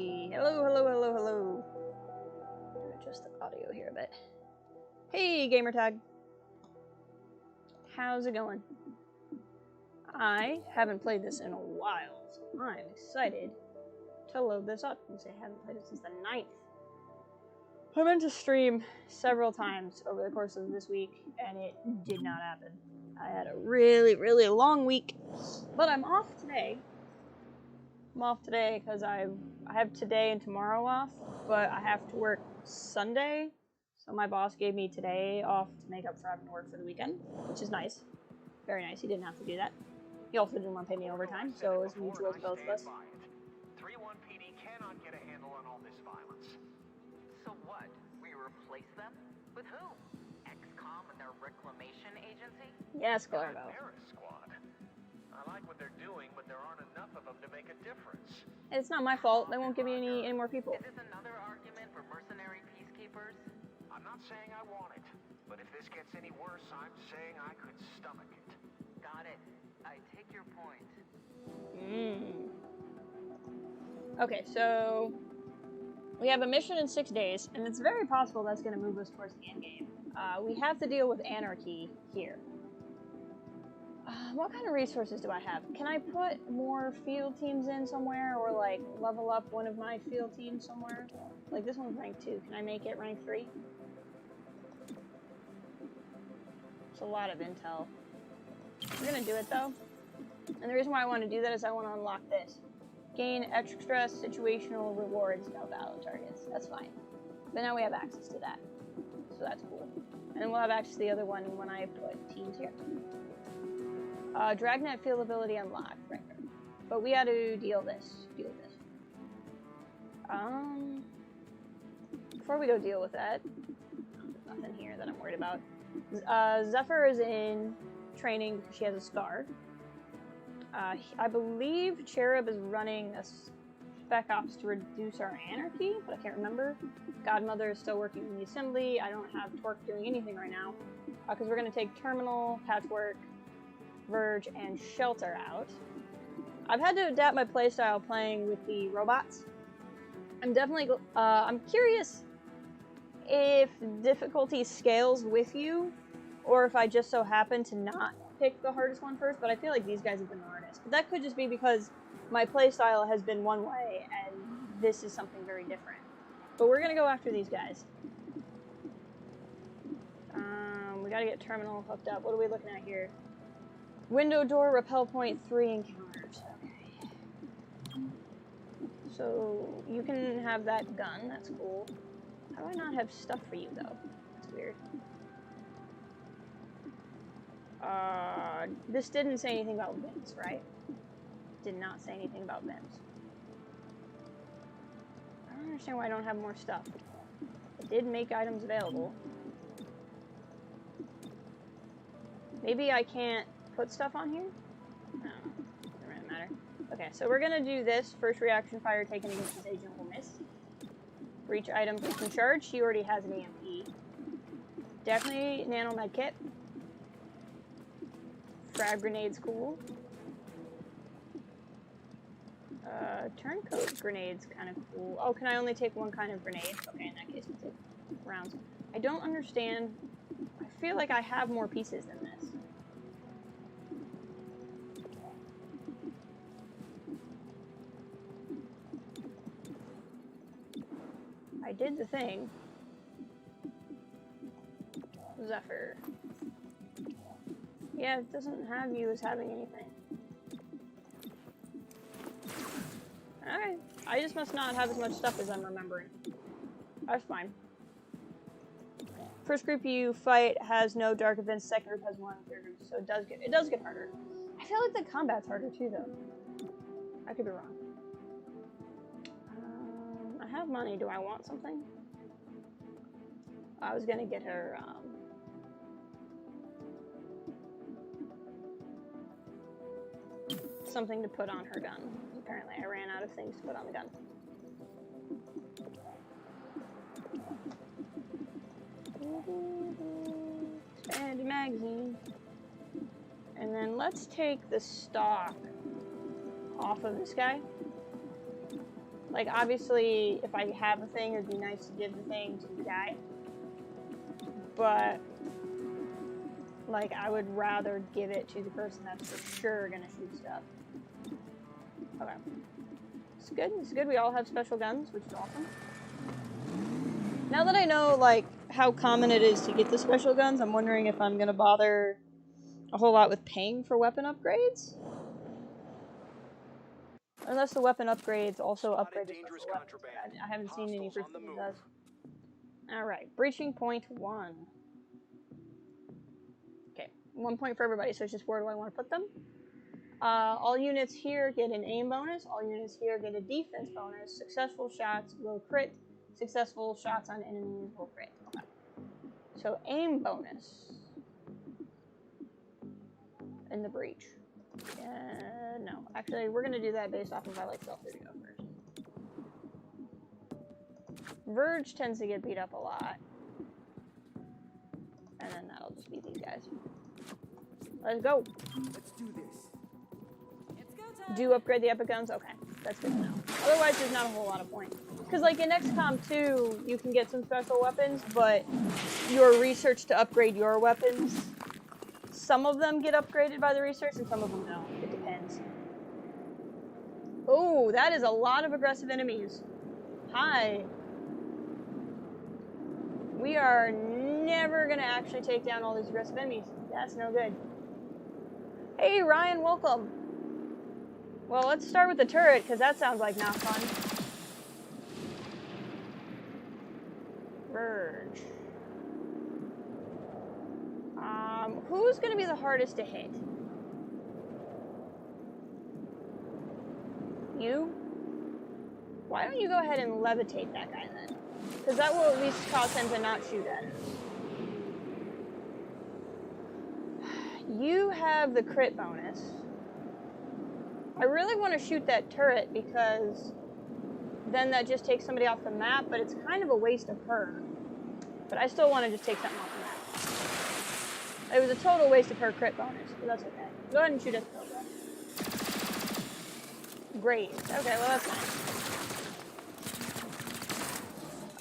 Hello. Adjust the audio here a bit. Hey, gamertag. How's it going? I haven't played this in a while, so I'm excited to load this up. I haven't played it since the 9th. I meant to stream several times over the course of this week, and it did not happen. I had a really, really long week, but I'm off today. I'm off today because I have today and tomorrow off, but I have to work Sunday, so my boss gave me today off to make up for having to work for the weekend, which is nice. Very nice. He didn't have to do that. He also didn't want to pay me overtime, so it was mutual to both of us. 3-1 PD cannot get a handle on all this violence. So what? We replace them? With who? XCOM and their reclamation agency? Yes, Clarabelle. Squad. I like what they're doing, but there aren't enough of them to make a difference. It's not my fault. They won't give me any more people. Is this another argument for mercenary peacekeepers? I'm not saying I want it, but if this gets any worse, I'm saying I could stomach it. Got it. I take your point. Okay, so we have a mission in 6 days, and it's very possible that's going to move us towards the end game. We have to deal with anarchy here. What kind of resources do I have? Can I put more field teams in somewhere, or like level up one of my field teams somewhere? Like this one's rank 2. Can I make it rank 3? It's a lot of intel. We're gonna do it though. And the reason why I want to do that is I want to unlock this. Gain extra situational rewards, no battle targets. That's fine. But now we have access to that. So that's cool. And then we'll have access to the other one when I put teams here. Dragnet field ability unlocked. Right. But we had to deal this. Before we go deal with that, there's nothing here that I'm worried about. Zephyr is in training because she has a scar. I believe Cherub is running a spec ops to reduce our anarchy, but I can't remember. Godmother is still working in the assembly. I don't have Torque doing anything right now because we're going to take Terminal, Patchwork, Verge, and Shelter out. I've had to adapt my playstyle playing with the robots. I'm definitely, I'm curious if difficulty scales with you, or if I just so happen to not pick the hardest one first, but I feel like these guys have been the hardest. But that could just be because my playstyle has been one way, and this is something very different. But we're gonna go after these guys. We gotta get terminal hooked up. What are we looking at here? Window door, repel point 3 encounters. Okay. So, you can have that gun. That's cool. How do I not have stuff for you, though? That's weird. This didn't say anything about vents, right? Did not say anything about vents. I don't understand why I don't have more stuff. It did make items available. Maybe I can't put stuff on here? No, doesn't really matter. Okay, so we're gonna do this. First reaction fire taken against this agent will miss. For each item taken charge, she already has an EMP. Definitely nano med kit. Frag grenade's cool. Turncoat grenade's kind of cool. Oh, can I only take one kind of grenade? Okay, in that case, we'll take rounds. I don't understand. I feel like I have more pieces than this. I did the thing. Zephyr. Yeah, it doesn't have you as having anything. Alright. I just must not have as much stuff as I'm remembering. That's fine. First group you fight has no dark events, second group has one, third group, so it does get harder. I feel like the combat's harder too, though. I could be wrong. I have money. Do I want something? I was gonna get her, something to put on her gun. Apparently, I ran out of things to put on the gun. Expanded magazine. And then let's take the stock off of this guy. Like, obviously, if I have a thing, it'd be nice to give the thing to the guy. But, like, I would rather give it to the person that's for sure gonna shoot stuff. Okay. It's good. It's good we all have special guns, which is awesome. Now that I know, like, how common it is to get the special guns, I'm wondering if I'm gonna bother a whole lot with paying for weapon upgrades? Unless the weapon upgrades also upgrade the special weapons. I haven't seen any proof that it does. Alright, breaching point 1. Okay, 1 point for everybody, so it's just where do I want to put them? All units here get an aim bonus. All units here get a defense bonus. Successful shots will crit. Successful shots on enemies will crit. Okay. So aim bonus. In the breach. No. Actually, we're going to do that based off of I like Self 30 go first. Verge tends to get beat up a lot. And then that'll just be these guys. Let's go. Let's do this. Do upgrade the epic guns? Okay, that's good to know. Otherwise, there's not a whole lot of point. Because, like, in XCOM 2, you can get some special weapons, but your research to upgrade your weapons, some of them get upgraded by the research, and some of them don't. It depends. Oh, that is a lot of aggressive enemies. Hi. We are never going to actually take down all these aggressive enemies. That's no good. Hey, Ryan, welcome. Well, let's start with the turret, because that sounds like not fun. Verge. Who's going to be the hardest to hit? You? Why don't you go ahead and levitate that guy then? Because that will at least cause him to not shoot at us. You have the crit bonus. I really want to shoot that turret because then that just takes somebody off the map, but it's kind of a waste of her. But I still want to just take something off the map. It was a total waste of her crit bonus, but that's okay. Go ahead and shoot at the kill gun. Great. Okay, well that's fine.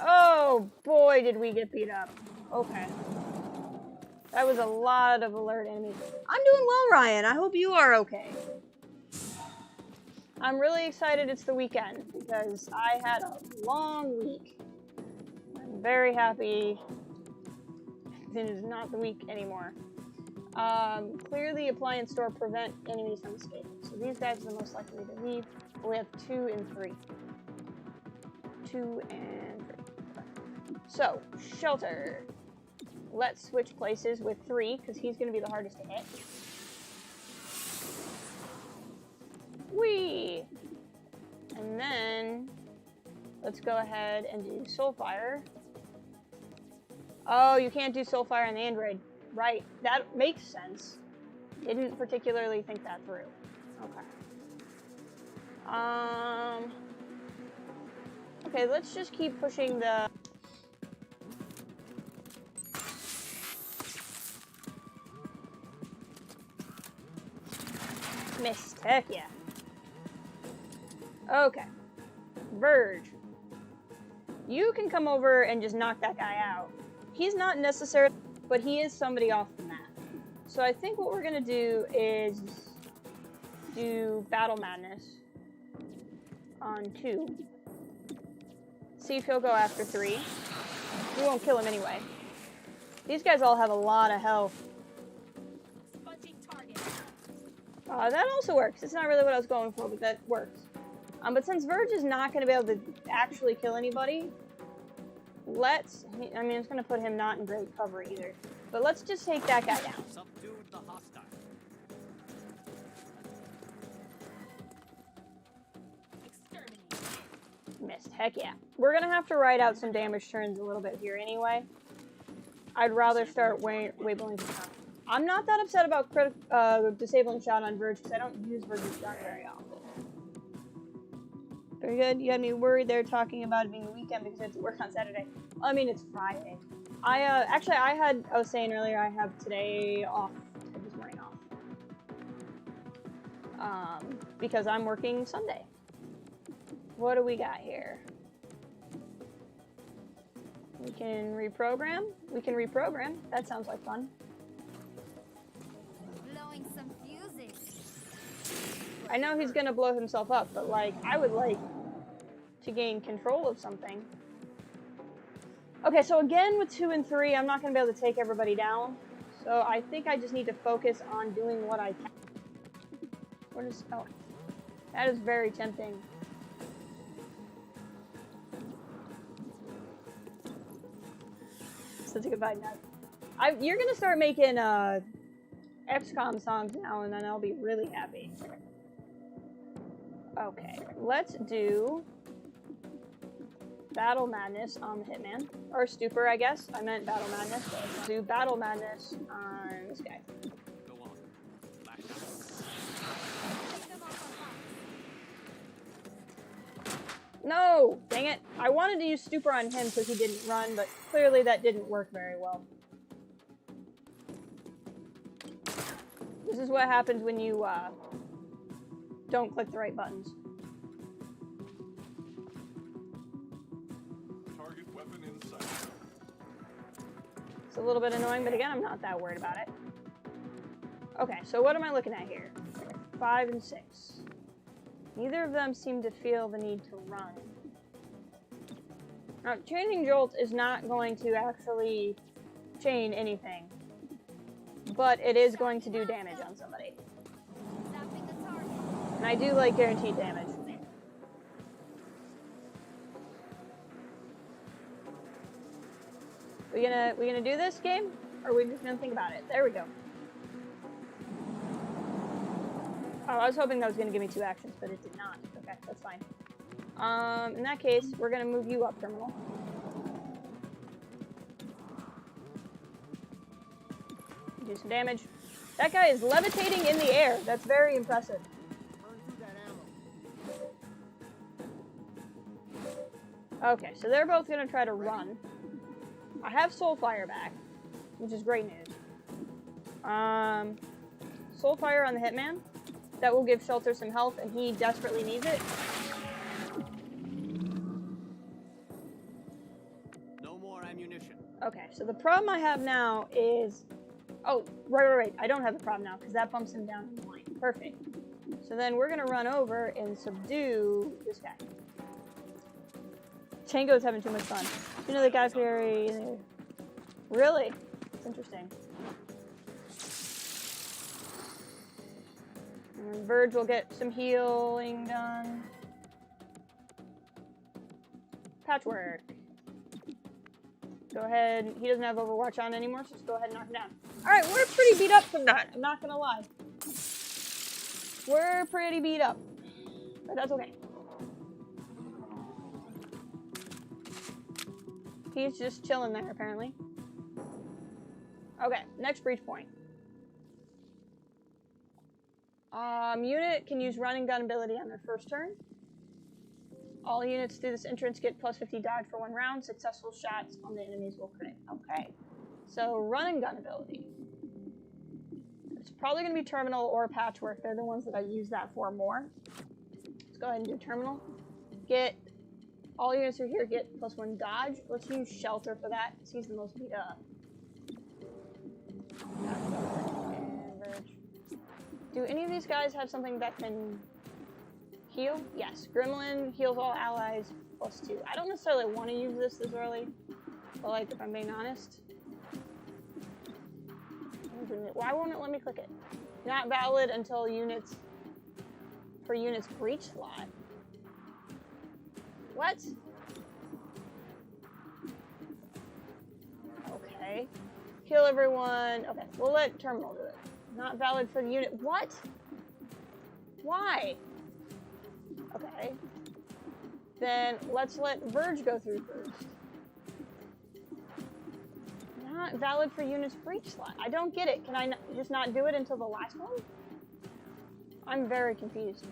Oh boy, did we get beat up. Okay. That was a lot of alert enemies. I'm doing well, Ryan. I hope you are okay. I'm really excited it's the weekend because I had a long week. I'm very happy It is not the week anymore. Clear the appliance store, prevent enemies from escaping. So these guys are the most likely to leave. But we have 2 and 3. 2 and 3. So, Shelter. Let's switch places with 3, because he's going to be the hardest to hit. Whee! And then, let's go ahead and do Soulfire. Oh, you can't do Soulfire on the Android. Right, that makes sense. Didn't particularly think that through. Okay. Okay, let's just keep pushing the... Missed, heck yeah. Okay. Verge. You can come over and just knock that guy out. He's not necessarily... but he is somebody off the map. So I think what we're gonna do is do Battle Madness on 2. See if he'll go after 3. We won't kill him anyway. These guys all have a lot of health. That also works. It's not really what I was going for, but that works. But since Verge is not gonna be able to actually kill anybody, let's, I mean, it's going to put him not in great cover either. But let's just take that guy down. Subdued the hostile. Missed. Heck yeah. We're going to have to write out some damage turns a little bit here anyway. I'd rather start labeling the shot. I'm not that upset about disabling shot on Verge because I don't use Verge's shot very often. Very good. You had me worried there talking about it being a weekend because I have to work on Saturday. Well, I mean, it's Friday. I was saying earlier, I have today off. This morning off. Because I'm working Sunday. What do we got here? We can reprogram. We can reprogram. That sounds like fun. Blowing some fuses. I know he's gonna blow himself up, but like, I would like to gain control of something. Okay, so again with 2 and 3, I'm not gonna be able to take everybody down. So I think I just need to focus on doing what I can. What is, oh, that is very tempting. Such a good vibe now. You're gonna start making XCOM songs now, and then I'll be really happy. Okay, let's do Battle Madness on the Hitman. Or Stupor, I guess. I meant Battle Madness. So let's do Battle Madness on this guy. Go on. Lash out. No! Dang it. I wanted to use Stupor on him because he didn't run, but clearly that didn't work very well. This is what happens when you don't click the right buttons. Target weapon in sight. It's a little bit annoying, but again, I'm not that worried about it. Okay, so what am I looking at here? 5 and 6. Neither of them seem to feel the need to run. Now, chaining Jolt is not going to actually chain anything, but it is going to do damage on somebody. Zapping the target. And I do like guaranteed damage. We gonna do this game? Or are we just gonna think about it? There we go. Oh, I was hoping that was gonna give me 2 actions, but it did not. Okay, that's fine. In that case, we're gonna move you up, Terminal. Do some damage. That guy is levitating in the air. That's very impressive. Okay, so they're both gonna try to run. I have Soulfire back, which is great news. Soulfire on the Hitman. That will give Shelter some health, and he desperately needs it. No more ammunition. Okay, so the problem I have now is... Oh, right. I don't have the problem now, because that bumps him down in the line. Perfect. So then we're going to run over and subdue this guy. Tango's having too much fun. You know the guy very... Really? That's interesting. And then Verge will get some healing done. Patchwork. Go ahead. He doesn't have Overwatch on anymore, so just go ahead and knock him down. Alright, we're pretty beat up from that. I'm not gonna lie. We're pretty beat up. But that's okay. He's just chilling there, apparently. Okay, next breach point. Unit can use running gun ability on their first turn. All units through this entrance get plus 50 dodge for 1 round. Successful shots on the enemies will crit. Okay. So, running gun ability. It's probably going to be Terminal or Patchwork. They're the ones that I use that for more. Let's go ahead and do Terminal. Get... All units through here get plus 1 dodge. Let's use Shelter for that, because he's the most beat up. And Verge. Do any of these guys have something that can... heal? Yes. Gremlin heals all allies plus 2. I don't necessarily want to use this early, but like, if I'm being honest. Why won't it let me click it? Not valid until units... for units breach slot. What? Okay. Kill everyone. Okay, we'll let Terminal do it. Not valid for the unit. What? Why? Okay. Then let's let Verge go through first. Not valid for units breach slot. I don't get it. Can I just not do it until the last one? I'm very confused.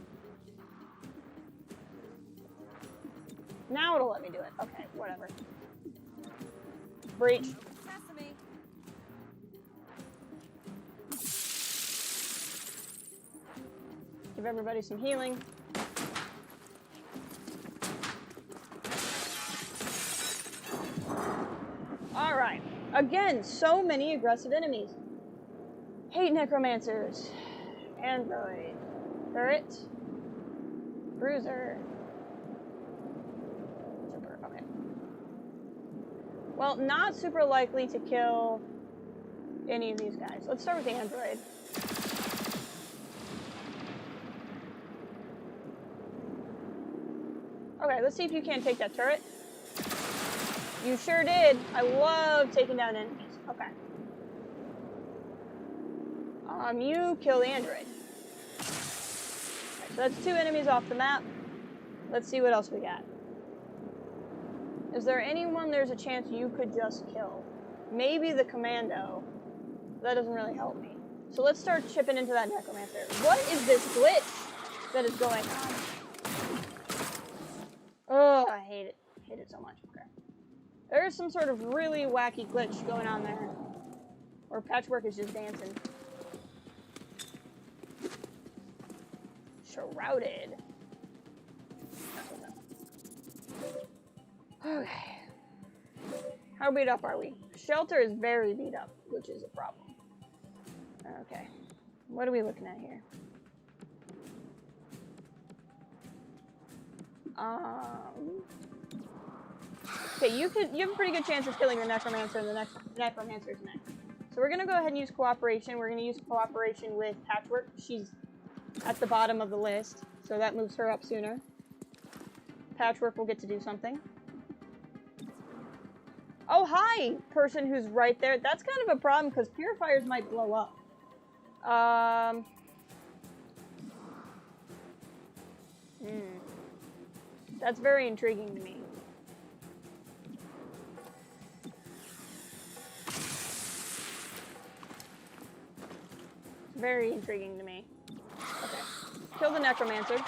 Now it'll let me do it. Okay, whatever. Breach. Sesame. Give everybody some healing. Alright. Again, so many aggressive enemies. Hate necromancers. Android. Turret. Bruiser. Super. Okay. Well, not super likely to kill any of these guys. Let's start with the android. Okay, let's see if you can't take that turret. You sure did. I love taking down enemies. Okay. You kill the android. Okay, so that's 2 enemies off the map. Let's see what else we got. Is there anyone there's a chance you could just kill? Maybe the commando. That doesn't really help me. So let's start chipping into that necromancer. What is this glitch that is going on? Oh, I hate it. I hate it so much. Okay. There's some sort of really wacky glitch going on there. Or Patchwork is just dancing. Shrouded. Okay. How beat up are we? Shelter is very beat up, which is a problem. Okay. What are we looking at here? Okay, you have a pretty good chance of killing the necromancer, and the necromancer's next. So we're gonna go ahead and use cooperation. We're gonna use cooperation with Patchwork. She's at the bottom of the list, so that moves her up sooner. Patchwork will get to do something. Oh, hi, person who's right there. That's kind of a problem because purifiers might blow up. That's very intriguing to me. Very intriguing to me. Okay. Kill the necromancer.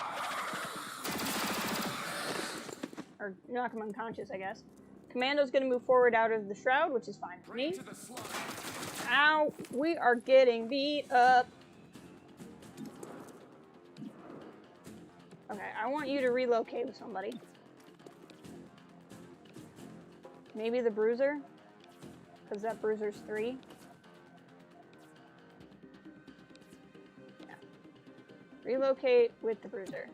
Or knock him unconscious, I guess. Commando's gonna move forward out of the shroud, which is fine for me. Ow! We are getting beat up. Okay, I want you to relocate with somebody. Maybe the bruiser? Because that bruiser's 3. Yeah. Relocate with the bruiser.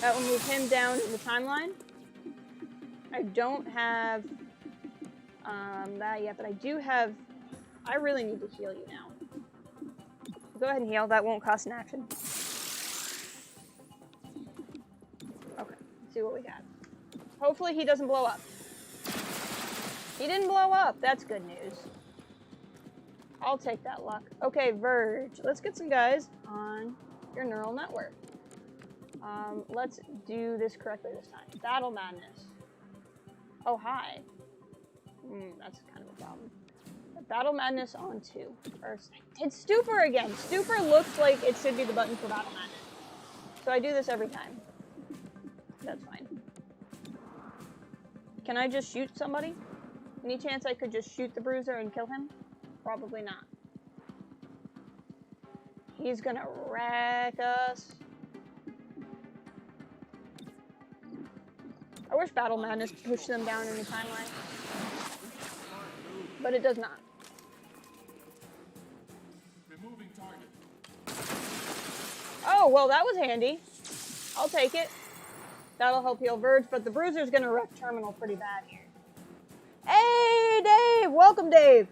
That will move him down in the timeline. I don't have Yeah, but I do have... I really need to heal you now. Go ahead and heal. That won't cost an action. Okay, let's see what we got. Hopefully he doesn't blow up. He didn't blow up. That's good news. I'll take that luck. Okay, Verge. Let's get some guys on your neural network. Let's do this correctly this time. Battle Madness. Oh, hi. That's kind of a problem. Battle Madness on 2. First. It's Stupor again. Stupor looks like it should be the button for Battle Madness. So I do this every time. That's fine. Can I just shoot somebody? Any chance I could just shoot the Bruiser and kill him? Probably not. He's gonna wreck us. I wish Battle Madness pushed them down in the timeline. But it does not. Removing target. Oh, well, that was handy. I'll take it. That'll help heal Verge, but the Bruiser's gonna wreck Terminal pretty bad here. Hey, Dave! Welcome, Dave!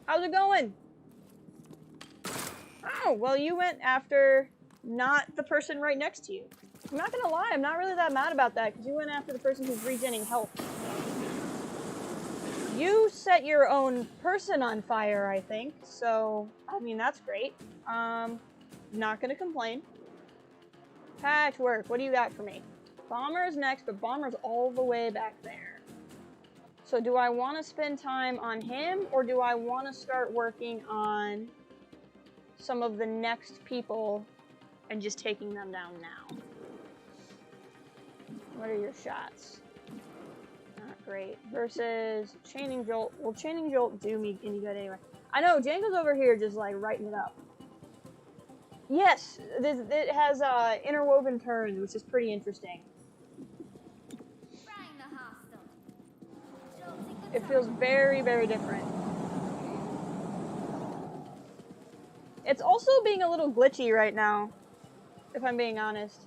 How's it going? Oh, well, you went after not the person right next to you. I'm not gonna lie, I'm not really that mad about that, because you went after the person who's regenning health. You set your own person on fire, I think, so, I mean, that's great. Not gonna complain. Patchwork, what do you got for me? Bomber's next, but Bomber's all the way back there. So do I want to spend time on him, or do I want to start working on some of the next people and just taking them down now? What are your shots? Not great. Versus Chaining Jolt. Will Chaining Jolt do me any good anyway? I know, Django's over here just like writing it up. Yes, it has interwoven turns, which is pretty interesting. Frying the hostile. Jolting the It feels very, very different. It's also being a little glitchy right now, if I'm being honest.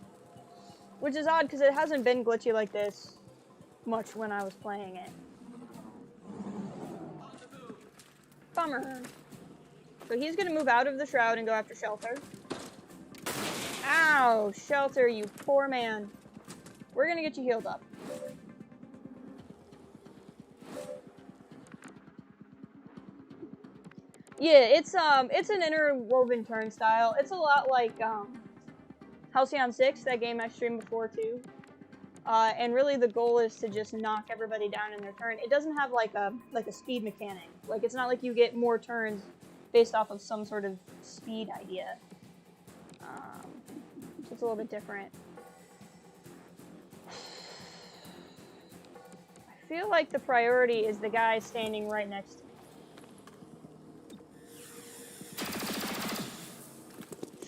Which is odd, because it hasn't been glitchy like this much when I was playing it. Bummer. So he's going to move out of the Shroud and go after Shelter. Ow, Shelter, you poor man. We're going to get you healed up. Yeah, it's an interwoven turnstile. It's a lot like Halcyon 6, that game I streamed before too. And really the goal is to just knock everybody down in their turn. It doesn't have like a speed mechanic. Like, it's not like you get more turns based off of some sort of speed idea. So it's a little bit different. I feel like the priority is the guy standing right next to me.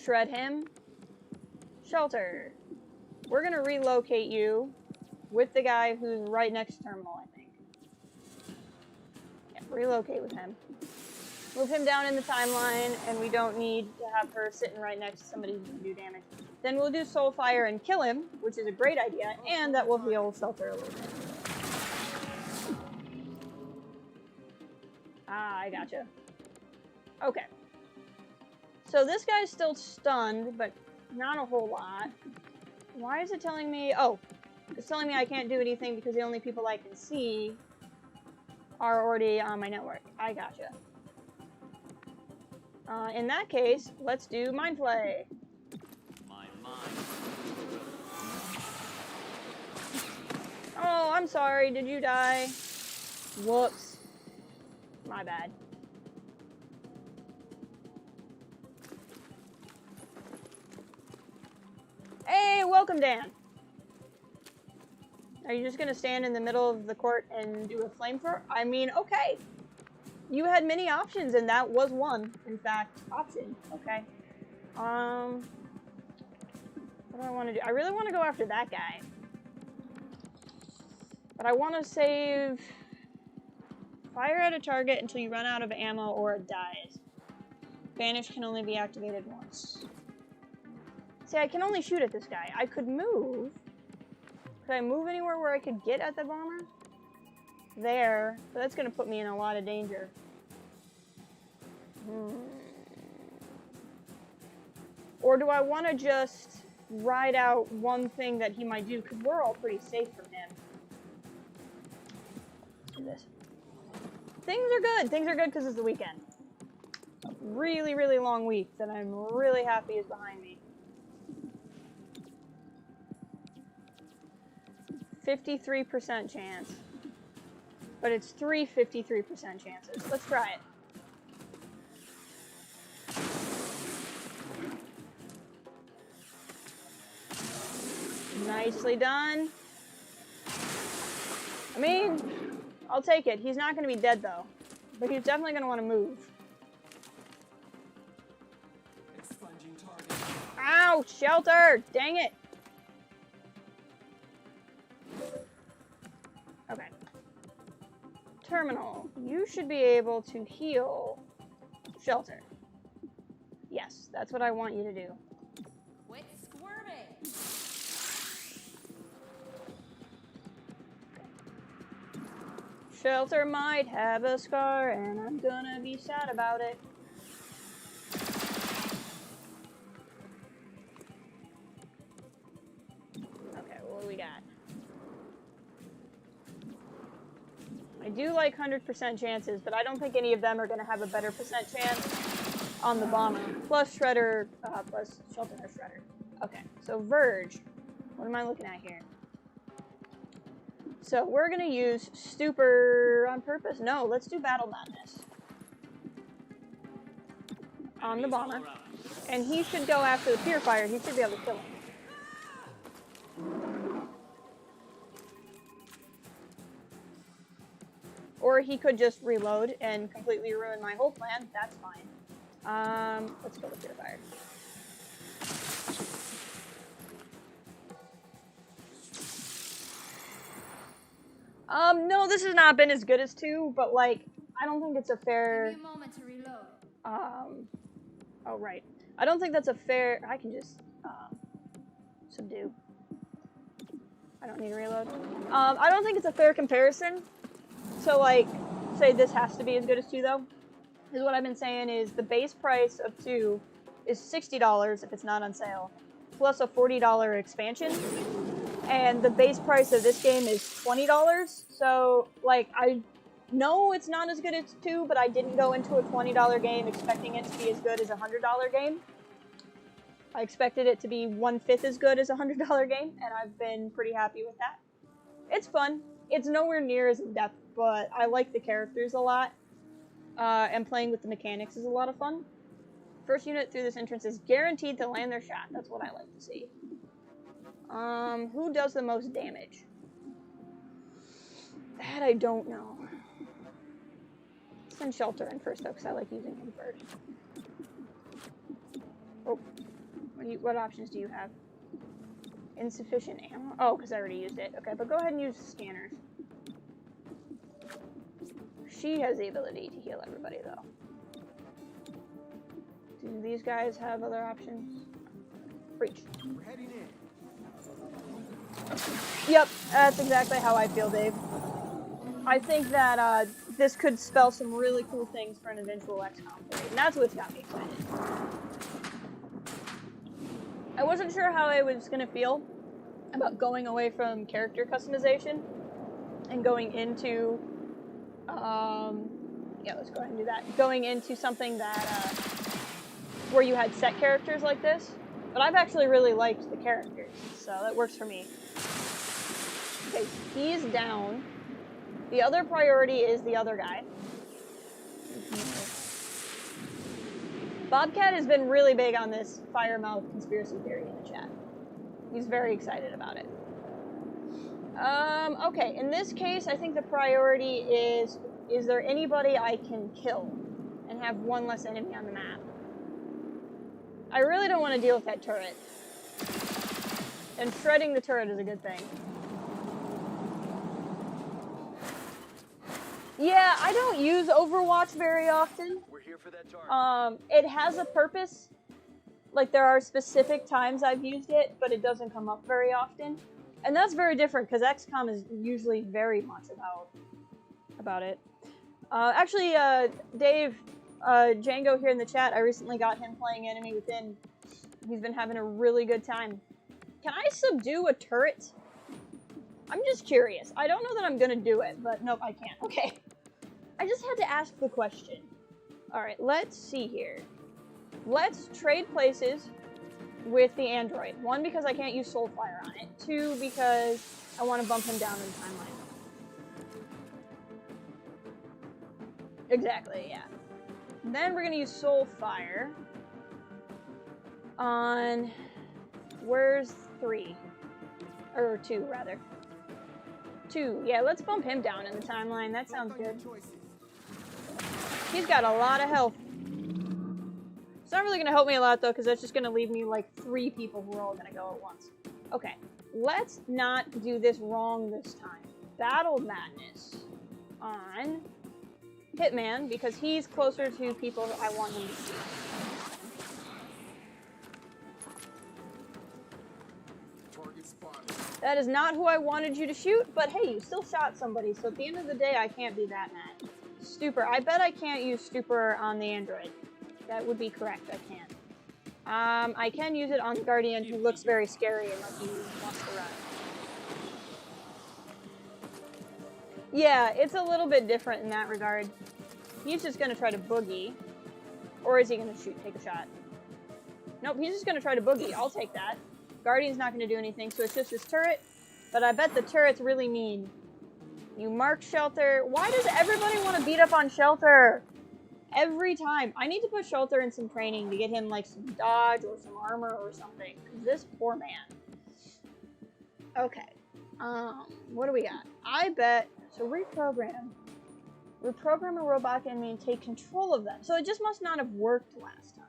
Shred him. Shelter. We're gonna relocate you with the guy who's right next to Terminal, I think. Yeah, relocate with him. Move him down in the timeline, and we don't need to have her sitting right next to somebody who can do damage. Then we'll do Soulfire and kill him, which is a great idea, and that will heal Shelter a little bit. Ah, I gotcha. Okay. So this guy's still stunned, but not a whole lot. Why is it telling me... Oh, it's telling me I can't do anything because the only people I can see are already on my network. I gotcha. In that case, let's do Mind Play. My mind. Oh, I'm sorry. Did you die? Whoops. My bad. Hey, welcome, Dan. Are you just gonna stand in the middle of the court and do a flamethrower? I mean, okay. You had many options, and that was one, in fact, option. Okay. What do I want to do? I really want to go after that guy. But I want to save... Fire at a target until you run out of ammo or it dies. Vanish can only be activated once. See, I can only shoot at this guy. I could move. Could I move anywhere where I could get at the bomber? there, but that's going to put me in a lot of danger. Or do I want to just ride out one thing that he might do? Because we're all pretty safe from him. Let's do this. Things are good. Things are good because it's the weekend. A really, really long week that I'm really happy is behind me. 53% chance. But it's 53% chances. Let's try it. Nicely done. I mean, I'll take it. He's not going to be dead, though. But he's definitely going to want to move. Expunging target. Ow! Shelter! Dang it! Okay. Terminal. You should be able to heal Shelter. Yes, that's what I want you to do. Quit squirming. Shelter might have a scar, and I'm gonna be sad about it. Okay, what do we got? I do like 100% chances, but I don't think any of them are gonna have a better percent chance on the bomber. Plus Shredder, plus Shelter or Shredder. Okay, so Verge. What am I looking at here? So we're gonna use Stupor on purpose. No, let's do Battle Madness on the bomber, and he should go after the Purifier. He should be able to kill him. Or he could just reload and completely ruin my whole plan. That's fine. Let's go with Purifier. No, this has not been as good as 2, but, like, I don't think it's a fair... Give me a moment to reload. Oh, right. I don't think that's a fair... I can just, subdue. I don't need to reload. I don't think it's a fair comparison. So, like, say this has to be as good as 2, though. Because what I've been saying is the base price of 2 is $60 if it's not on sale, plus a $40 expansion. And the base price of this game is $20. So, like, I know it's not as good as 2, but I didn't go into a $20 game expecting it to be as good as a $100 game. I expected it to be 1/5 as good as a $100 game, and I've been pretty happy with that. It's fun. It's nowhere near as in-depth, but I like the characters a lot. And playing with the mechanics is a lot of fun. First unit through this entrance is guaranteed to land their shot. That's what I like to see. Who does the most damage? That I don't know. Send Shelter in first, though, because I like using him first. Oh. What options do you have? Insufficient ammo? Oh, because I already used it. Okay, but go ahead and use scanners. She has the ability to heal everybody, though. Do these guys have other options? Breach. We're heading in. Yep, that's exactly how I feel, Dave. I think that this could spell some really cool things for an eventual XCOM 3, and that's what's got me excited. I wasn't sure how I was going to feel about going away from character customization and going into, yeah, let's go ahead and do that. Going into something that, where you had set characters like this, but I've actually really liked the characters, so that works for me. Okay, he's down. The other priority is the other guy. Bobcat has been really big on this Firemouth conspiracy theory in the chat. He's very excited about it. Okay, in this case, I think the priority is there anybody I can kill and have one less enemy on the map? I really don't want to deal with that turret. And shredding the turret is a good thing. Yeah, I don't use Overwatch very often. We're here for that target. It has a purpose. Like, there are specific times I've used it, but it doesn't come up very often. And that's very different, because XCOM is usually very much about about it. Actually, Dave, Django here in the chat, I recently got him playing Enemy Within. He's been having a really good time. Can I subdue a turret? I'm just curious. I don't know that I'm gonna do it, but nope, I can't. Okay. I just had to ask the question. Alright, let's see here. Let's trade places with the android. 1, because I can't use Soulfire on it. 2, because I want to bump him down in the timeline. Exactly, yeah. And then we're going to use Soulfire on... Where's 3? Or 2, rather. 2. Yeah, let's bump him down in the timeline. That sounds good. He's got a lot of health. It's not really going to help me a lot, though, because that's just going to leave me, like, 3 people who are all going to go at once. Okay. Let's not do this wrong this time. Battle Madness on Hitman, because he's closer to people I want him to see. That is not who I wanted you to shoot, but hey, you still shot somebody, so at the end of the day, I can't be that mad. Stupor. I bet I can't use Stupor on the android. That would be correct, I can't. I can use it on the Guardian, who looks very scary and like he wants to run. Yeah, it's a little bit different in that regard. He's just gonna try to boogie. Or is he gonna take a shot? Nope, he's just gonna try to boogie. I'll take that. Guardian's not gonna do anything, so it's just his turret. But I bet the turret's really mean. You mark Shelter. Why does everybody want to beat up on Shelter? Every time. I need to put Shelter in some training to get him like some dodge or some armor or something. This poor man. Okay. What do we got? I bet. So reprogram. Reprogram a robotic enemy and take control of them. So it just must not have worked last time.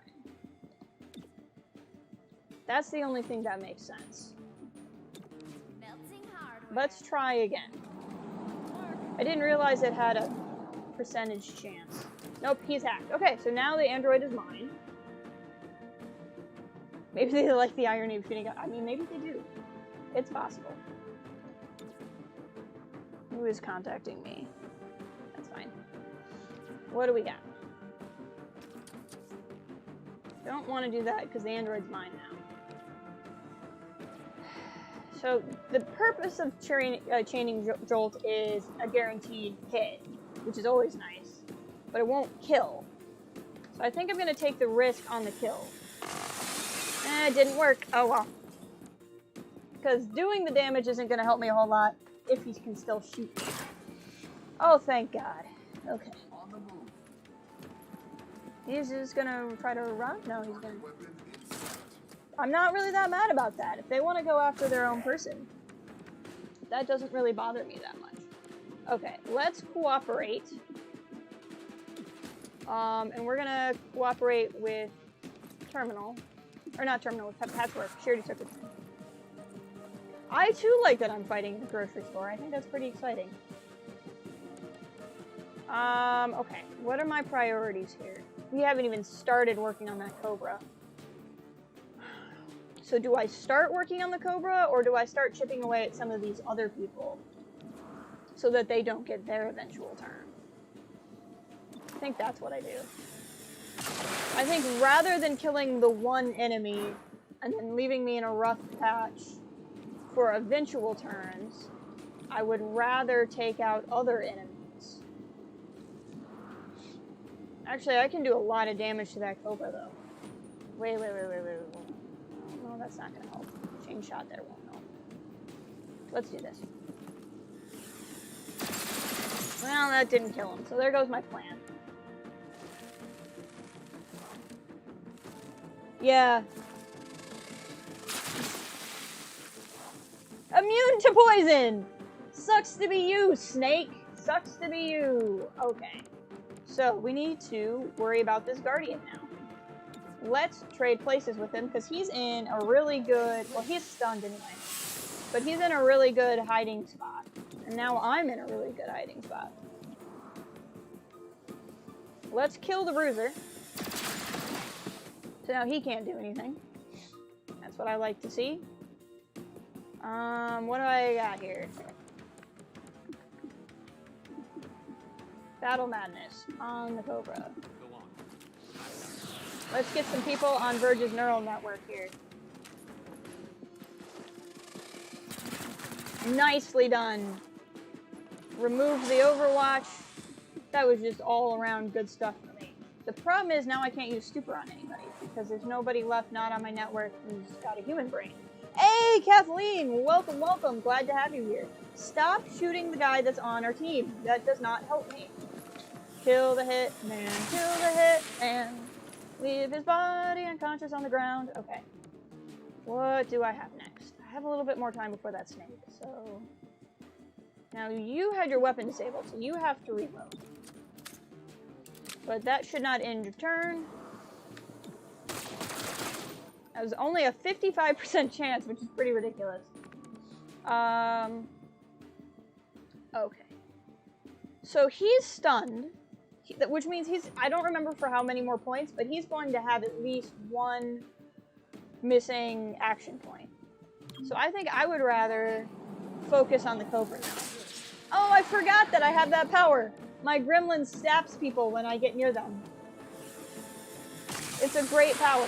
That's the only thing that makes sense. Let's try again. I didn't realize it had a percentage chance. Nope, he's hacked. Okay, so now the android is mine. Maybe they like the irony of shooting. I mean, maybe they do. It's possible. Who is contacting me? That's fine. What do we got? Don't want to do that because the android's mine now. So the purpose of chaining Jolt is a guaranteed hit, which is always nice, but it won't kill. So I think I'm going to take the risk on the kill. It didn't work. Oh well. Because doing the damage isn't going to help me a whole lot if he can still shoot me. Oh, thank God. Okay. He's just going to try to run? No, he's going to... I'm not really that mad about that. If they want to go after their own person, that doesn't really bother me that much. Okay, let's cooperate. And we're gonna cooperate with Terminal. Or not Terminal, with Patchwork, Charity Circuit. I too like that I'm fighting in the grocery store. I think that's pretty exciting. Okay, what are my priorities here? We haven't even started working on that Cobra. So do I start working on the Cobra, or do I start chipping away at some of these other people so that they don't get their eventual turn? I think that's what I do. I think rather than killing the one enemy and then leaving me in a rough patch for eventual turns, I would rather take out other enemies. Actually, I can do a lot of damage to that Cobra, though. Wait. No, that's not gonna help. Chain shot there won't help. Let's do this. Well, that didn't kill him, so there goes my plan. Yeah. Immune to poison! Sucks to be you, Snake! Sucks to be you! Okay. So, we need to worry about this Guardian now. Let's trade places with him, because he's in a really good... Well, he's stunned anyway. But he's in a really good hiding spot. And now I'm in a really good hiding spot. Let's kill the Bruiser. So now he can't do anything. That's what I like to see. What do I got here? Battle Madness on the Cobra. Go on. Let's get some people on Verge's neural network here. Nicely done. Remove the Overwatch. That was just all around good stuff for me. The problem is now I can't use Stupor on anybody because there's nobody left not on my network who's got a human brain. Hey, Kathleen! Welcome, welcome. Glad to have you here. Stop shooting the guy that's on our team. That does not help me. Kill the hitman. Kill the hitman. Leave his body unconscious on the ground. Okay. What do I have next? I have a little bit more time before that snake, so... Now, you had your weapon disabled, so you have to reload. But that should not end your turn. That was only a 55% chance, which is pretty ridiculous. Okay. So he's stunned, which means he's... I don't remember for how many more points, but he's going to have at least one missing action point. So I think I would rather focus on the Cobra now. Oh, I forgot that I have that power. My gremlin stabs people when I get near them. It's a great power.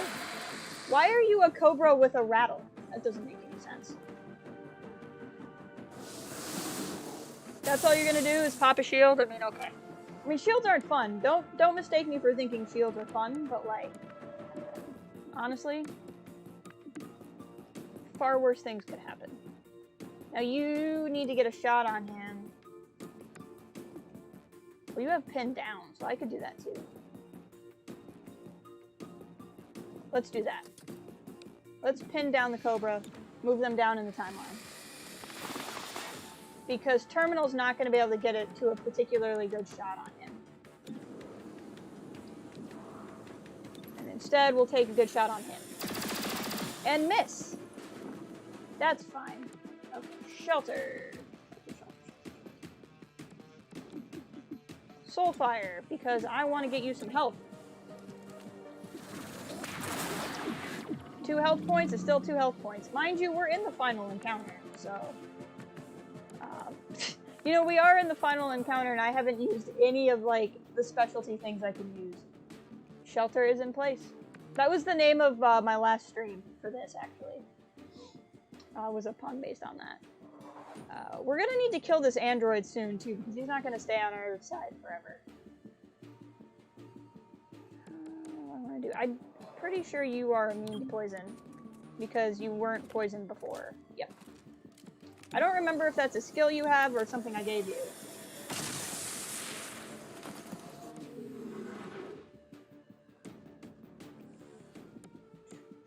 Why are you a Cobra with a rattle? That doesn't make any sense. That's all you're gonna do is pop a shield? I mean, okay. I mean, shields aren't fun. Don't mistake me for thinking shields are fun, but like, honestly, far worse things could happen. Now you need to get a shot on him. Well, you have pinned down, so I could do that too. Let's do that. Let's pin down the Cobra, move them down in the timeline. Because Terminal's not going to be able to get it to a particularly good shot on him. And instead, we'll take a good shot on him. And miss! That's fine. Okay, Shelter. Soulfire, because I want to get you some health. 2 health points is still 2 health points. Mind you, we're in the final encounter, so... you know, we are in the final encounter, and I haven't used any of, like, the specialty things I can use. Shelter is in place. That was the name of my last stream for this, actually. Was a pun based on that. We're gonna need to kill this android soon, too, because he's not gonna stay on our side forever. What am I gonna do? I'm pretty sure you are immune to poison, because you weren't poisoned before. Yep. I don't remember if that's a skill you have or something I gave you.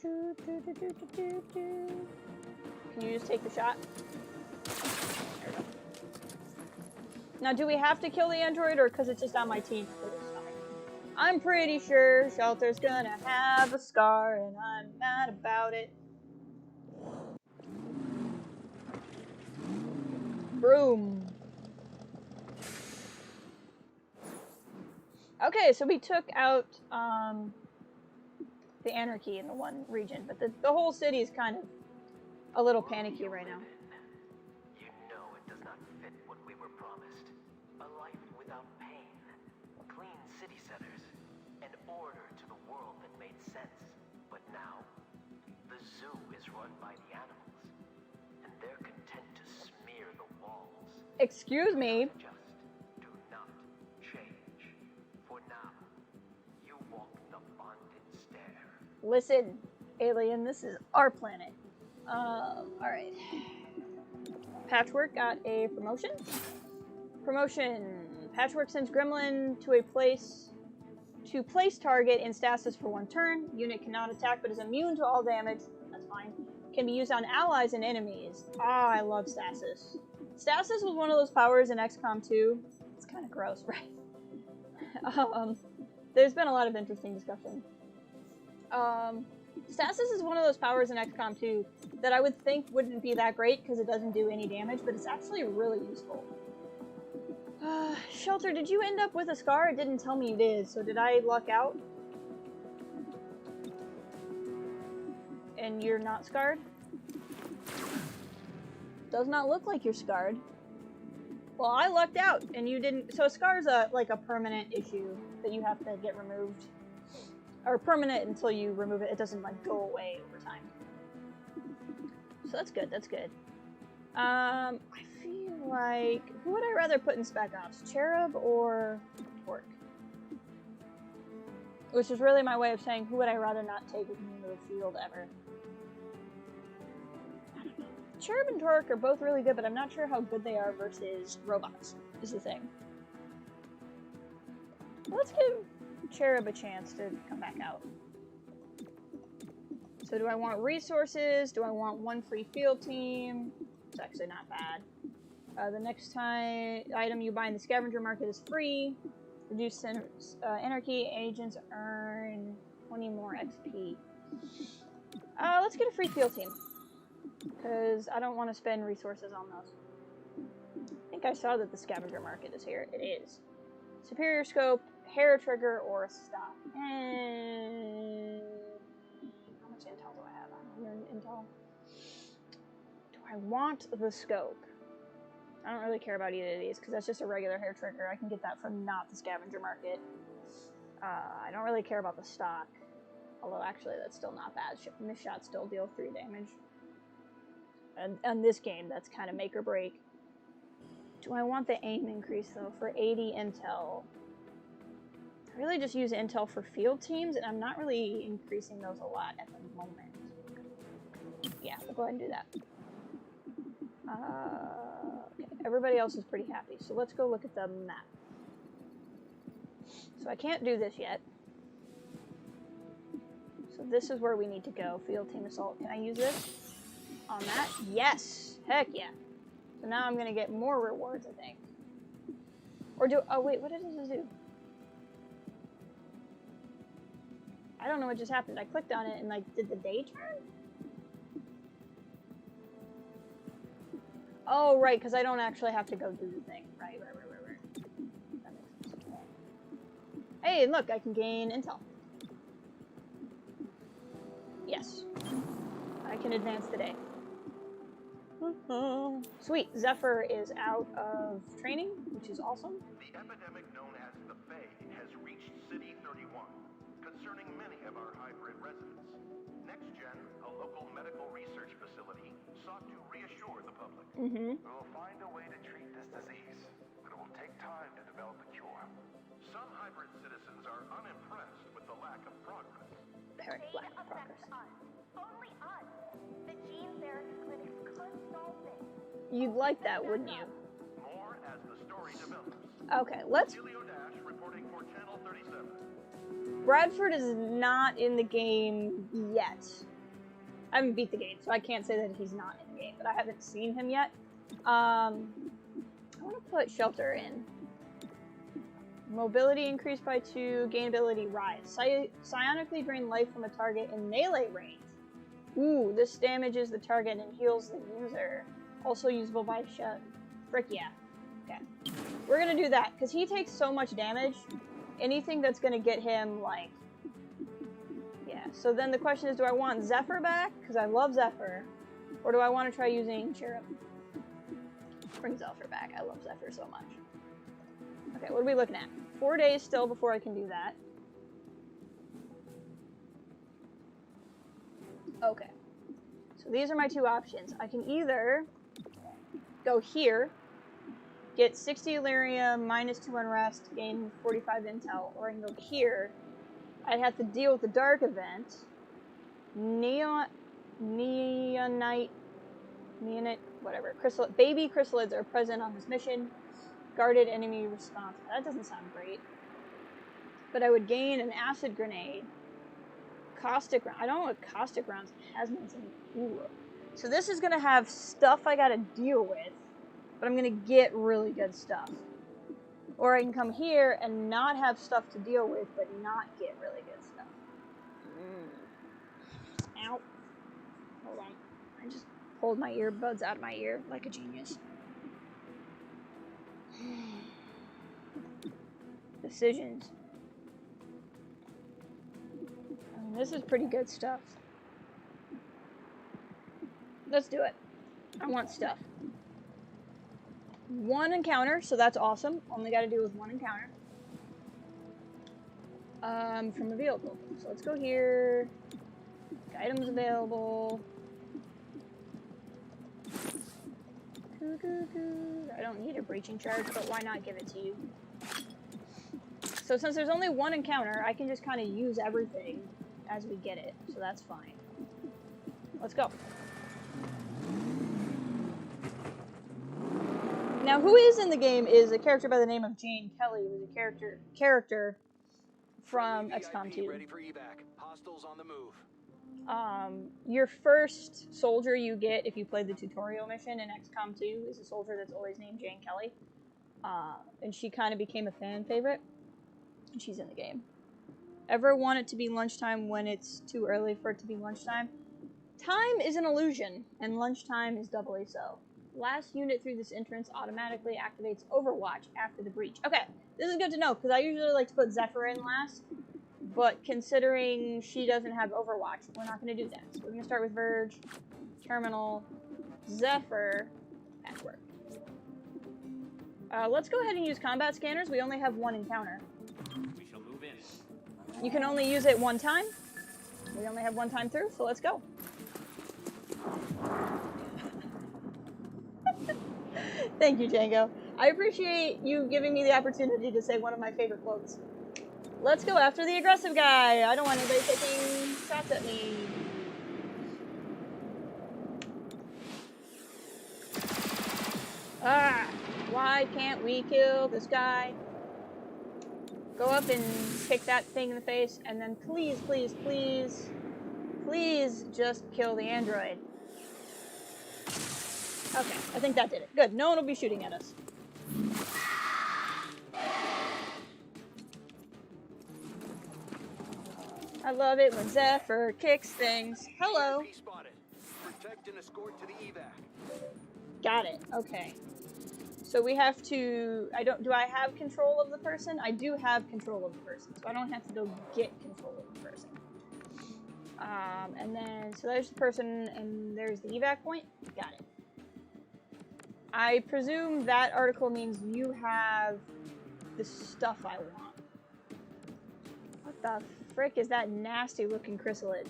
Can you just take the shot? There we go. Now, do we have to kill the android, or because it's just on my team for this stomach? I'm pretty sure Shelter's gonna have a scar, and I'm mad about it. Broom. Okay, so we took out the anarchy in the one region, but the whole city is kind of a little panicky right now. You know it does not fit what we were promised. A life without pain, clean city centers, an order to the world that made sense. But now, the zoo is run by the animals, and they're content to smear the walls. Excuse me. Just do not change. For now, you walk the bonded stair. Listen, alien, this is our planet. Alright. Patchwork got a promotion. Promotion. Patchwork sends Gremlin to a place target in stasis for 1 turn. Unit cannot attack but is immune to all damage. That's fine. Can be used on allies and enemies. Ah, I love stasis. Stasis was one of those powers in XCOM 2. It's kind of gross, right? There's been a lot of interesting discussion. Stasis is one of those powers in XCOM 2 that I would think wouldn't be that great because it doesn't do any damage, but it's actually really useful. Shelter, did you end up with a scar? It didn't tell me you did, so did I luck out? And you're not scarred? Does not look like you're scarred. Well, I lucked out, and you didn't. So Scar's like a permanent issue that you have to get removed, or permanent until you remove it. It doesn't like go away over time. So that's good. That's good. I feel like who would I rather put in Spec Ops, Cherub or Torque? Which is really my way of saying who would I rather not take with me into the field ever. I don't know. Cherub and Torque are both really good, but I'm not sure how good they are versus robots, is the thing. Let's give Cherub a chance to come back out. So do I want resources? Do I want one free field team? It's actually not bad. The next item you buy in the scavenger market is free. Reduce anarchy agents earn 20 more XP. Let's get a free field team. Because I don't want to spend resources on those. I think I saw that the scavenger market is here. It is. Superior scope, hair trigger, or a stock. And how much intel do I have? 100 intel. Do I want the scope? I don't really care about either of these because that's just a regular hair trigger. I can get that from not the scavenger market. I don't really care about the stock. Although actually that's still not bad. Miss shots still deal 3 damage. And this game, that's kind of make or break. Do I want the aim increase though for 80 intel? I really just use intel for field teams, and I'm not really increasing those a lot at the moment. Yeah, we'll go ahead and do that. Okay, everybody else is pretty happy, so let's go look at the map. So I can't do this yet. So this is where we need to go, field team assault. Can I use this on that? Yes! Heck yeah! So now I'm gonna get more rewards, I think. Or oh wait, what did this do? I don't know what just happened. I clicked on it and like, did the day turn? Oh, right, because I don't actually have to go do the thing. Right. That makes sense. Hey, look, I can gain intel. Yes. I can advance the day. Sweet, Zephyr is out of training, which is awesome. The epidemic known as the Fae has reached City 31, concerning many of our hybrid residents. NextGen, a local medical research facility, sought to reassure the public. We will find a way to treat this disease, but it will take time to develop a cure. Some hybrid citizens are unimpressed with the lack of progress. Very lack of progress. Only us. The gene therapy clinics could solve this. You'd like that, wouldn't you? More as the story develops. Okay, let's... Helio Dash reporting for Channel 37. Bradford is not in the game yet. I haven't beat the game, so I can't say that he's not in the game, but I haven't seen him yet. I want to put Shelter in. Mobility increased by 2, gain ability rise. Psionically drain life from a target in melee range. Ooh, this damages the target and heals the user. Also usable by Shut. Frick yeah. Okay. We're gonna do that, because he takes so much damage. Anything that's gonna get him, like... Yeah, so then the question is, do I want Zephyr back? Because I love Zephyr. Or do I want to try using Cherub? Bring Zephyr back. I love Zephyr so much. Okay, what are we looking at? 4 days still before I can do that. Okay. So these are my 2 options. I can either go here, get 60 Illyrium, -2 unrest, gain 45 intel, or I can go here. I'd have to deal with the dark event. Neonite, whatever. Baby chrysalids are present on this mission. Guarded enemy response. That doesn't sound great. But I would gain an acid grenade. Caustic round. I don't know what caustic rounds has means. Ooh. So this is gonna have stuff I gotta deal with, but I'm gonna get really good stuff. Or I can come here and not have stuff to deal with, but not get really good stuff. Ow. Hold on. I just pulled my earbuds out of my ear like a genius. Decisions. I mean, this is pretty good stuff. Let's do it. I want stuff. one encounter, so that's awesome. Only got to deal with one encounter. From a vehicle. So let's go here. Items available. I don't need a breaching charge, but why not give it to you? So since there's only one encounter, I can just kind of use everything as we get it. So that's fine. Let's go. Now, who is in the game is a character by the name of Jane Kelly, who's a character from XCOM 2. Ready for evac. Hostiles on the move. Your first soldier you get if you play the tutorial mission in XCOM 2 is a soldier that's always named Jane Kelly. And she kind of became a fan favorite. And she's in the game. Ever want it to be lunchtime when it's too early for it to be lunchtime? Time is an illusion, and lunchtime is doubly so. Last unit through this entrance automatically activates Overwatch after the breach. Okay, this is good to know, because I usually like to put Zephyr in last, but considering she doesn't have Overwatch, we're not going to do that. So we're going to start with Verge, Terminal, Zephyr, Network. Let's go ahead and use combat scanners. We only have one encounter. We shall move in. You can only use it one time. We only have one time through, so let's go. Thank you, Django. I appreciate you giving me the opportunity to say one of my favorite quotes. Let's go after the aggressive guy. I don't want anybody taking shots at me. Ah, why can't we kill this guy? Go up and kick that thing in the face, and then please, please, please, please just kill the android. Okay, I think that did it. Good, no one will be shooting at us. I love it when Zephyr kicks things. Hello. Protect and escort to the evac. Got it. Okay. So we have to. Do I have control of the person? I do have control of the person, so I don't have to go get control of the person. And then so there's the person, and there's the evac point. Got it. I presume that article means you have the stuff I want. What the frick is that nasty looking chrysalid?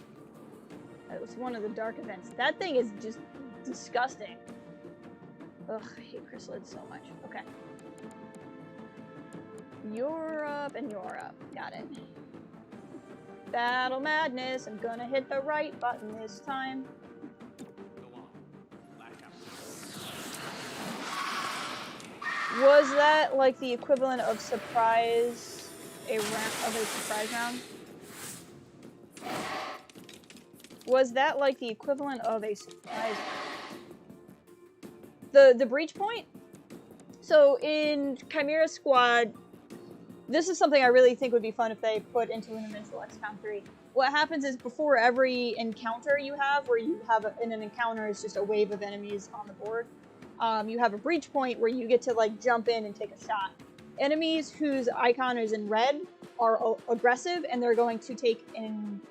That was one of the dark events. That thing is just disgusting. Ugh, I hate chrysalids so much. Okay. You're up and you're up. Got it. Battle madness. I'm gonna hit the right button this time. Was that like the equivalent of surprise, a surprise round? Was that like the equivalent of a surprise round? The breach point? So in Chimera Squad, this is something I really think would be fun if they put into an eventual XCOM 3. What happens is before every encounter you have, where you have in an encounter is just a wave of enemies on the board, you have a breach point where you get to like jump in and take a shot. Enemies whose icon is in red are aggressive, and they're going to take an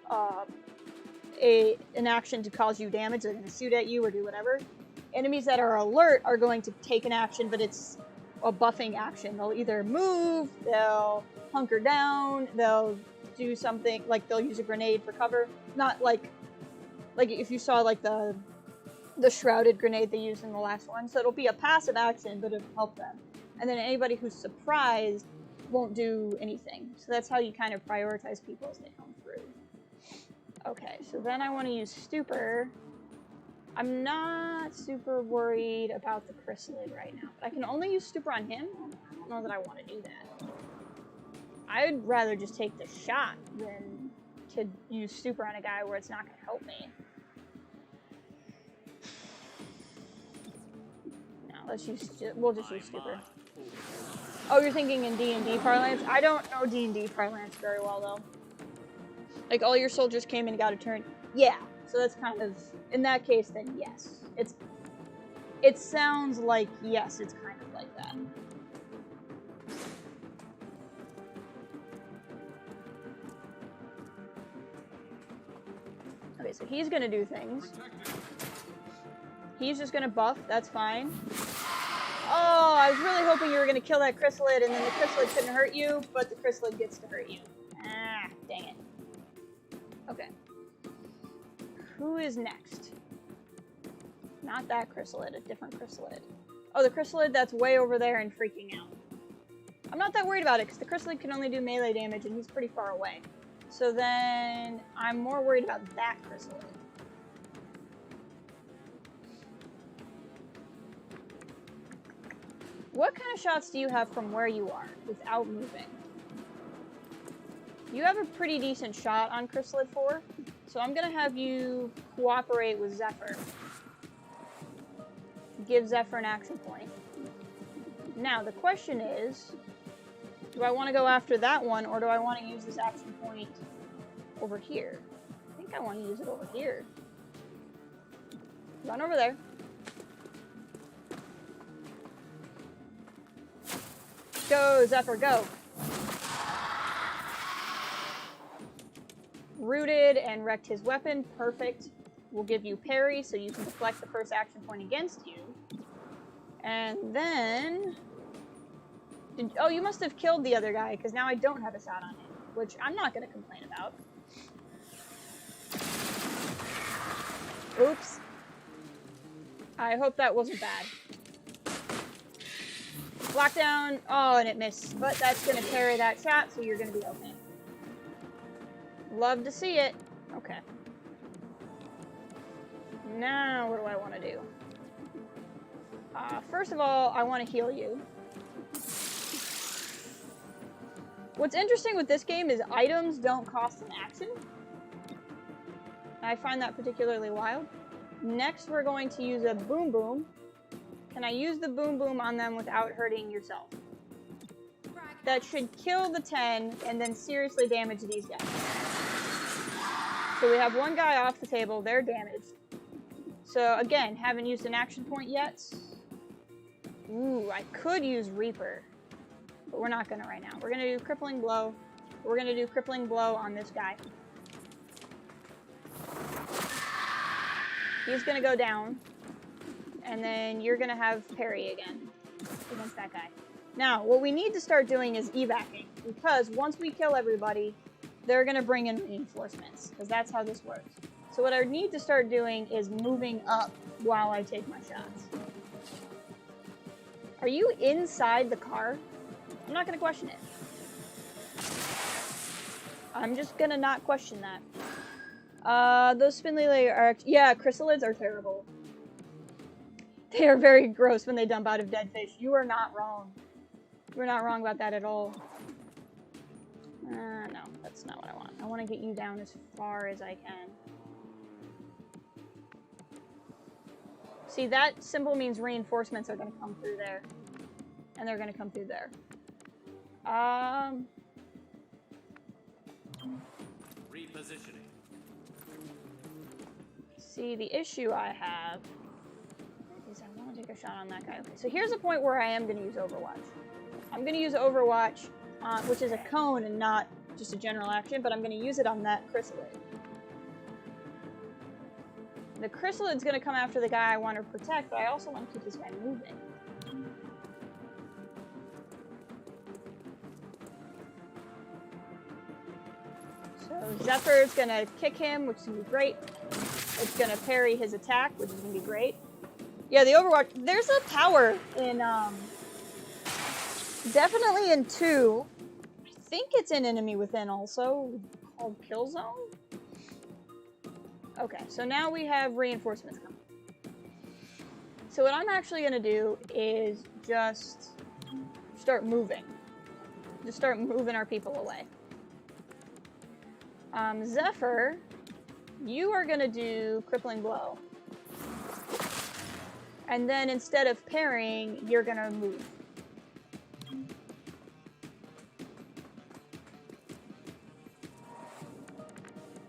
action to cause you damage. They're going to shoot at you or do whatever. Enemies that are alert are going to take an action, but it's a buffing action. They'll either move, they'll hunker down, they'll do something, like they'll use a grenade for cover. Not like if you saw like the shrouded grenade they used in the last one. So it'll be a passive action, but it'll help them. And then anybody who's surprised won't do anything. So that's how you kind of prioritize people as they come through. Okay, so then I want to use Stupor. I'm not super worried about the chrysalid right now. But I can only use Stupor on him? I don't know that I want to do that. I'd rather just take the shot than to use Stupor on a guy where it's not going to help me. We'll just use Stupor. Oh, you're thinking in D&D parlance? I don't know D&D parlance very well, though. Like, all your soldiers came in and got a turn? Yeah. So that's kind of, in that case, then yes. It sounds like, yes, it's kind of like that. Okay, so he's gonna do things. He's just gonna buff, that's fine. Oh, I was really hoping you were gonna kill that chrysalid and then the chrysalid couldn't hurt you, but the chrysalid gets to hurt you. Ah, dang it. Okay. Who is next? Not that chrysalid, a different chrysalid. Oh, the chrysalid that's way over there and freaking out. I'm not that worried about it, because the chrysalid can only do melee damage and he's pretty far away. So then, I'm more worried about that chrysalid. What kind of shots do you have from where you are, without moving? You have a pretty decent shot on Chrysalid 4, so I'm gonna have you cooperate with Zephyr. Give Zephyr an action point. Now, the question is, do I want to go after that one, or do I want to use this action point over here? I think I want to use it over here. Run over there. Go, Zephyr, go! Rooted and wrecked his weapon. Perfect. We'll give you parry, so you can deflect the first action point against you. And then... oh, you must have killed the other guy, because now I don't have a shot on him, which I'm not going to complain about. Oops. I hope that wasn't bad. Lockdown. Oh, and it missed. But that's going to parry that shot, so you're going to be okay. Love to see it. Okay. Now, what do I want to do? First of all, I want to heal you. What's interesting with this game is items don't cost an action. I find that particularly wild. Next, we're going to use a Boom Boom. Can I use the Boom Boom on them without hurting yourself? That should kill the 10 and then seriously damage these guys. So we have one guy off the table, they're damaged. So again, haven't used an action point yet. Ooh, I could use Reaper, but we're not gonna right now. We're gonna do Crippling Blow. We're gonna do Crippling Blow on this guy. He's gonna go down, and then you're gonna have parry again against that guy. Now, what we need to start doing is evacing, because once we kill everybody, they're gonna bring in reinforcements, because that's how this works. So what I need to start doing is moving up while I take my shots. Are you inside the car? I'm not gonna question it. I'm just gonna not question that. Those spindly are... yeah, chrysalids are terrible. They are very gross when they dump out of dead fish. You are not wrong. You're not wrong about that at all. No, that's not what I want. I want to get you down as far as I can. See, that symbol means reinforcements are going to come through there. And they're going to come through there. Repositioning. See, the issue I have is I want to take a shot on that guy. Okay, so here's a point where I am going to use Overwatch. I'm going to use Overwatch, which is a cone and not just a general action, but I'm going to use it on that chrysalid. The chrysalid's going to come after the guy I want to protect, but I also want to keep this guy moving. So Zephyr's going to kick him, which is going to be great. It's going to parry his attack, which is going to be great. Yeah, the Overwatch, there's a tower in, definitely in 2. I think it's in Enemy Within also, called Kill Zone. Okay, so now we have reinforcements coming. So what I'm actually going to do is just start moving. Just start moving our people away. Zephyr, you are going to do Crippling Blow. And then instead of parrying, you're going to move.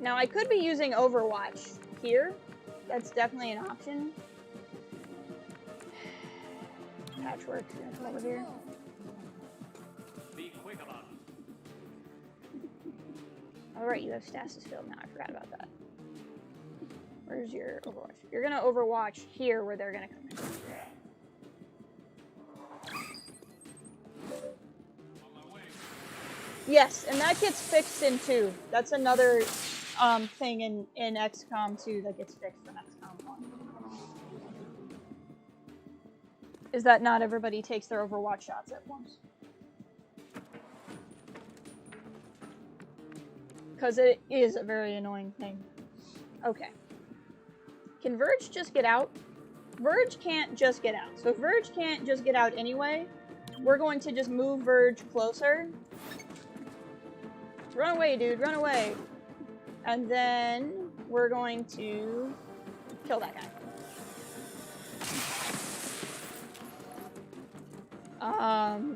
Now, I could be using Overwatch here. That's definitely an option. Patchwork, you're gonna come over here. Be quick about it. Alright, you have stasis field now. I forgot about that. Where's your Overwatch? You're gonna Overwatch here where they're gonna come in. Yes, and that gets fixed in 2. That's another thing in XCOM 2 that gets fixed from XCOM 1. Is that not everybody takes their Overwatch shots at once. Because it is a very annoying thing. Okay. Can Verge just get out? Verge can't just get out. So if Verge can't just get out anyway, we're going to just move Verge closer. Run away, dude, run away. And then we're going to kill that guy.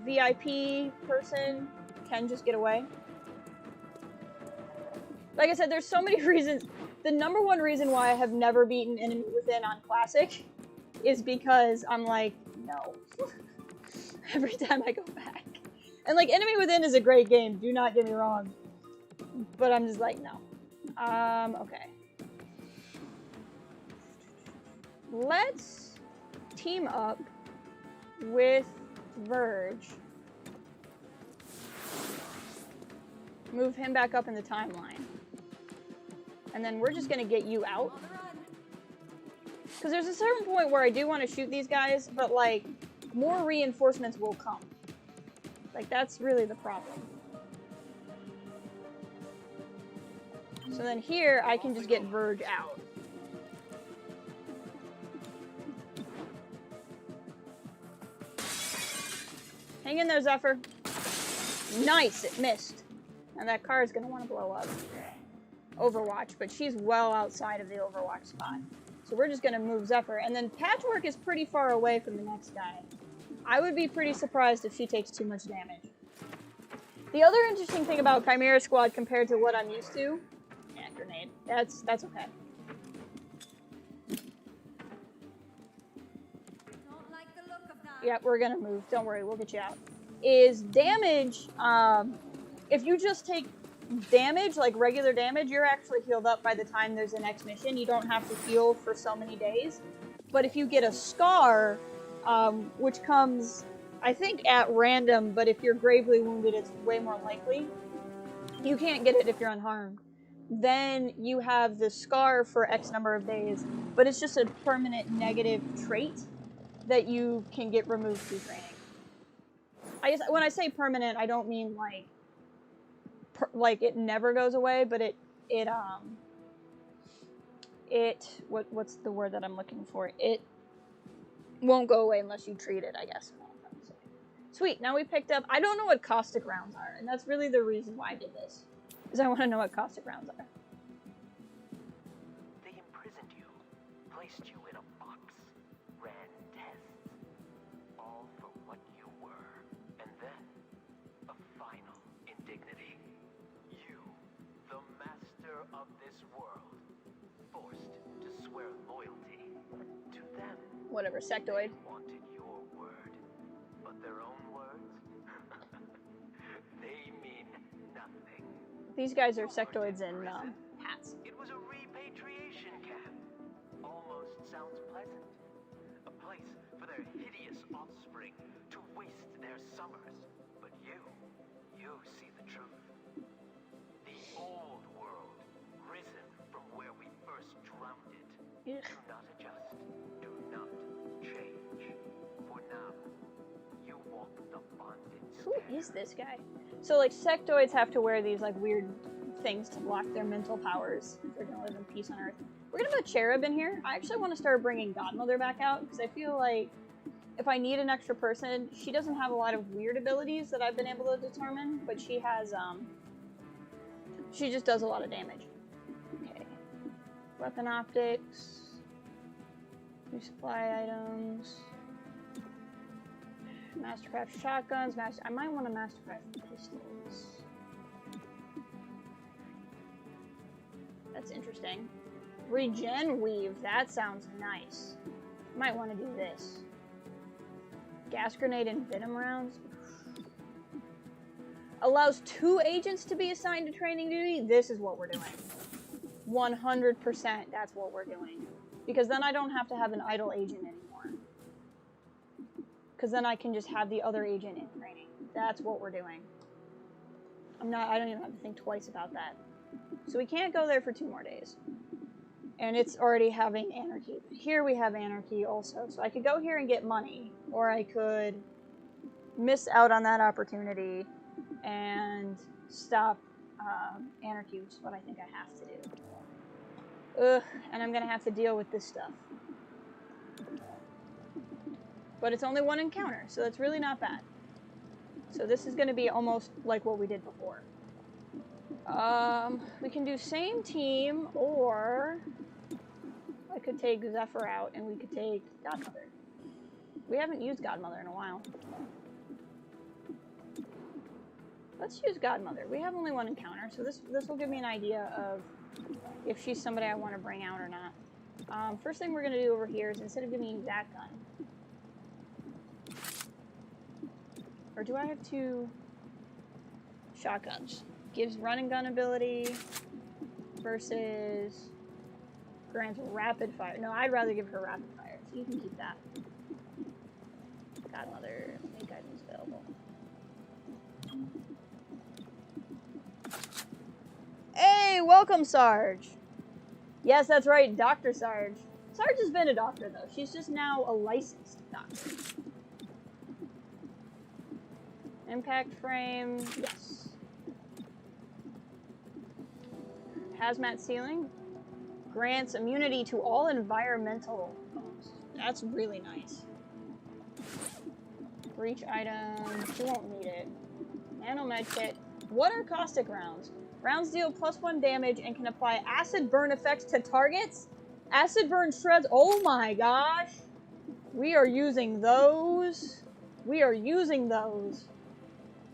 VIP person can just get away. Like I said, there's so many reasons. The number one reason why I have never beaten Enemy Within on Classic is because I'm like, no. Every time I go back. And like, Enemy Within is a great game, do not get me wrong. But I'm just like, no. Okay. Let's team up with Verge. Move him back up in the timeline. And then we're just gonna get you out. Because there's a certain point where I do want to shoot these guys, but like, more reinforcements will come. Like, that's really the problem. So then here, I can just get Verge out. Hang in there, Zephyr. Nice, it missed. And that car is going to want to blow up. Overwatch, but she's well outside of the Overwatch spot. So we're just going to move Zephyr. And then Patchwork is pretty far away from the next guy. I would be pretty surprised if she takes too much damage. The other interesting thing about Chimera Squad compared to what I'm used to... Yeah, grenade. That's okay. Don't like the look of that. Yeah, we're gonna move. Don't worry, we'll get you out. Is damage, if you just take damage, like regular damage, you're actually healed up by the time there's the next mission. You don't have to heal for so many days. But if you get a scar, which comes, I think, at random, but if you're gravely wounded, it's way more likely. You can't get it if you're unharmed. Then you have the scar for X number of days, but it's just a permanent negative trait that you can get removed through training. I guess when I say permanent, I don't mean like it never goes away, but what's the word that I'm looking for? It won't go away unless you treat it, I guess. Sweet, now we picked up, I don't know what caustic rounds are, and that's really the reason why I did this, is I want to know what caustic rounds are. They imprisoned you, placed you in a box, ran tests, all for what you were, and then a final indignity. You, the master of this world, forced to swear loyalty to them. Whatever, sectoid. They wanted your word, but their own words, they mean nothing. These guys are sectoids in hats. It was a repatriation camp. Almost sounds pleasant. A place for their hideous offspring to waste their summers. But you see the truth. The old world, risen from where we first drowned it. Ugh. Do not adjust. Do not change. For now, you walk the bondage. Who is this guy? So, like, sectoids have to wear these, like, weird things to block their mental powers if they're gonna live in peace on Earth. We're gonna put Cherub in here. I actually want to start bringing Godmother back out, because I feel like if I need an extra person, she doesn't have a lot of weird abilities that I've been able to determine, but she has, she just does a lot of damage. Okay. Weapon optics. Resupply items. Mastercraft shotguns. I might want to mastercraft pistols. That's interesting. Regen weave. That sounds nice. Might want to do this. Gas grenade and venom rounds. Allows 2 agents to be assigned to training duty. This is what we're doing. 100%. That's what we're doing. Because then I don't have to have an idle agent anymore. Because then I can just have the other agent in training. That's what we're doing. I don't even have to think twice about that. So we can't go there for 2 more days. And it's already having anarchy. Here we have anarchy also. So I could go here and get money, or I could miss out on that opportunity and stop anarchy, which is what I think I have to do. Ugh, and I'm gonna have to deal with this stuff. But it's only 1 encounter, so that's really not bad. So this is gonna be almost like what we did before. We can do same team, or I could take Zephyr out and we could take Godmother. We haven't used Godmother in a while. Let's use Godmother. We have only 1 encounter, so this will give me an idea of if she's somebody I want to bring out or not. First thing we're going to do over here is instead of giving you that gun, or do I have 2 shotguns? Gives run and gun ability versus grants rapid fire. No, I'd rather give her rapid fire, so you can keep that. Godmother, make items available. Hey, welcome, Sarge. Yes, that's right, Dr. Sarge. Sarge has been a doctor, though. She's just now a licensed doctor. Impact frame, yes. Hazmat ceiling. Grants immunity to all environmental foes. That's really nice. Breach item, you won't need it. Nano med kit. What are caustic rounds? Rounds deal +1 damage and can apply acid burn effects to targets. Acid burn shreds. Oh my gosh. We are using those. We are using those.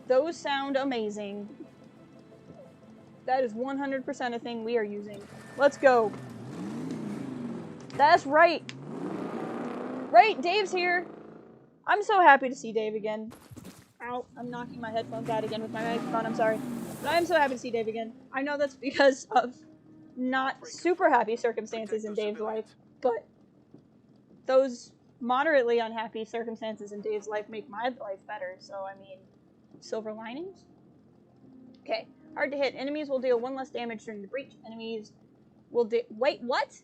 Those sound amazing. That is 100% a thing we are using. Let's go. That's right. Right, Dave's here. I'm so happy to see Dave again. Ow, I'm knocking my headphones out again with my microphone, I'm sorry. But I am so happy to see Dave again. I know that's because of not super happy circumstances in Dave's life, but those moderately unhappy circumstances in Dave's life make my life better, so I mean, silver linings? Okay, hard to hit. Enemies will deal 1 less damage during the breach. Enemies will wait, what?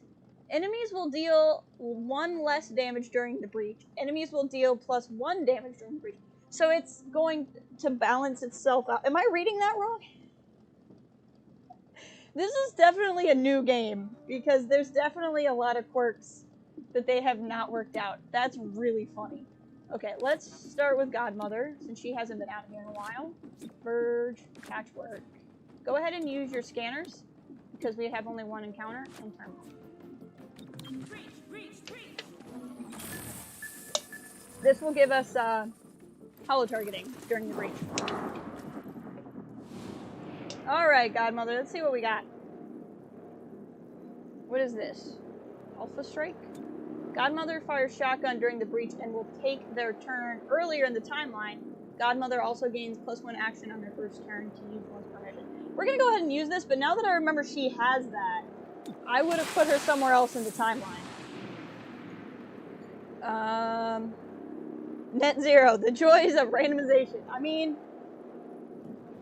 Enemies will deal 1 less damage during the breach. Enemies will deal +1 damage during the breach. So it's going to balance itself out. Am I reading that wrong? This is definitely a new game, because there's definitely a lot of quirks that they have not worked out. That's really funny. Okay, let's start with Godmother, since she hasn't been out here in a while. Verge, patchwork. Go ahead and use your scanners, because we have only 1 encounter, and terminal. This will give us hollow targeting during the breach. Alright, Godmother, let's see what we got. What is this? Alpha Strike? Godmother fires shotgun during the breach and will take their turn earlier in the timeline. Godmother also gains +1 action on their first turn to use one's permission. We're gonna go ahead and use this, but now that I remember she has that, I would have put her somewhere else in the timeline. Net zero, the joys of randomization. I mean,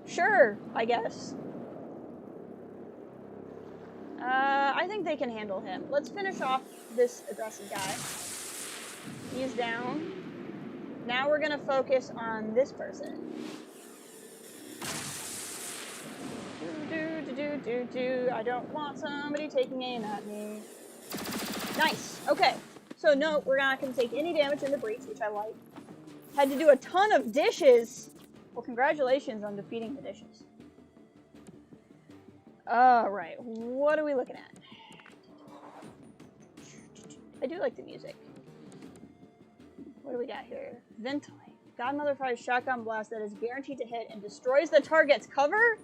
sure, I guess. I think they can handle him. Let's finish off this aggressive guy. He's down. Now we're gonna focus on this person. I don't want somebody taking aim at me. Nice. Okay. So no, we're not gonna take any damage in the breach, which I like. Had to do a ton of dishes. Well, congratulations on defeating the dishes. Alright, what are we looking at? I do like the music. What do we got here? Ventilate. Godmother fires shotgun blast that is guaranteed to hit and destroys the target's cover?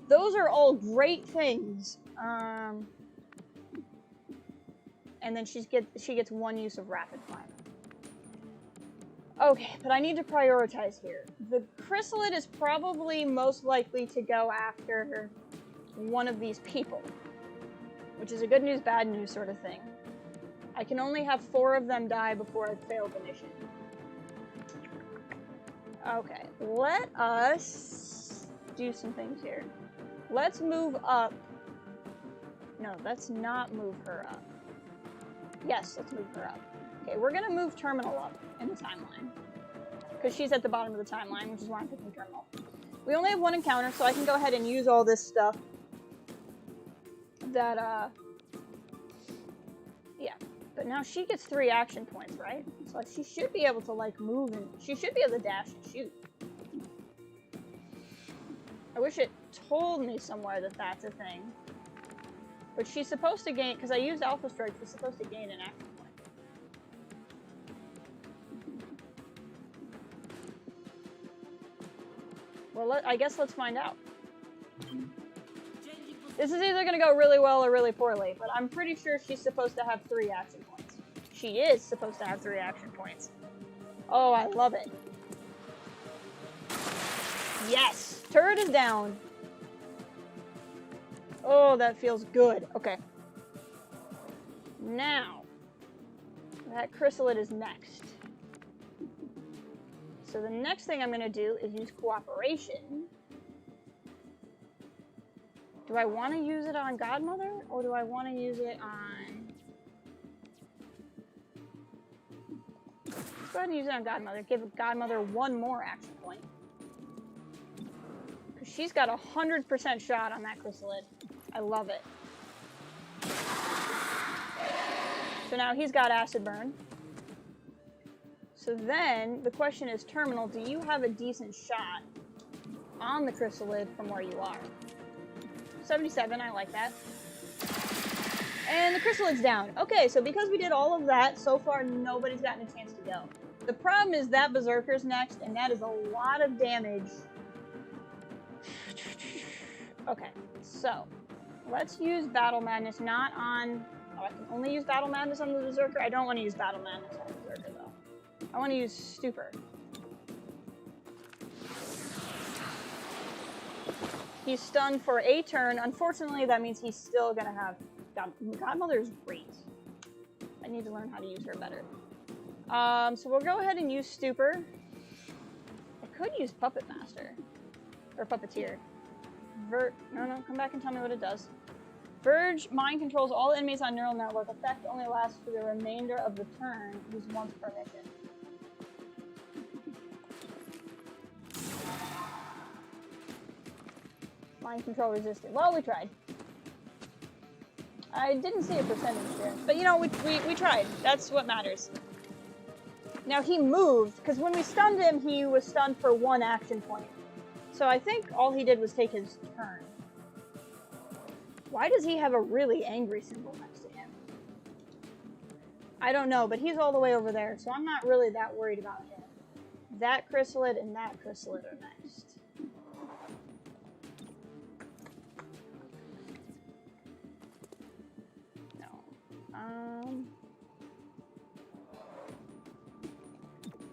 Those are all great things. And then she gets 1 use of rapid fire. Okay, but I need to prioritize here. The chrysalid is probably most likely to go after one of these people, which is a good news, bad news sort of thing. I can only have 4 of them die before I've failed the mission. Okay, let us do some things here. Let's move up. No, let's not move her up. Yes, let's move her up. Okay, we're gonna move Terminal up in the timeline. Because she's at the bottom of the timeline, which is why I'm picking Terminal. We only have one encounter, so I can go ahead and use all this stuff. That, yeah. But now she gets 3 action points, right? So she should be able to, like, move and... She should be able to dash and shoot. I wish it told me somewhere that that's a thing. But she's supposed to gain... Because I used Alpha Strike, she's supposed to gain an action point. Well, I guess let's find out. This is either going to go really well or really poorly, but I'm pretty sure she's supposed to have 3 action points. She is supposed to have 3 action points. Oh, I love it. Yes! Turret is down. Oh, that feels good. Okay. Now, that chrysalid is next. So the next thing I'm going to do is use cooperation. Do I want to use it on Godmother, or do I want to use it on... Let's go ahead and use it on Godmother. Give Godmother 1 more action point. Because she's got a 100% shot on that chrysalid. I love it. So now he's got acid burn. So then, the question is, Terminal, do you have a decent shot on the chrysalid from where you are? 77, I like that. And the chrysalid's down. Okay, so because we did all of that, so far nobody's gotten a chance to go. The problem is that Berserker's next, and that is a lot of damage. Okay, so let's use Battle Madness not on... Oh, I can only use Battle Madness on the Berserker? I don't want to use Battle Madness on the Berserker, though. I want to use Stupor. He's stunned for a turn. Unfortunately, that means he's still gonna have... Godmother is great. I need to learn how to use her better. So we'll go ahead and use Stupor. I could use Puppet Master. Or Puppeteer. No, come back and tell me what it does. Verge mind controls all enemies on neural network. Effect only lasts for the remainder of the turn. Use once per mission. Mind control resistant. Well, we tried. I didn't see a percentage there. But you know, we tried. That's what matters. Now he moved, because when we stunned him, he was stunned for 1 action point. So I think all he did was take his turn. Why does he have a really angry symbol next to him? I don't know, but he's all the way over there, so I'm not really that worried about him. That chrysalid and that chrysalid are next.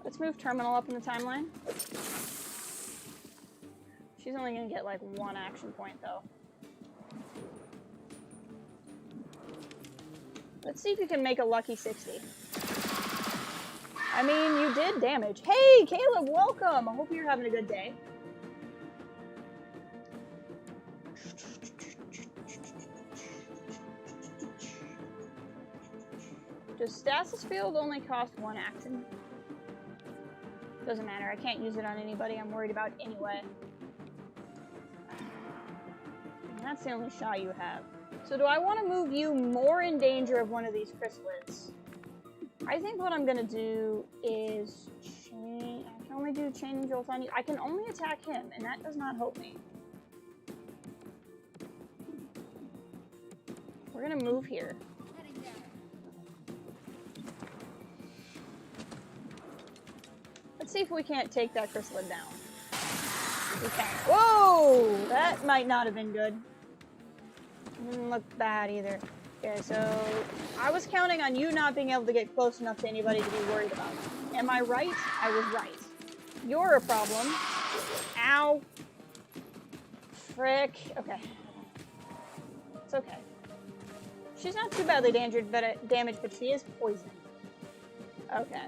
Let's move Terminal up in the timeline. She's only gonna get like 1 action point though. Let's see if you can make a lucky 60. I mean, you did damage. Hey, Caleb, welcome! I hope you're having a good day. Does Stasis Field only cost 1 action? Doesn't matter, I can't use it on anybody I'm worried about anyway. And that's the only shot you have. So do I want to move you more in danger of one of these chrysalids? I think what I'm going to do is I can only do Chaining Jolt on you. I can only attack him, and that does not help me. We're going to move here. Let's see if we can't take that chrysalid down. We can. Whoa! That might not have been good. Didn't look bad either. Okay, so I was counting on you not being able to get close enough to anybody to be worried about. Am I right? I was right. You're a problem. Ow. Frick. Okay. It's okay. She's not too badly damaged, but she is poisoned. Okay.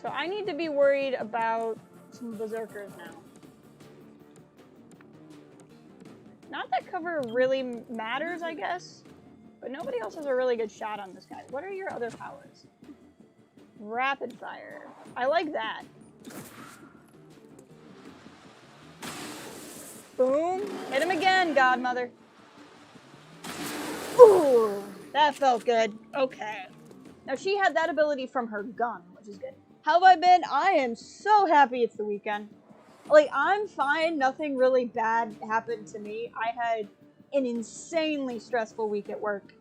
So I need to be worried about some berserkers now. Not that cover really matters, I guess. But nobody else has a really good shot on this guy. What are your other powers? Rapid fire. I like that. Boom. Hit him again, Godmother. Ooh, that felt good. Okay. Now, she had that ability from her gun, which is good. How have I been? I am so happy it's the weekend. Like, I'm fine. Nothing really bad happened to me. I had an insanely stressful week at work.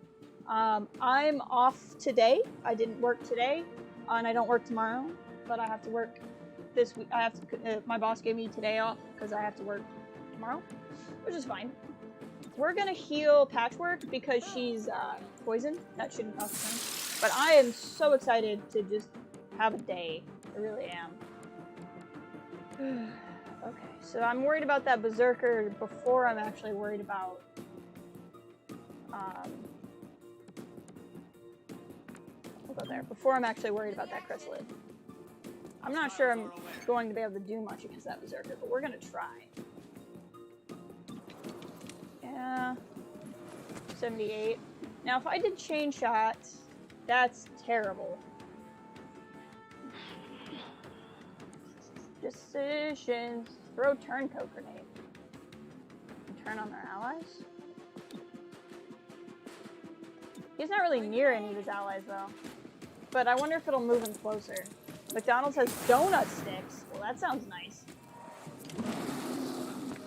I'm off today. I didn't work today, and I don't work tomorrow, but I have to work this week. I have to. My boss gave me today off because I have to work tomorrow, which is fine. We're gonna heal Patchwork because she's poisoned. That shouldn't cause pain. But I am so excited to just have a day. I really am. Okay, so I'm worried about that Berserker before I'm actually worried about we'll go there. Before I'm actually worried about that chrysalid. I'm not sure I'm going to be able to do much against that Berserker, but we're gonna try. Yeah. 78. Now if I did chain shots, that's terrible. Decisions. Throw turncoat grenade. Turn on their allies. He's not really near any of his allies though. But I wonder if it'll move him closer. McDonald's has donut sticks. Well, that sounds nice.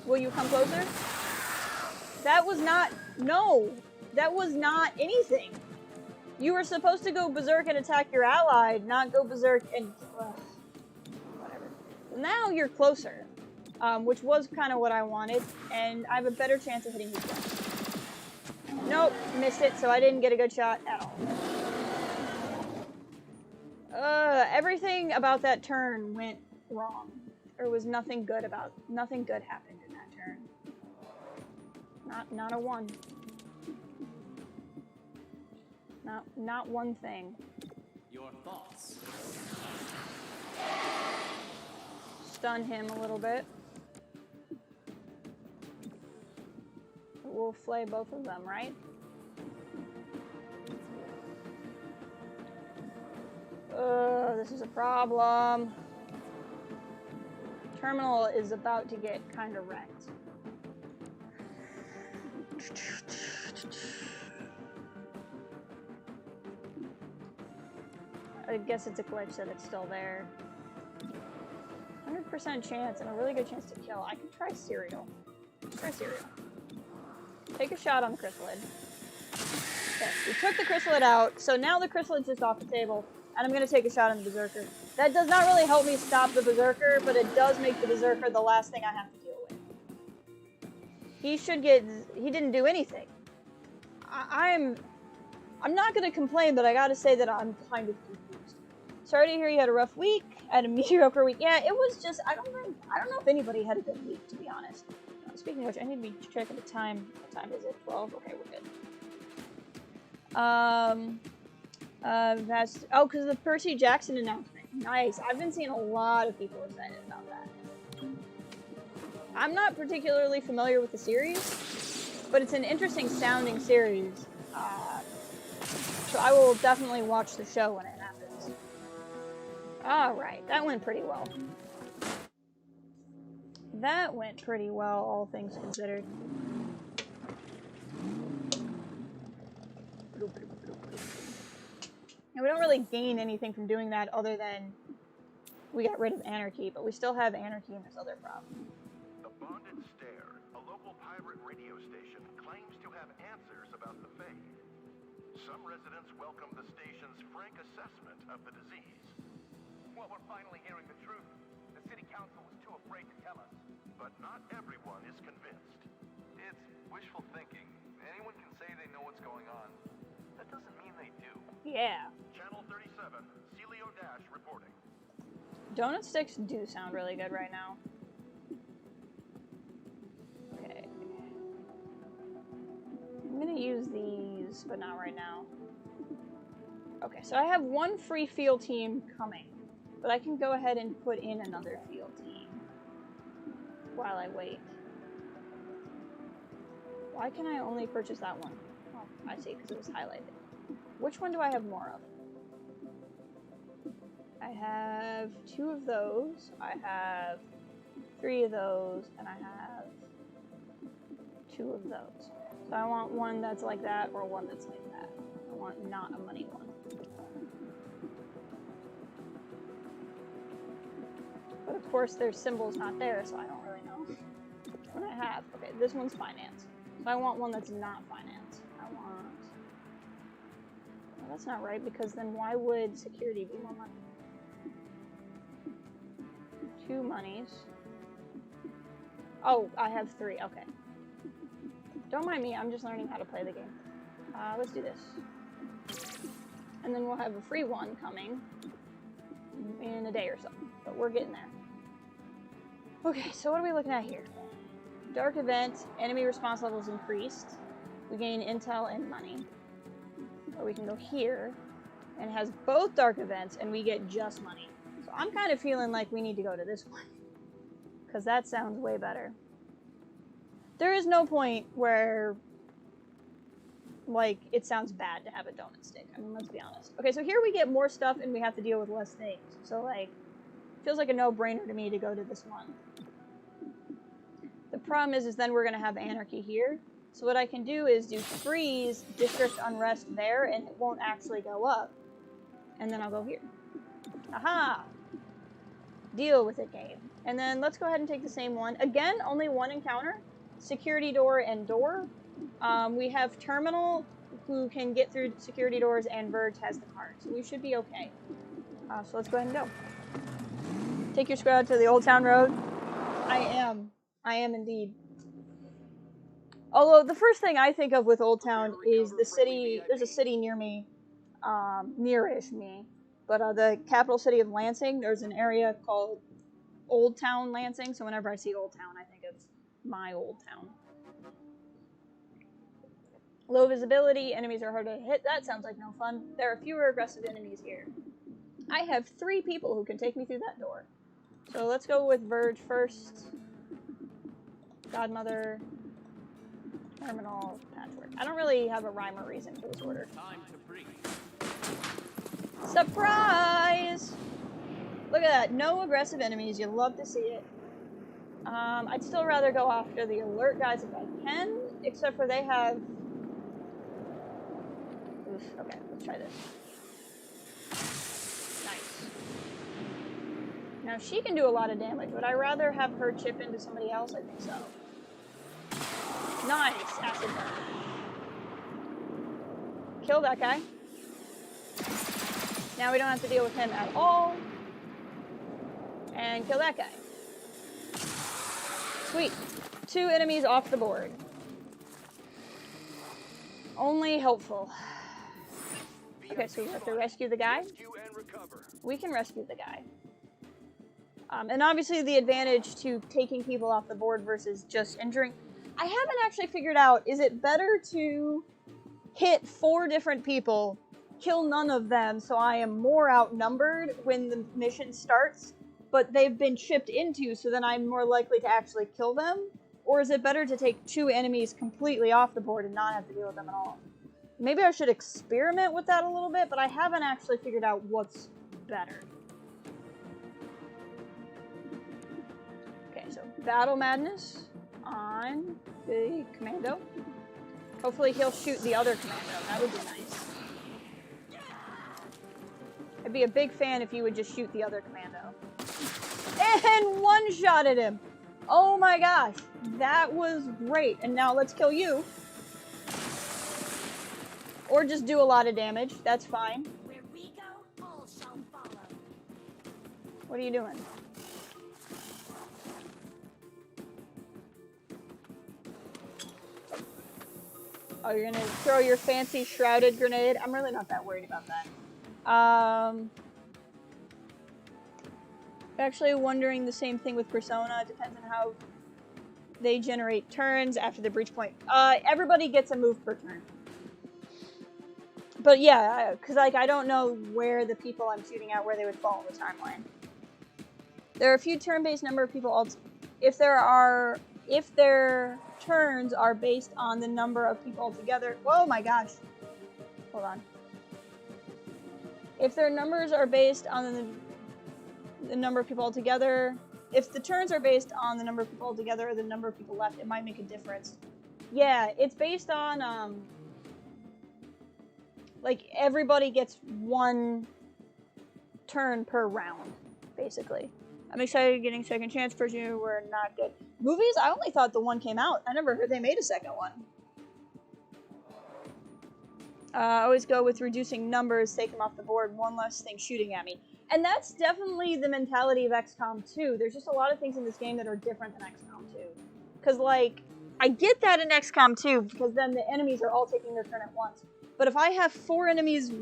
Will you come closer? That was not... No! That was not anything! You were supposed to go berserk and attack your ally, not go berserk and... whatever. Now you're closer. Which was kind of what I wanted, and I have a better chance of hitting his gun. Nope, missed it, so I didn't get a good shot at all. Everything about that turn went wrong. There was nothing good happened in that turn. Not a one. Not one thing. Your thoughts. Stun him a little bit. We'll flay both of them, right? This is a problem. Terminal is about to get kind of wrecked. I guess it's a glitch that it's still there. 100% chance and a really good chance to kill. I could try cereal. Try cereal. Take a shot on the chrysalid. Okay, we took the chrysalid out, so now the chrysalid's just off the table, and I'm gonna take a shot on the berserker. That does not really help me stop the berserker, but it does make the berserker the last thing I have to deal with. He didn't do anything. I'm not gonna complain, but I gotta say that I'm kind of confused. Sorry to hear you had a rough week. I had a mediocre week. Yeah, it was just, I don't know if anybody had a good week, to be honest. Speaking of which, I need to be checking the time. What time is it? 12? Okay, we're good. Because of the Percy Jackson announcement. Nice. I've been seeing a lot of people excited about that. I'm not particularly familiar with the series, but it's an interesting sounding series. So I will definitely watch the show when it happens. Alright, that went pretty well. That went pretty well, all things considered. And we don't really gain anything from doing that other than we got rid of anarchy, but we still have anarchy in this other problem. The Bonded Stare, a local pirate radio station, claims to have answers about the Fae. Some residents welcome the station's frank assessment of the disease. Well, we're finally hearing the truth. The city council was too afraid to tell us. But not everyone is convinced. It's wishful thinking. Anyone can say they know what's going on. That doesn't mean they do. Yeah. Channel 37, Celio Dash reporting. Donut sticks do sound really good right now. Okay. I'm gonna use these, but not right now. Okay, so I have one free field team coming, but I can go ahead and put in another field team while I wait. Why can I only purchase that one? Oh, I see, because it was highlighted. Which one do I have more of? I have 2 of those, I have 3 of those, and I have 2 of those. So I want one that's like that, or one that's like that. I want not a money one. But of course their symbol's not there, so I don't really know what I have. Okay, this one's finance. So I want one that's not finance. I want... Well, that's not right, because then why would security be more money? 2 monies. Oh, I have 3, okay. Don't mind me, I'm just learning how to play the game. Let's do this. And then we'll have a free one coming in a day or so. But we're getting there. Okay, so what are we looking at here? Dark event, enemy response levels increased. We gain intel and money. Or we can go here, and it has both dark events, and we get just money. So I'm kind of feeling like we need to go to this one. Because that sounds way better. There is no point where, like, it sounds bad to have a donut stick. I mean, let's be honest. Okay, so here we get more stuff and we have to deal with less things. So, like, feels like a no-brainer to me to go to this one. The problem is then we're going to have anarchy here. So what I can do is do freeze district unrest there, and it won't actually go up. And then I'll go here. Aha! Deal with it, game. And then let's go ahead and take the same one. Again, only one encounter. Security door and door. We have terminal who can get through security doors, and Verge has the card. So we should be okay. So let's go ahead and go. Take your squad to the Old Town Road. I am indeed. Although the first thing I think of with Old Town is the city. There's a city near me, nearish me, but the capital city of Lansing. There's an area called Old Town Lansing. So whenever I see Old Town, I think of my Old Town. Low visibility. Enemies are hard to hit. That sounds like no fun. There are fewer aggressive enemies here. I have 3 people who can take me through that door. So let's go with Verge first. Godmother. Terminal. Patchwork. I don't really have a rhyme or reason for this order. Time to breathe. Surprise! Look at that. No aggressive enemies. You love to see it. I'd still rather go after the alert guys if I can, except for they have... Oof, okay, let's try this. Nice. Now she can do a lot of damage. Would I rather have her chip into somebody else? I think so. Nice! Acid burn. Kill that guy. Now we don't have to deal with him at all. And kill that guy. Sweet. 2 enemies off the board. Only helpful. Okay, so we have to rescue the guy. We can rescue the guy. And obviously the advantage to taking people off the board versus just injuring. I haven't actually figured out, is it better to hit 4 different people, kill none of them, so I am more outnumbered when the mission starts, but they've been chipped into, so then I'm more likely to actually kill them? Or is it better to take 2 enemies completely off the board and not have to deal with them at all? Maybe I should experiment with that a little bit, but I haven't actually figured out what's better. Okay, so Battle Madness on the commando. Hopefully he'll shoot the other commando. That would be nice. I'd be a big fan if you would just shoot the other commando. And one-shotted him! Oh my gosh, that was great. And now let's kill you. Or just do a lot of damage, that's fine. Where we go, all shall follow. What are you doing? Oh, you're gonna throw your fancy shrouded grenade? I'm really not that worried about that. Actually wondering the same thing with Persona. It depends on how they generate turns after the breach point. Everybody gets a move per turn. But yeah, because like I don't know where the people I'm shooting at, where they would fall in the timeline. There are a few turn-based number of people. If there are if their turns are based on the number of people altogether. Whoa, my gosh. Hold on. If their numbers are based on the number of people altogether, if the turns are based on the number of people altogether or the number of people left, it might make a difference. Yeah, it's based on, like, everybody gets one turn per round, basically. I'm excited getting second chance. First year were not good. Movies? I only thought the one came out. I never heard they made a second one. Always go with reducing numbers, take them off the board, one less thing shooting at me. And that's definitely the mentality of XCOM 2. There's just a lot of things in this game that are different than XCOM 2. Because, like, I get that in XCOM 2, because then the enemies are all taking their turn at once. But if I have 4 enemies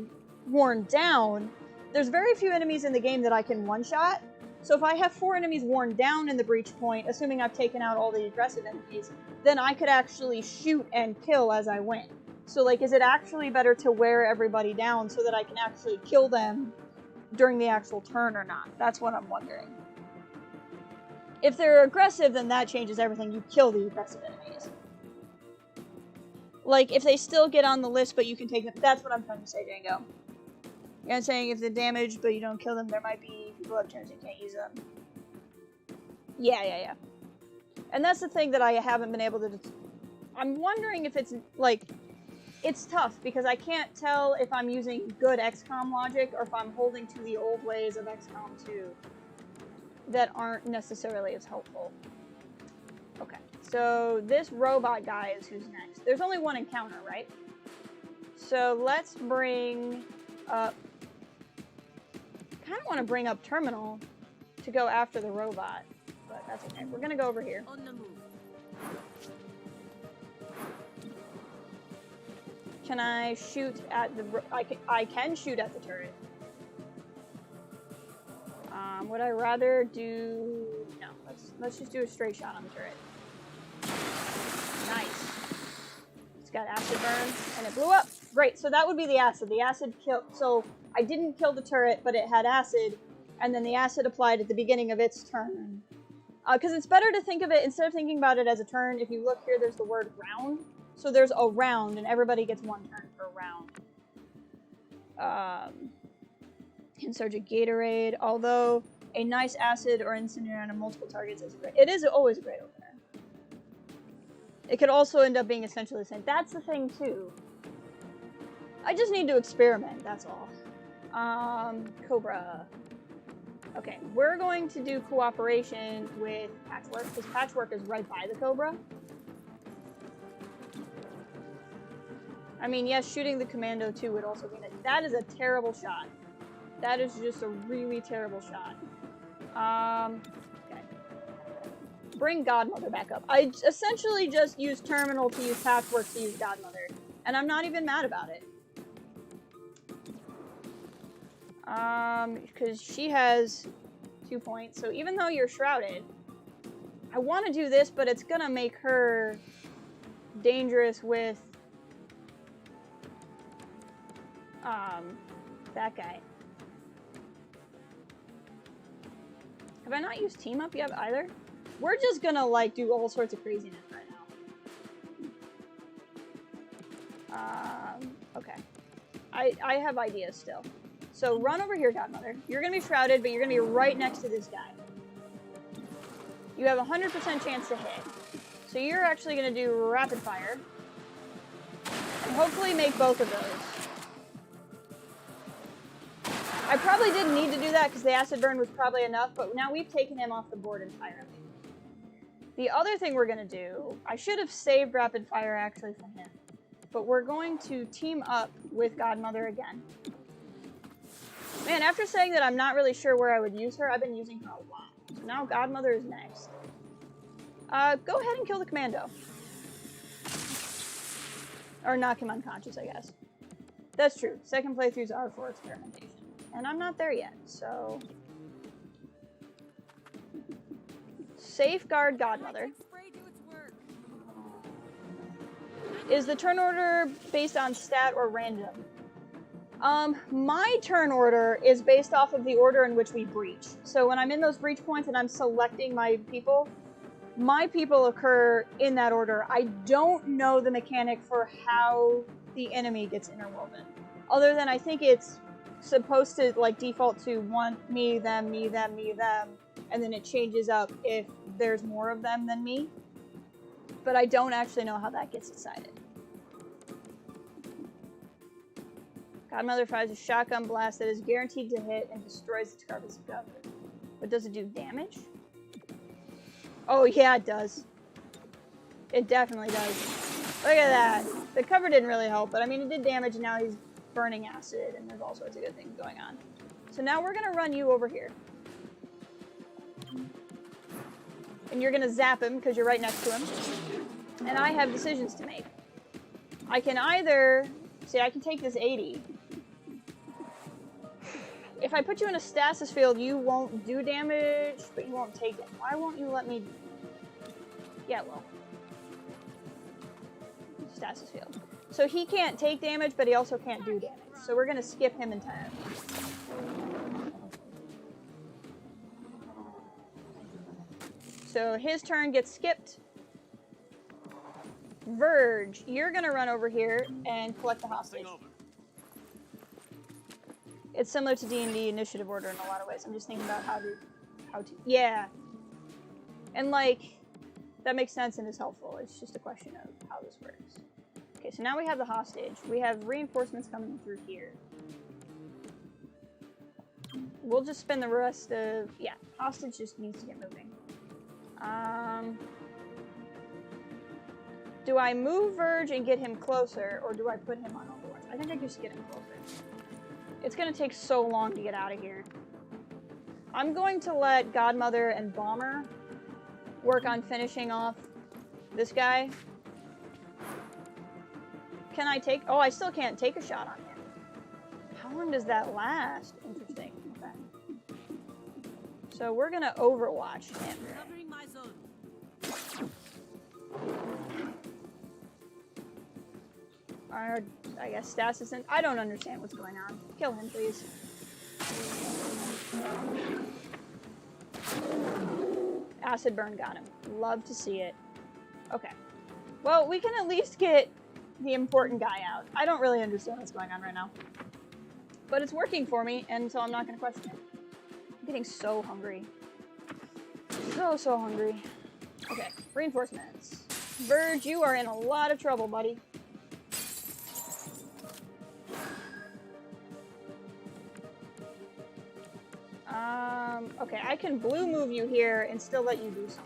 worn down, there's very few enemies in the game that I can one-shot. So if I have 4 enemies worn down in the breach point, assuming I've taken out all the aggressive enemies, then I could actually shoot and kill as I win. So, like, is it actually better to wear everybody down so that I can actually kill them during the actual turn or not? That's what I'm wondering. If they're aggressive, then that changes everything. You kill the aggressive enemies. Like, if they still get on the list, but you can take them... That's what I'm trying to say, Django. I'm saying if they're damaged, but you don't kill them, there might be people who have turns and can't use them. Yeah. And that's the thing that I haven't been able to... I'm wondering if it's, like... It's tough, because I can't tell if I'm using good XCOM logic or if I'm holding to the old ways of XCOM 2 that aren't necessarily as helpful. Okay, so this robot guy is who's next. There's only one encounter, right? So let's bring up... I kind of want to bring up Terminal to go after the robot, but that's okay. We're going to go over here. On the move. Can I shoot at the... I can shoot at the turret. Would I rather do... No, let's just do a straight shot on the turret. Nice. It's got acid burn, and it blew up. Great, so that would be the acid. The acid killed... So I didn't kill the turret, but it had acid, and then the acid applied at the beginning of its turn. Because it's better to think of it, instead of thinking about it as a turn, if you look here, there's the word round. So there's a round, and everybody gets one turn per round. Can surge a Gatorade, although a nice acid or incendiary on multiple targets is great. It is always a great opener. It could also end up being essentially the same. That's the thing, too. I just need to experiment, that's all. Cobra. Okay, we're going to do cooperation with Patchwork, because Patchwork is right by the Cobra. I mean, yes, shooting the Commando, too, would also be... That is a terrible shot. That is just a really terrible shot. Okay. Bring Godmother back up. I essentially just used Terminal to use Patchwork to use Godmother. And I'm not even mad about it. Because she has 2 points. So even though you're shrouded, I want to do this, but it's going to make her dangerous with... that guy. Have I not used Team Up yet either? We're just gonna, like, do all sorts of craziness right now. Okay. I have ideas still. So run over here, Godmother. You're gonna be shrouded, but you're gonna be right next to this guy. You have a 100% chance to hit. So you're actually gonna do rapid fire. And hopefully make both of those. I probably didn't need to do that because the acid burn was probably enough, but now we've taken him off the board entirely. The other thing we're going to do, I should have saved rapid fire actually for him, but we're going to team up with Godmother again. Man, after saying that I'm not really sure where I would use her, I've been using her a lot. So now Godmother is next. Go ahead and kill the Commando. Or knock him unconscious, I guess. That's true. Second playthroughs are for experimentation. And I'm not there yet, so... Safeguard Godmother. Is the turn order based on stat or random? My turn order is based off of the order in which we breach. So when I'm in those breach points and I'm selecting my people, my people occur in that order. I don't know the mechanic for how the enemy gets interwoven. Other than I think it's supposed to like default to one, me, them, me, them, me, them, and then it changes up if there's more of them than me. But I don't actually know how that gets decided. Godmother fires a shotgun blast that is guaranteed to hit and destroys the target's cover. But does it do damage? Oh yeah, it does. It definitely does. Look at that. The cover didn't really help, but I mean it did damage and now he's burning acid and there's all sorts of good things going on. So now we're gonna run you over here. And you're gonna zap him because you're right next to him. And I have decisions to make. I can either, see I can take this 80. If I put you in a stasis field, you won't do damage, but you won't take it. Why won't you let me? Yeah, well. Stasis field. So he can't take damage, but he also can't do damage. So we're gonna skip him entirely. So his turn gets skipped. Verge, you're gonna run over here and collect the hostage. It's similar to D&D initiative order in a lot of ways. I'm just thinking about how to, yeah. And like, that makes sense and is helpful. It's just a question of how this works. Okay, so now we have the hostage. We have reinforcements coming through here. We'll just spend the rest of, yeah, hostage just needs to get moving. Do I move Verge and get him closer, or do I put him on Overwatch? I think I just get him closer. It's gonna take so long to get out of here. I'm going to let Godmother and Bomber work on finishing off this guy. Can I take, oh, I still can't take a shot on him. How long does that last? Interesting, okay. So we're gonna Overwatch him. Covering my zone. I guess stasis and I don't understand what's going on. Kill him, please. Acid burn got him. Love to see it. Okay. Well, we can at least get the important guy out. I don't really understand what's going on right now. But it's working for me, and so I'm not going to question it. I'm getting so hungry. So hungry. Okay, reinforcements. Verge, you are in a lot of trouble, buddy. Okay, I can blue move you here and still let you do something.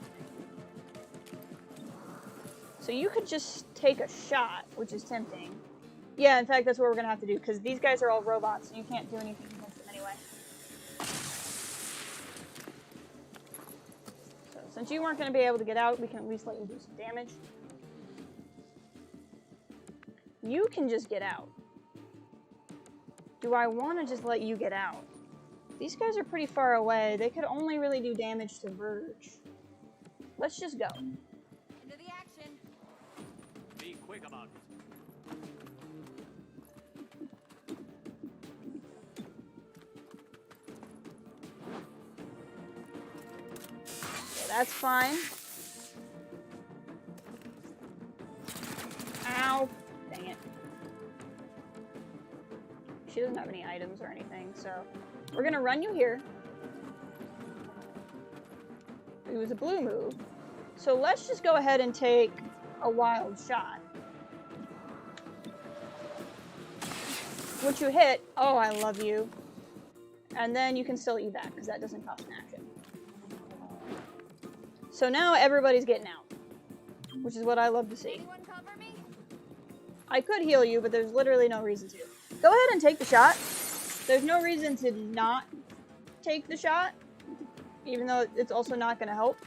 So you could just take a shot, which is tempting. Yeah, in fact, that's what we're gonna have to do, because these guys are all robots, and you can't do anything against them anyway. So, since you weren't gonna be able to get out, we can at least let you do some damage. You can just get out. Do I want to just let you get out? These guys are pretty far away. They could only really do damage to Verge. Let's just go. Into the action. Be quick about it. Okay, that's fine. Ow. Dang it. She doesn't have any items or anything, so we're gonna run you here. It was a blue move. So let's just go ahead and take a wild shot. Which you hit. Oh, I love you. And then you can still eat that, because that doesn't cost an action. So now everybody's getting out. Which is what I love to see. Anyone cover me? I could heal you, but there's literally no reason to. Go ahead and take the shot. There's no reason to not take the shot, even though it's also not going to help.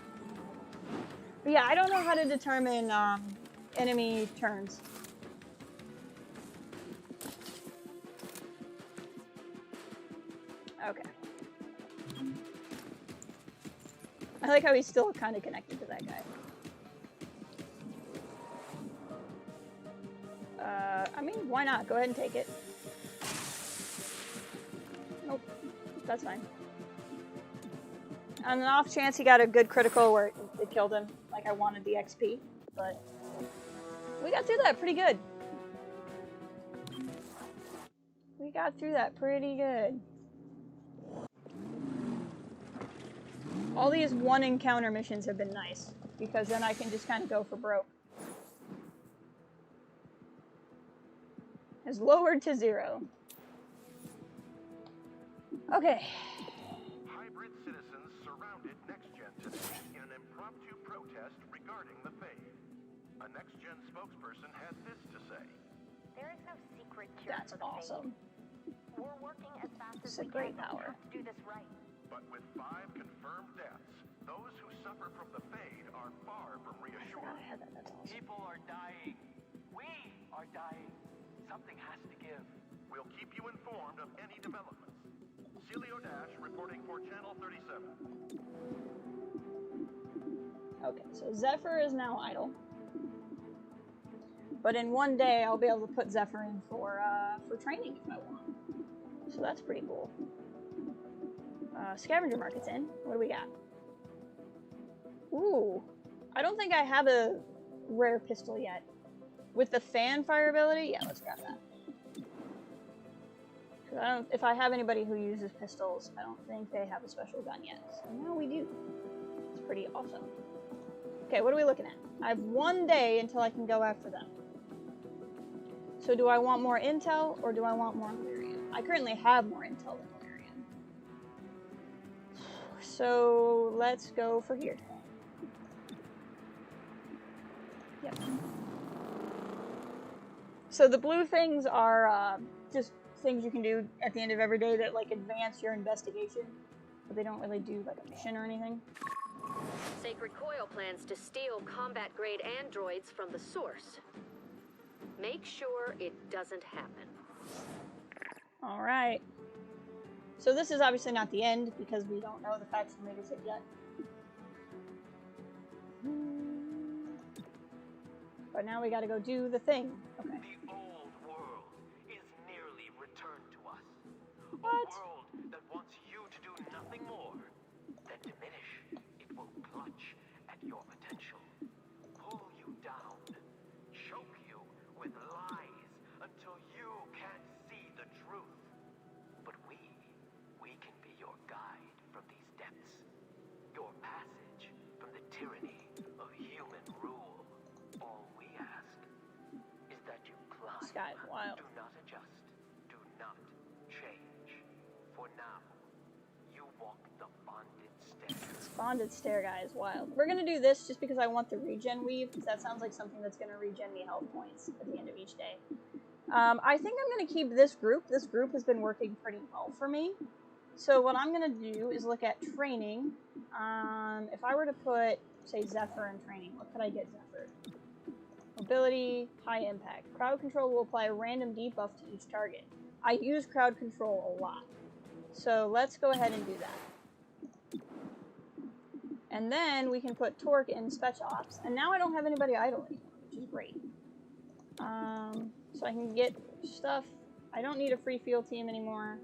But yeah, I don't know how to determine enemy turns. Okay. I like how he's still kind of connected to that guy. I mean, why not? Go ahead and take it. Nope. That's fine. On an off chance he got a good critical where it killed him, like like I wanted the XP, but we got through that pretty good. We got through that pretty good. All these one encounter missions have been nice, because then I can just kind of go for broke. Is lowered to 0. Okay. Hybrid citizens surrounded NextGen today in an impromptu protest regarding the faith. A NextGen spokesperson had this to say. There is no secret cure That's for the awesome. faith. We're working as fast It's as a we great can power. to do this right. But with 5 confirmed deaths, those who suffer from the fade are far from I forgot reassured. I had that. That's awesome. People are dying. We are dying. Something has to give. We'll keep you informed of any developments. Celio Dash reporting for Channel 37. Okay, so Zephyr is now idle. But in one day, I'll be able to put Zephyr in for training if I want. So that's pretty cool. Scavenger Market's in. What do we got? Ooh. I don't think I have a rare pistol yet. With the fan fire ability? Yeah, let's grab that. 'Cause if I have anybody who uses pistols, I don't think they have a special gun yet. So now we do. It's pretty awesome. Okay, what are we looking at? I have 1 day until I can go after them. So do I want more intel, or do I want more Illyrian? I currently have more intel than Illyrian. So let's go for here. Yep. So the blue things are just things you can do at the end of every day that like advance your investigation, but they don't really do like a mission or anything. Sacred Coil plans to steal combat-grade androids from the source. Make sure it doesn't happen. All right. So this is obviously not the end because we don't know the faction leadership yet. But now we gotta go do the thing. Okay. The old world is nearly returned to us. What? A world that wants you to do nothing more than diminish. It will clutch at your potential, pull you down, choke you with lies until you can't see the truth. But we can be your guide from these depths. Your passage from the tyranny of human rule. All we ask is that you climb. This guy's wild. Do not adjust. Do not change. For now, you walk the bonded stairs. This bonded stair guy is wild. We're gonna do this just because I want the regen weave, because that sounds like something that's gonna regen me health points at the end of each day. I think I'm gonna keep this group. This group has been working pretty well for me. So what I'm gonna do is look at training. If I were to put, say, Zephyr in training, what could I get Zephyr? Mobility, high impact. Crowd control will apply a random debuff to each target. I use crowd control a lot. So let's go ahead and do that. And then we can put Torque in Special Ops. And now I don't have anybody idle anymore, which is great. So I can get stuff. I don't need a free field team anymore.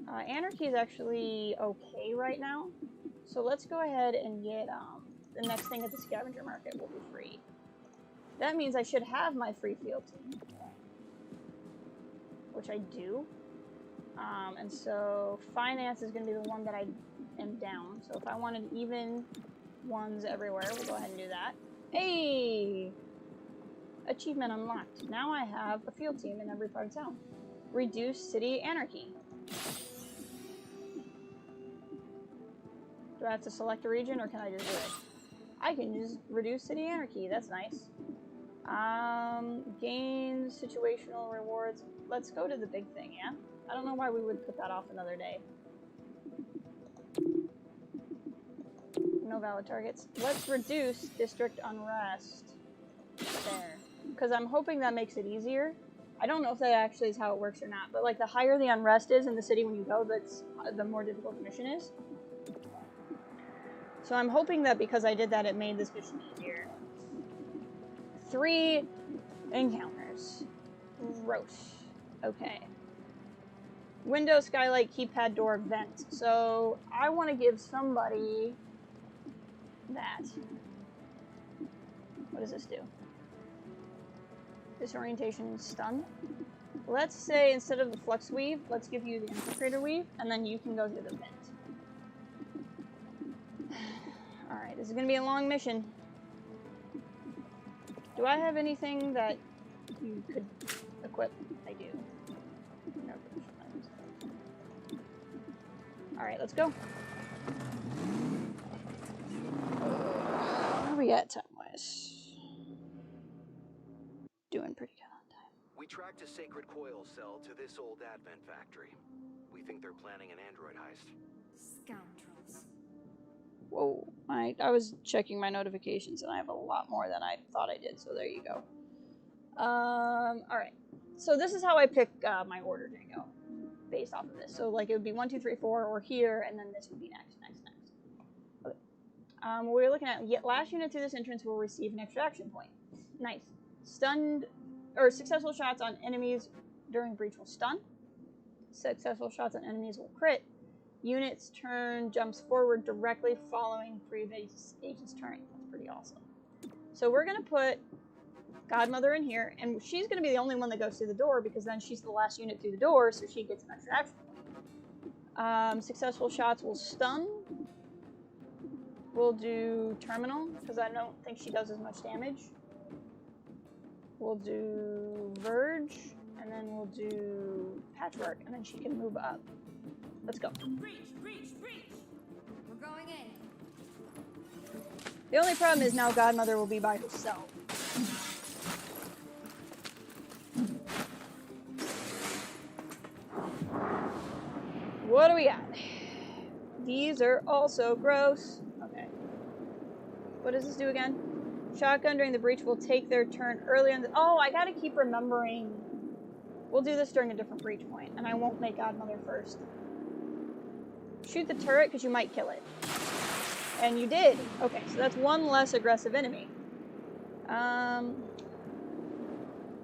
Anarchy is actually okay right now. So let's go ahead and get the next thing at the scavenger market will be free. That means I should have my free field team, which I do. And so finance is going to be the one that I am down. So if I wanted even ones everywhere, we'll go ahead and do that. Hey! Achievement unlocked. Now I have a field team in every part of town. Reduce city anarchy. Do I have to select a region, or can I just do it? I can just reduce city anarchy. That's nice. Gains situational rewards. Let's go to the big thing, yeah? I don't know why we would put that off another day. No valid targets. Let's reduce district unrest. There. Because I'm hoping that makes it easier. I don't know if that actually is how it works or not, but like the higher the unrest is in the city when you go, that's the more difficult the mission is. So I'm hoping that because I did that, it made this mission easier. 3 encounters. Gross. Okay. Window, skylight, keypad, door, vent. So I want to give somebody that. What does this do? Disorientation, stun. Let's say instead of the flux weave, let's give you the infiltrator weave, and then you can go through the vent. Alright, this is gonna be a long mission. Do I have anything that you could equip? I do. No. Alright, let's go. Where are we at time-wise? Doing pretty good on time. We tracked a sacred coil cell to this old Advent factory. We think they're planning an android heist. Scoundrels. Whoa, I was checking my notifications and I have a lot more than I thought I did, so there you go. Alright. So this is how I pick my order to go, based off of this. So like it would be 1, 2, 3, 4, or here, and then this would be next. Okay. What we're looking at, last unit through this entrance will receive an extraction point. Nice. Stunned, or successful shots on enemies during breach will stun. Successful shots on enemies will crit. Unit's turn jumps forward directly following previous agent's turn. That's pretty awesome. So we're going to put Godmother in here, and she's going to be the only one that goes through the door because then she's the last unit through the door, so she gets an extra action point. Successful shots will stun. We'll do Terminal, because I don't think she does as much damage. We'll do Verge, and then we'll do Patchwork, and then she can move up. Let's go. Breach! We're going in. The only problem is now Godmother will be by herself. What do we got? These are also gross. Okay. What does this do again? Shotgun during the breach will take their turn earlier in the... Oh, I gotta keep remembering. We'll do this during a different breach point, and I won't make Godmother first. Shoot the turret, because you might kill it. And you did. Okay, so that's one less aggressive enemy. Now,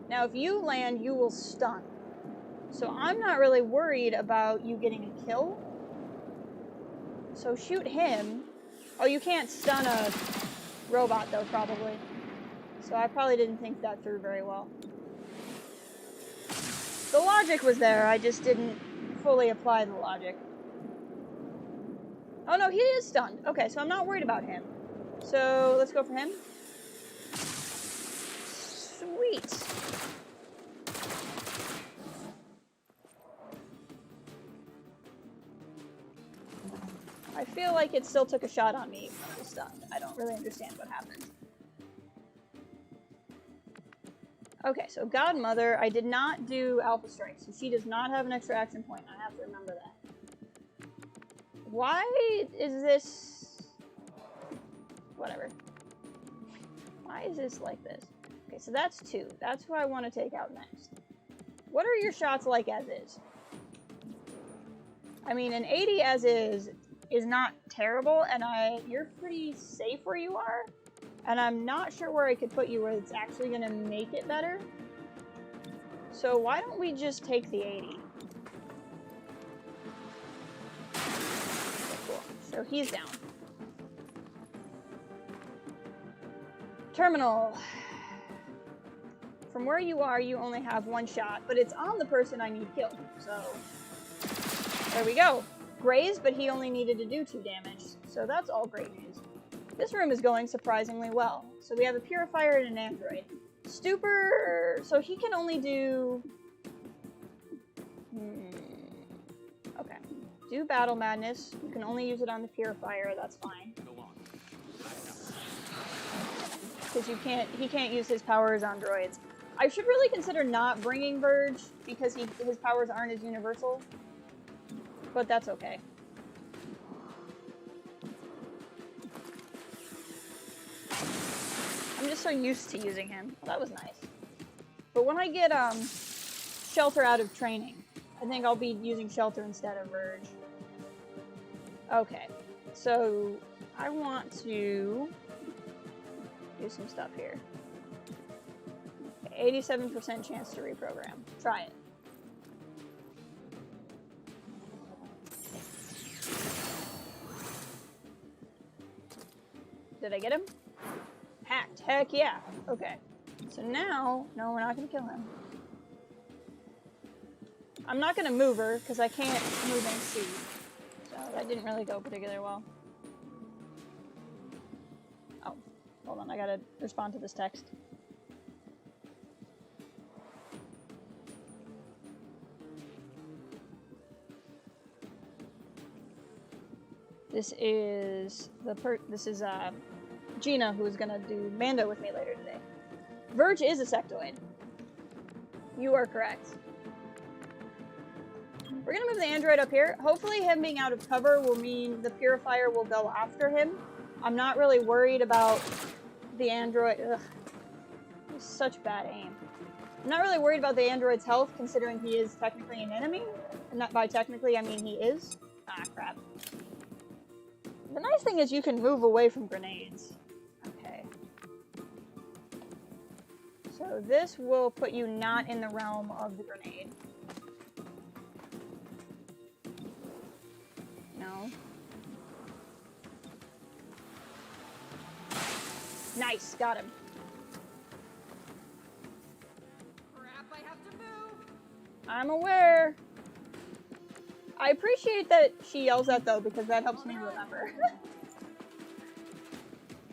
if you land, you will stun. So I'm not really worried about you getting a kill. So shoot him. Oh, you can't stun a robot, though, probably. So I probably didn't think that through very well. The logic was there, I just didn't fully apply the logic. Oh no, he is stunned. Okay, so I'm not worried about him. So let's go for him. Sweet. I feel like it still took a shot on me when I was stunned. I don't really understand what happened. Okay, so Godmother, I did not do Alpha Strike, so she does not have an extra action point. I have to remember that. Why is this... Whatever. Why is this like this? Okay, so that's 2. That's who I want to take out next. What are your shots like as is? I mean, an 80 as is not terrible, and you're pretty safe where you are. And I'm not sure where I could put you where it's actually going to make it better. So why don't we just take the 80? Cool. So he's down. Terminal. From where you are, you only have 1 shot, but it's on the person I need killed. So there we go. Grazed, but he only needed to do 2 damage. So that's all great news. This room is going surprisingly well. So we have a purifier and an android. Stupor, so he can only do... Okay. Do Battle Madness. You can only use it on the purifier, that's fine. Because he can't use his powers on droids. I should really consider not bringing Verge, because his powers aren't as universal. But that's okay. I'm just so used to using him. Well, that was nice. But when I get Shelter out of training, I think I'll be using Shelter instead of Verge. Okay, so I want to do some stuff here. 87% chance to reprogram. Try it. Did I get him? Hacked. Heck yeah. Okay. So now, no, we're not gonna kill him. I'm not gonna move her because I can't move and see. So that didn't really go particularly well. Oh, hold on. I gotta respond to this text. This is Gina, who is gonna do Mando with me later today. Verge is a sectoid. You are correct. We're gonna move the android up here. Hopefully him being out of cover will mean the purifier will go after him. I'm not really worried about the android. Ugh. It's such bad aim. I'm not really worried about the android's health, considering he is technically an enemy. And not by technically, I mean he is. Ah, crap. The nice thing is you can move away from grenades. Okay. So this will put you not in the realm of the grenade. No. Nice, got him. Crap, I have to move. I'm aware. I appreciate that she yells that though, because that helps me remember.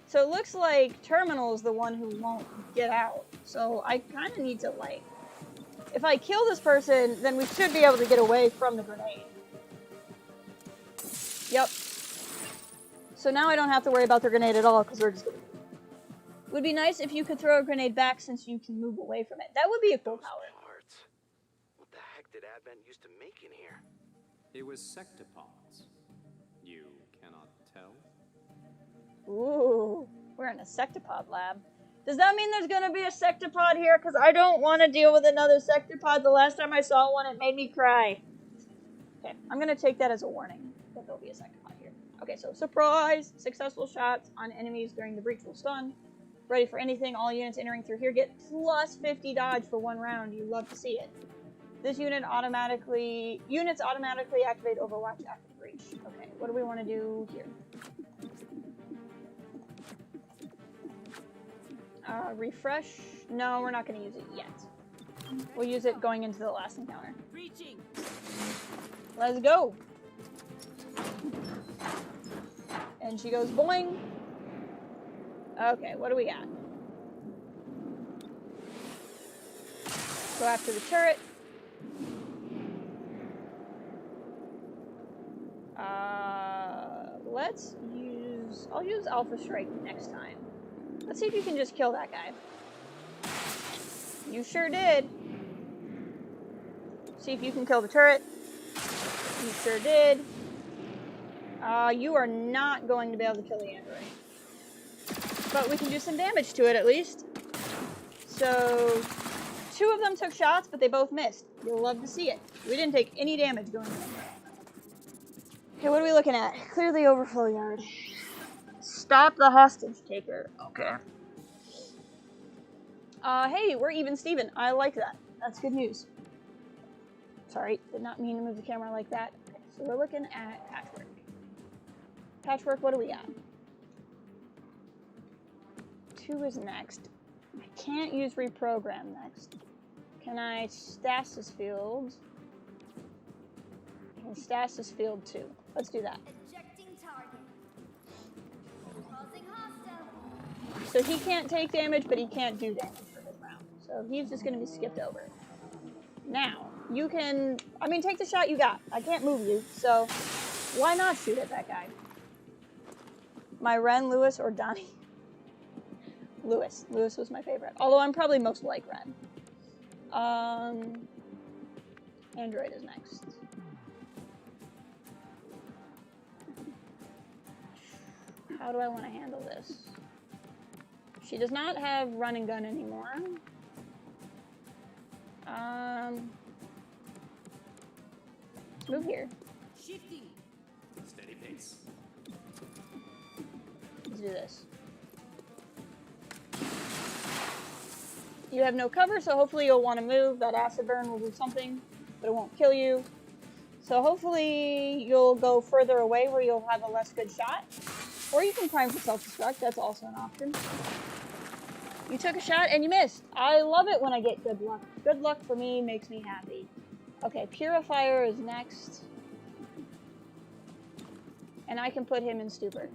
So it looks like Terminal is the one who won't get out. So I kind of need to, like, if I kill this person, then we should be able to get away from the grenade. Yep. So now I don't have to worry about the grenade at all, because we're just gonna... Would be nice if you could throw a grenade back since you can move away from it. That would be a cool power. Parts. What the heck did Advent used to make in here? It was sectopods. You cannot tell? Ooh, we're in a sectopod lab. Does that mean there's gonna be a sectopod here? Because I don't want to deal with another sectopod. The last time I saw one, it made me cry. Okay, I'm gonna take that as a warning that there'll be a sectopod here. Okay, so surprise! Successful shots on enemies during the breach will stun. Ready for anything. All units entering through here get plus 50 dodge for 1 round. You love to see it. This units automatically activate Overwatch after breach. Okay, what do we want to do here? Refresh? No, we're not going to use it yet. We'll use it going into the last encounter. Reaching. Let's go! And she goes boing. Okay, what do we got? Go after the turret. I'll use Alpha Strike next time. Let's see if you can just kill that guy. You sure did. See if you can kill the turret. You sure did. You are not going to be able to kill the android. But we can do some damage to it at least. So, 2 of them took shots, but they both missed. You'll love to see it. We didn't take any damage going in. Okay, what are we looking at? Clear the overflow yard. Stop the hostage taker. Okay. Hey, we're even Steven. I like that. That's good news. Sorry, did not mean to move the camera like that. Okay, so we're looking at Patchwork. Patchwork, what do we got? 2 is next. I can't use reprogram next. Can I stasis field? Can stasis field 2. Let's do that. Ejecting target. Causing hostile. So he can't take damage, but he can't do damage for this round. So he's just going to be skipped over. Now, you can... I mean, take the shot you got. I can't move you, so why not shoot at that guy? My Ren, Lewis, or Donnie? Lewis. Lewis was my favorite. Although I'm probably most like Ren. Android is next. How do I want to handle this? She does not have run and gun anymore. Move here. Shifting. Steady pace. Let's do this. You have no cover, so hopefully you'll want to move. That acid burn will do something, but it won't kill you. So hopefully you'll go further away where you'll have a less good shot. Or you can prime for self-destruct, that's also an option. You took a shot and you missed. I love it when I get good luck. Good luck for me makes me happy. Okay, Purifier is next. And I can put him in stupor.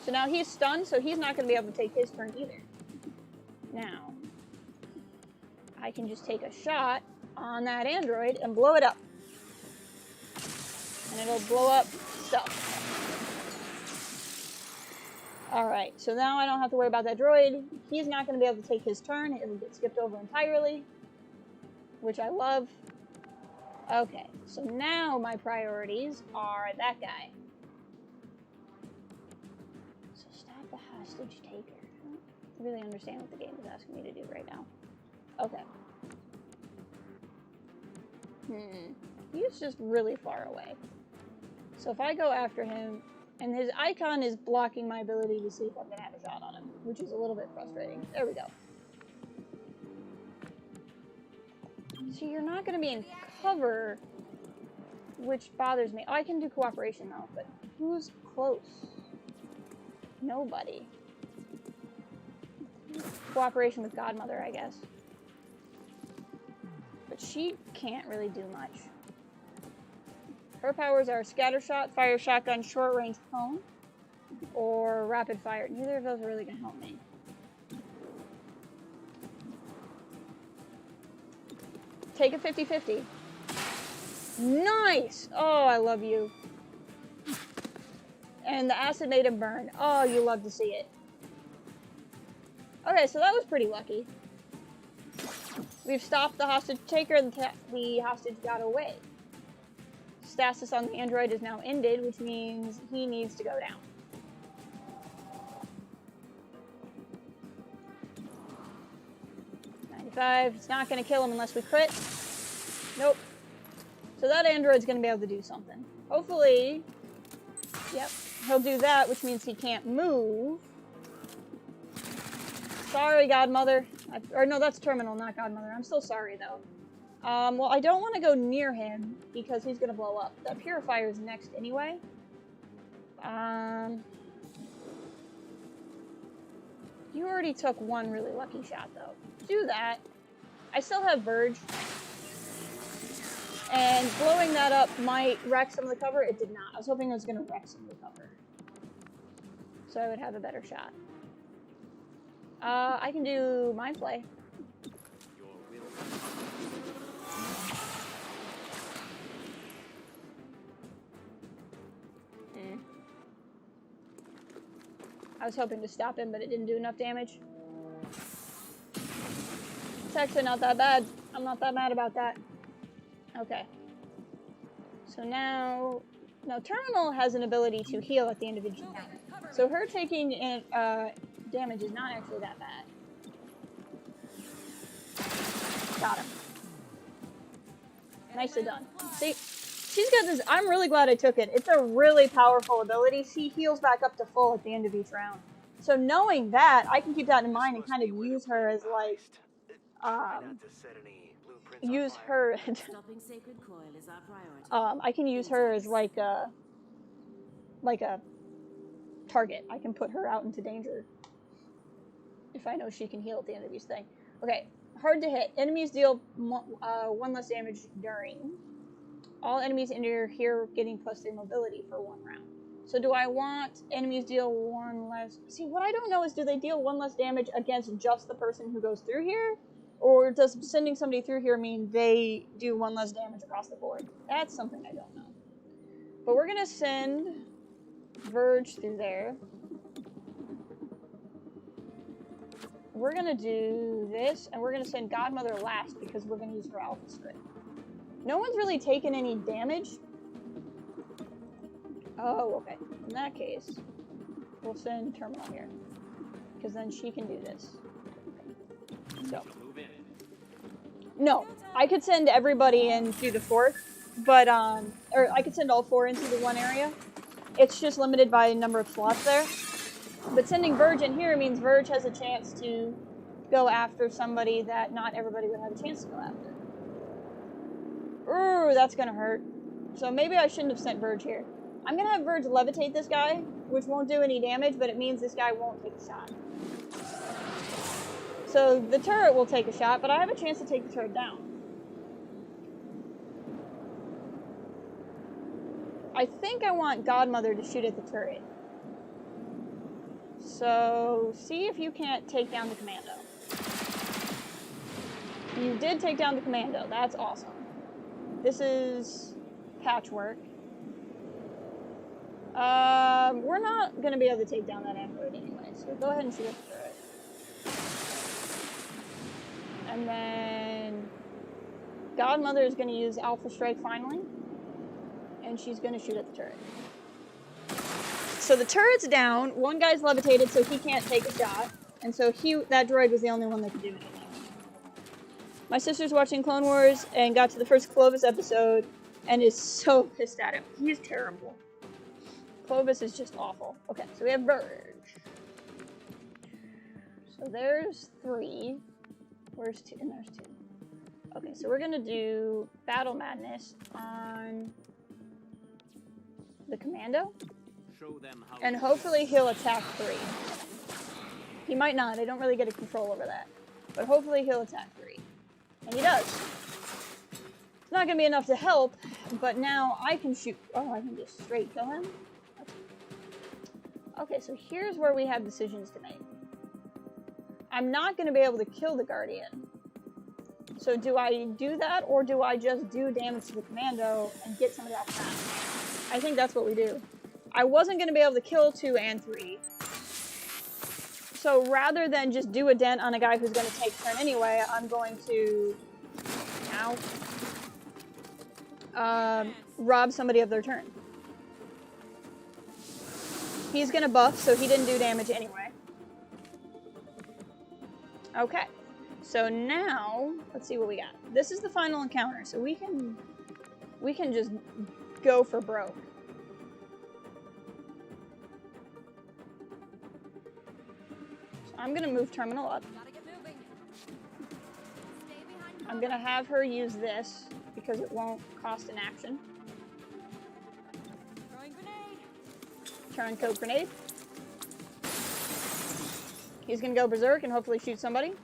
So now he's stunned, so he's not going to be able to take his turn either. Now, I can just take a shot on that android and blow it up. And it'll blow up stuff. Alright, so now I don't have to worry about that droid. He's not going to be able to take his turn. It'll get skipped over entirely. Which I love. Okay, so now my priorities are that guy. So stop the hostage taker. I don't really understand what the game is asking me to do right now. Okay. He's just really far away. So if I go after him, and his icon is blocking my ability to see if I'm going to have a shot on him, which is a little bit frustrating. There we go. So you're not going to be in cover, which bothers me. Oh, I can do cooperation though, but who's close? Nobody. Cooperation with Godmother, I guess. But she can't really do much. Her powers are Scattershot, Fire Shotgun, Short Range Cone, or Rapid Fire. Neither of those are really going to help me. Take a 50-50. Nice! Oh, I love you. And the acid made him burn. Oh, you love to see it. Okay, so that was pretty lucky. We've stopped the hostage taker and the hostage got away. Stasis on the android is now ended, which means he needs to go down. It's not going to kill him unless we crit. Nope. So that android's going to be able to do something. Hopefully, yep, he'll do that, which means he can't move. Sorry, Godmother. Or no, that's Terminal, not Godmother. I'm still sorry, though. Well, I don't want to go near him because he's going to blow up. That Purifier is next anyway. You already took one really lucky shot, though. Do that. I still have Verge. And blowing that up might wreck some of the cover. It did not. I was hoping it was going to wreck some of the cover. So I would have a better shot. I can do Mind Play. I was hoping to stop him, but it didn't do enough damage. It's actually not that bad. I'm not that mad about that. Okay. So now Terminal has an ability to heal at the end of each round. So her taking damage is not actually that bad. Got him. Nicely done. See, she's got this. I'm really glad I took it. It's a really powerful ability. She heals back up to full at the end of each round. So knowing that, I can keep that in mind and kind of use her as like, use her. I can use her as like a target. I can put her out into danger if I know she can heal at the end of each thing. Okay, hard to hit. Enemies deal 1 less damage during. All enemies enter here getting +3 mobility for 1 round. So do I want enemies deal 1 less... See, what I don't know is do they deal 1 less damage against just the person who goes through here? Or does sending somebody through here mean they do 1 less damage across the board? That's something I don't know. But we're going to send Verge through there. We're going to do this, and we're going to send Godmother last because we're going to use her Alpha Strip. No one's really taken any damage. Oh, okay. In that case, we'll send Terminal here. Because then she can do this. So. No, I could send everybody in through the 4th, but, or I could send all 4 into the 1 area. It's just limited by number of slots there. But sending Verge in here means Verge has a chance to go after somebody that not everybody would have a chance to go after. Ooh, that's gonna hurt. So maybe I shouldn't have sent Verge here. I'm gonna have Verge levitate this guy, which won't do any damage, but it means this guy won't take a shot. So the turret will take a shot, but I have a chance to take the turret down. I think I want Godmother to shoot at the turret. So see if you can't take down the commando. You did take down the commando. That's awesome. This is patchwork. We're not going to be able to take down that android anyway, so go ahead and shoot at the turret. And then Godmother is going to use Alpha Strike finally, and she's going to shoot at the turret. So the turret's down, one guy's levitated so he can't take a shot, and so that droid was the only one that could do anything. My sister's watching Clone Wars and got to the first Clovis episode and is so pissed at him. He's terrible. Clovis is just awful. Okay, so we have Verge. So there's 3. Where's 2? And there's 2. Okay, so we're gonna do Battle Madness on the commando. Show them how And hopefully he'll attack 3. He might not, I don't really get a control over that. But hopefully he'll attack 3. And he does. It's not gonna be enough to help, but now I can shoot. Oh, I can just straight kill him? Okay, so here's where we have decisions to make. I'm not gonna be able to kill the Guardian. So do I do that, or do I just do damage to the commando and get somebody else back? I think that's what we do. I wasn't gonna be able to kill 2 and 3. So rather than just do a dent on a guy who's gonna take turn anyway, I'm going to rob somebody of their turn. He's gonna buff, so he didn't do damage anyway. Okay, so now let's see what we got. This is the final encounter, so we can just go for broke. So I'm gonna move Terminal up. I'm gonna have her use this because it won't cost an action. Turncoat grenade. He's gonna go berserk and hopefully shoot somebody.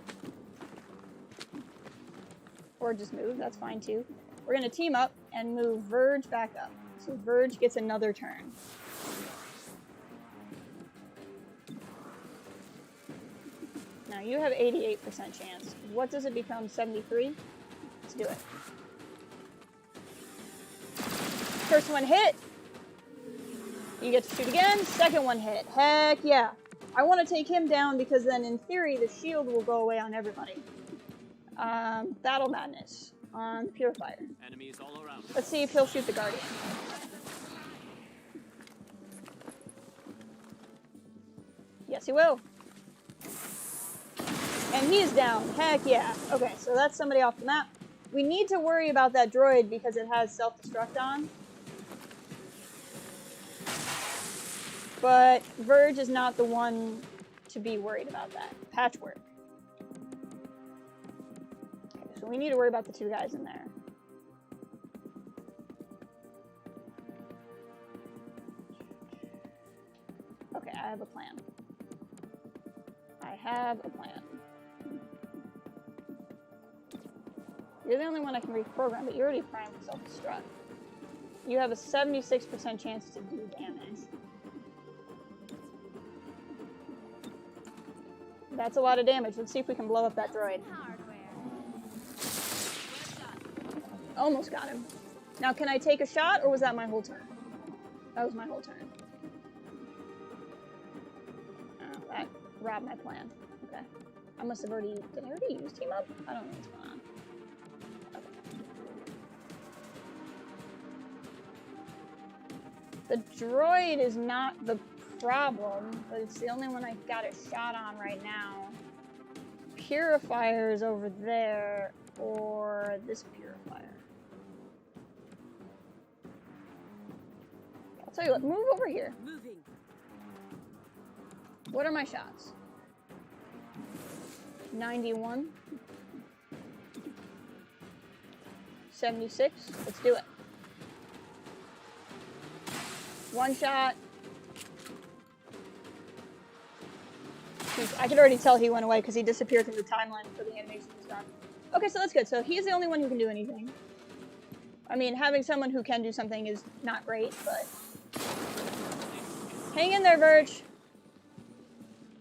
Or just move, that's fine too. We're gonna team up and move Verge back up. So Verge gets another turn. Now you have 88% chance. What does it become, 73? Let's do it. First one hit. You get to shoot again. Second one hit. Heck yeah. I want to take him down because then in theory the shield will go away on everybody. Battle Madness on the Purifier. Enemies all around. Let's see if he'll shoot the Guardian. Yes, he will. And he's down. Heck yeah. Okay, so that's somebody off the map. We need to worry about that droid because it has self-destruct on. But Verge is not the one to be worried about that. Patchwork. Okay, so we need to worry about the 2 guys in there. Okay, I have a plan. I have a plan. You're the only one I can reprogram, but you're already primed for self-destruct. You have a 76% chance to do damage. That's a lot of damage. Let's see if we can blow up that droid. Almost got him. Now, can I take a shot, or was that my whole turn? That was my whole turn. Oh, that robbed my plan. Okay. I must have already... Did I already use team up? I don't know what's going on. Okay. The droid is not the problem, but it's the only one I got a shot on right now. Purifier is over there, or this Purifier. I'll tell you what, move over here. Moving. What are my shots? 91. 76. Let's do it. One shot. I could already tell he went away because he disappeared from the timeline for the animation was gone. Okay, so that's good. So he's the only one who can do anything. I mean, having someone who can do something is not great, but... Hang in there, Verge.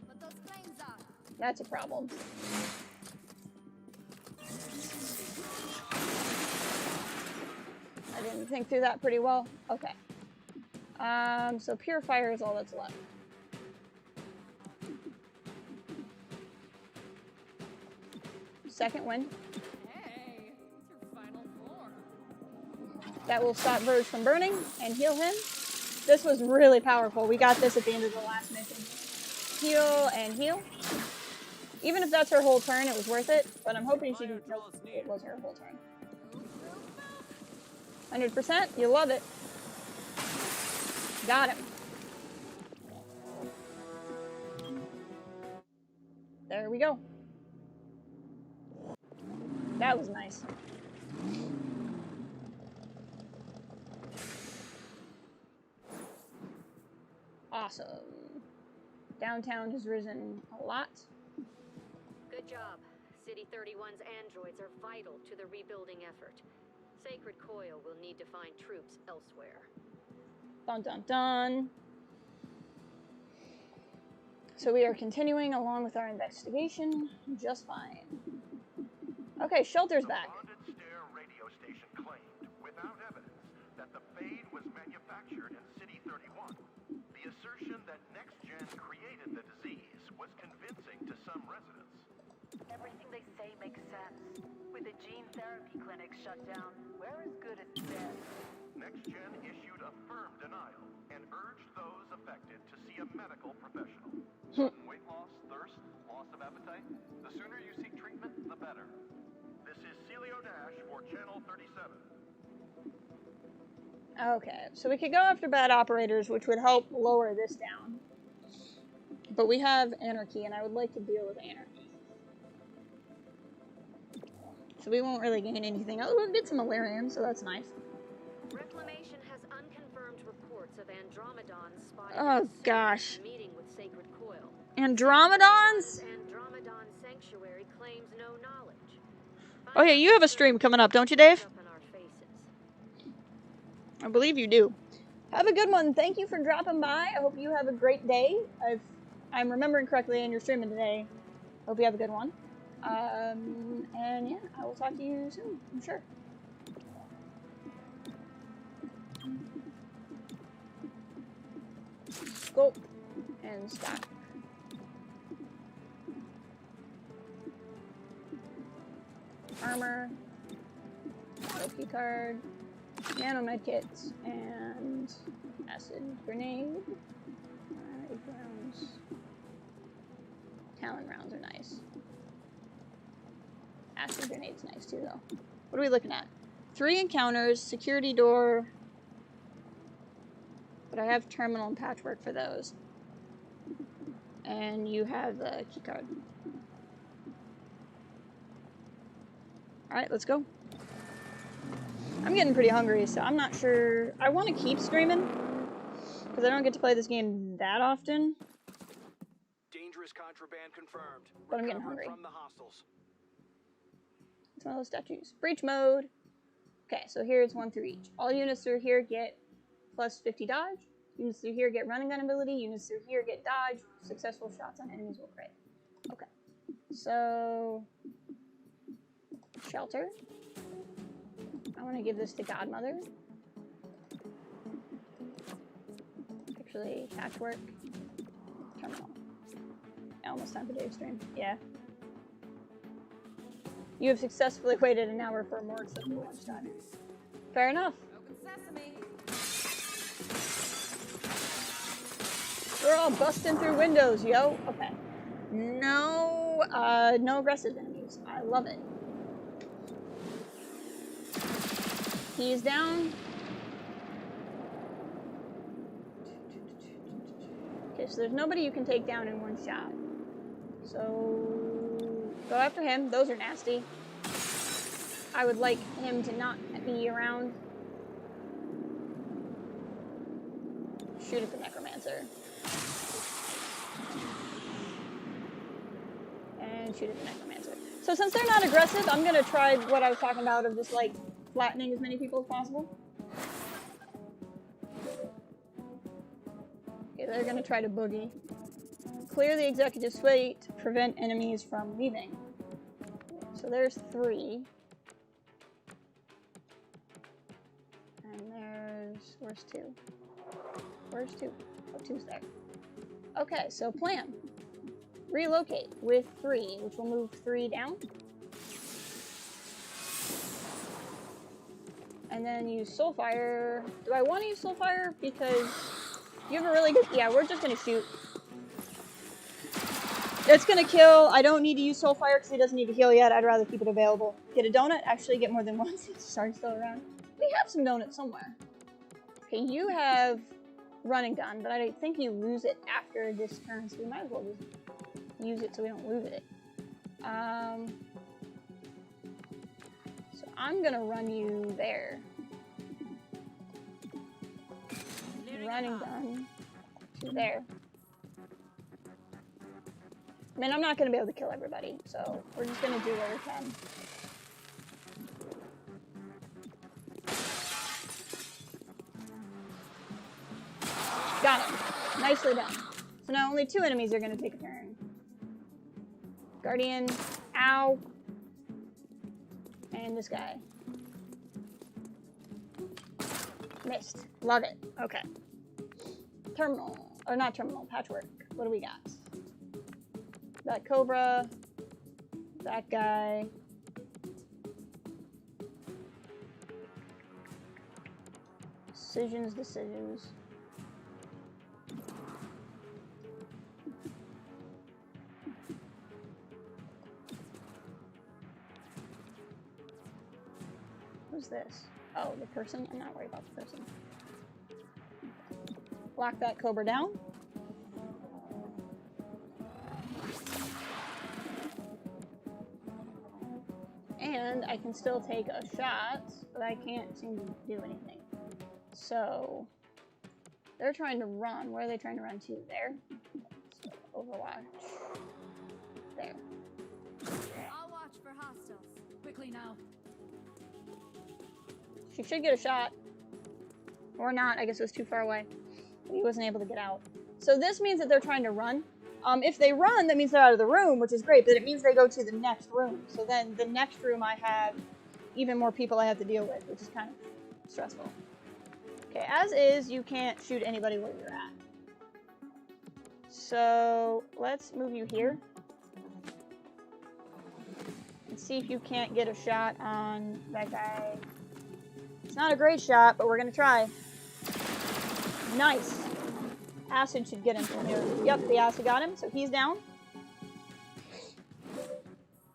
But those flames are. That's a problem. I didn't think through that pretty well. Okay. So Purifier is all that's left. Second wind. Hey, it's your final form. That will stop Verge from burning and heal him. This was really powerful. We got this at the end of the last mission. Heal and heal. Even if that's her whole turn, it was worth it. But I'm hoping she didn't know it was her whole turn. 100%. You love it. Got him. There we go. That was nice. Awesome. Downtown has risen a lot. Good job. City 31's androids are vital to the rebuilding effort. Sacred Coil will need to find troops elsewhere. Dun dun dun. So we are continuing along with our investigation just fine. Okay, Shelter's back. The bonded stare radio station claimed, without evidence, that the Fade was manufactured in City 31. The assertion that NextGen created the disease was convincing to some residents. Everything they say makes sense. With the gene therapy clinic shut down, we're as good as dead. NextGen issued a firm denial and urged those affected to see a medical professional. Weight loss, thirst, loss of appetite? The sooner you seek treatment, the better. This is Celio Dash for Channel 37. Okay, so we could go after bad operators, which would help lower this down. But we have anarchy, and I would like to deal with anarchy. So we won't really gain anything. Oh, we'll get some Malarium, so that's nice. Reclamation has unconfirmed reports of Andromedons spotted Oh, gosh. meeting with Sacred Coil. Andromedons? Andromedon Sanctuary claims no knowledge. Oh yeah, you have a stream coming up, don't you, Dave? I believe you do. Have a good one. Thank you for dropping by. I hope you have a great day. If I'm remembering correctly and you're streaming today, hope you have a good one. And yeah, I will talk to you soon, I'm sure. Scope and stack. Armor, trophy card, nano medkits, and acid grenade. 8 rounds. Talon rounds are nice. Acid grenade's nice too, though. What are we looking at? 3 encounters, security door. But I have terminal and patchwork for those. And you have the key card. Alright, let's go. I'm getting pretty hungry, so I'm not sure. I want to keep streaming, because I don't get to play this game that often. Dangerous contraband confirmed. But I'm getting hungry. From the hostiles. It's one of those statues. Breach mode. Okay, so here's 1 through each. All units through here get plus 50 dodge. Units through here get running gun ability. Units through here get dodge. Successful shots on enemies will crit. Okay. So... Shelter. I want to give this to Godmother. Actually, patchwork. Terminal. Almost time for Dave's stream. Yeah. You have successfully waited an hour for a more acceptable lunchtime. Fair enough. Open sesame. We're all busting through windows, yo. Okay. No, no aggressive enemies. I love it. He is down. Okay, so there's nobody you can take down in one shot. So go after him. Those are nasty. I would like him to not be around. shoot at the necromancer. And shoot at the necromancer. So since they're not aggressive, I'm gonna try what I was talking about of just like flattening as many people as possible. Okay, they're gonna try to boogie. Clear the executive suite to prevent enemies from leaving. So there's 3. And where's 2? Where's 2? Oh, 2's there. Okay, so plan. Relocate with 3, which will move 3 down. And then use Soulfire. Do I want to use Soulfire? Because you have a really good... Yeah, we're just going to shoot. It's going to kill. I don't need to use Soulfire because he doesn't need to heal yet. I'd rather keep it available. Get a donut? Actually, get more than one. Sorry, still around. We have some donuts somewhere. Okay, you have running gun, but I think you lose it after this turn, so we might as well just use it so we don't lose it. So I'm gonna run you there. Running gun to there. I mean, I'm not gonna be able to kill everybody, so we're just gonna do what we can. Got him. Nicely done. So now only 2 enemies are gonna take a turn. Guardian, ow, and this guy. Missed. Love it. Okay. Terminal, or not terminal, patchwork. What do we got? That Cobra, that guy. Decisions. Who's this? Oh, the person? I'm not worried about the person. Lock that Cobra down. And I can still take a shot, but I can't seem to do anything. So, they're trying to run. Where are they trying to run to? There. So, Overwatch. There. I'll watch for hostiles. Quickly now. She should get a shot. Or not. I guess it was too far away. He wasn't able to get out. So this means that they're trying to run. If they run, that means they're out of the room, which is great, but it means they go to the next room. So then the next room I have even more people I have to deal with, which is kind of stressful. Okay, as is, you can't shoot anybody where you're at. So let's move you here. And see if you can't get a shot on that guy. It's not a great shot, but we're gonna try. Nice. Acid should get him from here. Yep, the acid got him, so he's down.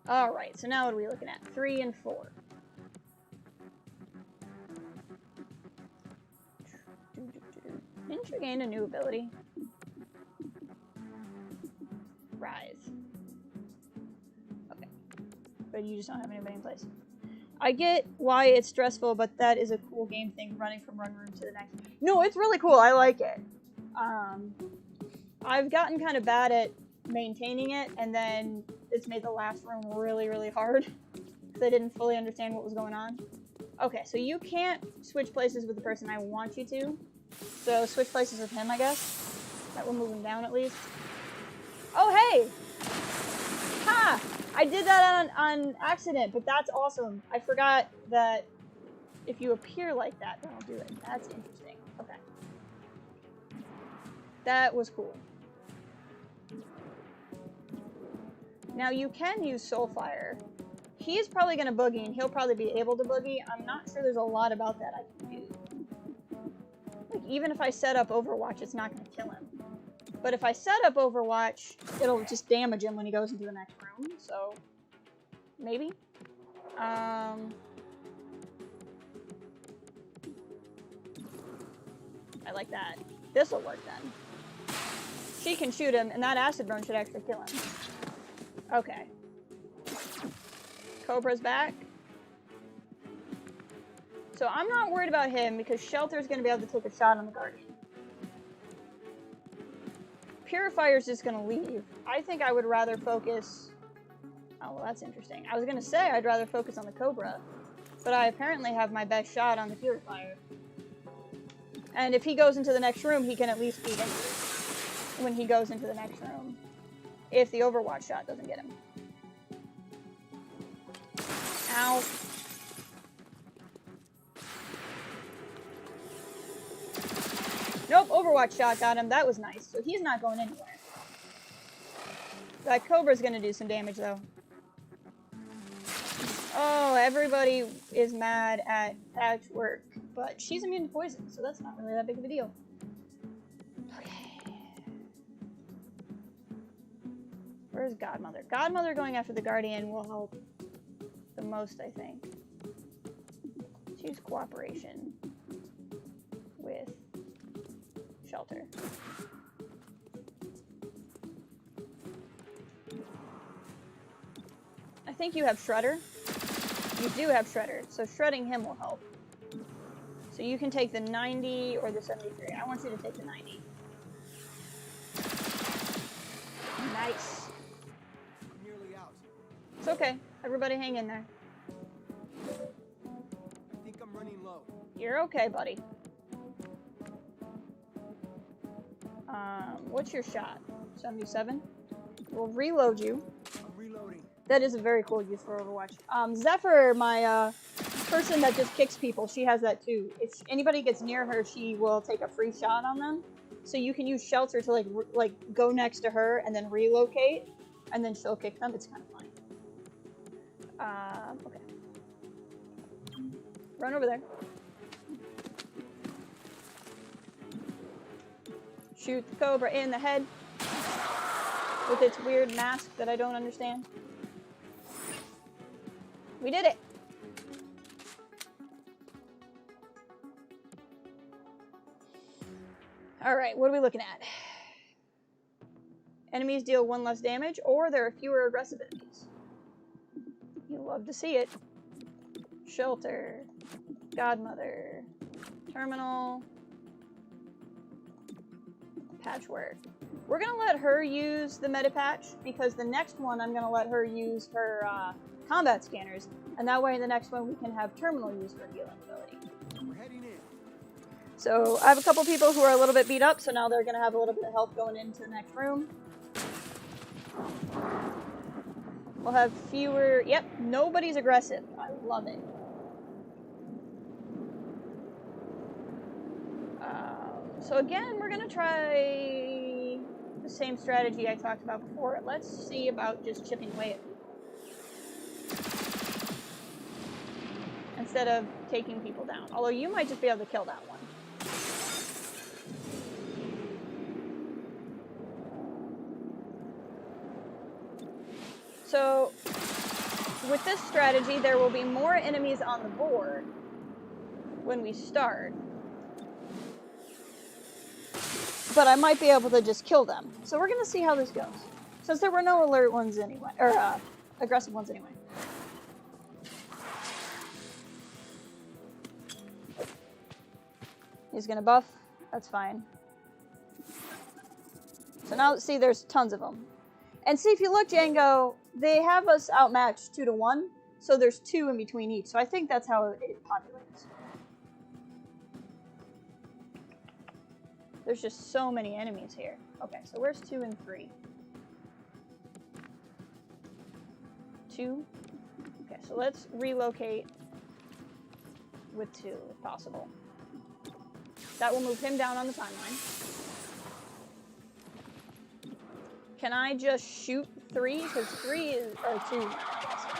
Alright, so now what are we looking at? 3 and 4. Didn't you gain a new ability? Rise. Okay. But you just don't have anybody in place. I get why it's stressful, but that is a cool game thing, running from one room to the next. No, it's really cool. I like it. I've gotten kind of bad at maintaining it, and then it's made the last room really, really hard because I didn't fully understand what was going on. Okay, so you can't switch places with the person I want you to. So switch places with him, I guess. That will move him down at least. Oh, hey! Ha! I did that on accident, but that's awesome. I forgot that if you appear like that, then I'll do it. That's interesting. Okay. That was cool. Now you can use Soulfire. He's probably going to boogie, and he'll probably be able to boogie. I'm not sure there's a lot about that I can do. Like, even if I set up Overwatch, it's not going to kill him. But if I set up Overwatch, it'll just damage him when he goes into the next room, so maybe. I like that. This'll work then. She can shoot him, and that acid burn should actually kill him. Okay. Cobra's back. So I'm not worried about him because Shelter's going to be able to take a shot on the Guardian. Purifier's just gonna leave. I think I would rather focus... Oh, well, that's interesting. I was gonna say I'd rather focus on the Cobra, but I apparently have my best shot on the Purifier. And if he goes into the next room, he can at least be injured when he goes into the next room, if the Overwatch shot doesn't get him. Ow. Nope, Overwatch shot got him. That was nice. So he's not going anywhere. That Cobra's gonna do some damage, though. Oh, everybody is mad at Patchwork, but she's immune to poison, so that's not really that big of a deal. Okay. Where's Godmother? Godmother going after the Guardian will help the most, I think. Choose cooperation with Shelter. I think you have Shredder. You do have Shredder, so shredding him will help. So you can take the 90 or the 73. I want you to take the 90. Nice. I'm nearly out. It's okay. Everybody hang in there. I think I'm running low. You're okay, buddy. What's your shot? 77? We'll reload you. I'm reloading. That is a very cool use for Overwatch. Zephyr, my person that just kicks people, she has that too. If anybody gets near her, she will take a free shot on them. So you can use Shelter to like go next to her and then relocate, and then she'll kick them. It's kind of fun. Okay. Run over there. Shoot the Cobra in the head with its weird mask that I don't understand. We did it! Alright, what are we looking at? Enemies deal 1 less damage, or there are fewer aggressive enemies. You love to see it. Shelter. Godmother. Terminal. Patchwork. We're gonna let her use the meta patch, because the next one I'm gonna let her use her combat scanners, and that way in the next one we can have Terminal use her healing ability. We're heading in. So I have a couple people who are a little bit beat up, so now they're gonna have a little bit of help going into the next room. We'll have fewer... Yep, nobody's aggressive. I love it. So again, we're gonna try the same strategy I talked about before. Let's see about just chipping away at people instead of taking people down. Although you might just be able to kill that one. So with this strategy, there will be more enemies on the board when we start. But I might be able to just kill them. So we're going to see how this goes. Since there were no alert ones anyway, or aggressive ones anyway. He's going to buff. That's fine. So now, see, there's tons of them. And see, if you look, Django, they have us outmatched 2-to-1. So there's 2 in between each. So I think that's how it populates. There's just so many enemies here. Okay, so where's 2 and 3? 2. Okay, so let's relocate with 2 if possible. That will move him down on the timeline. Can I just shoot 3? Because 3 is, or 2.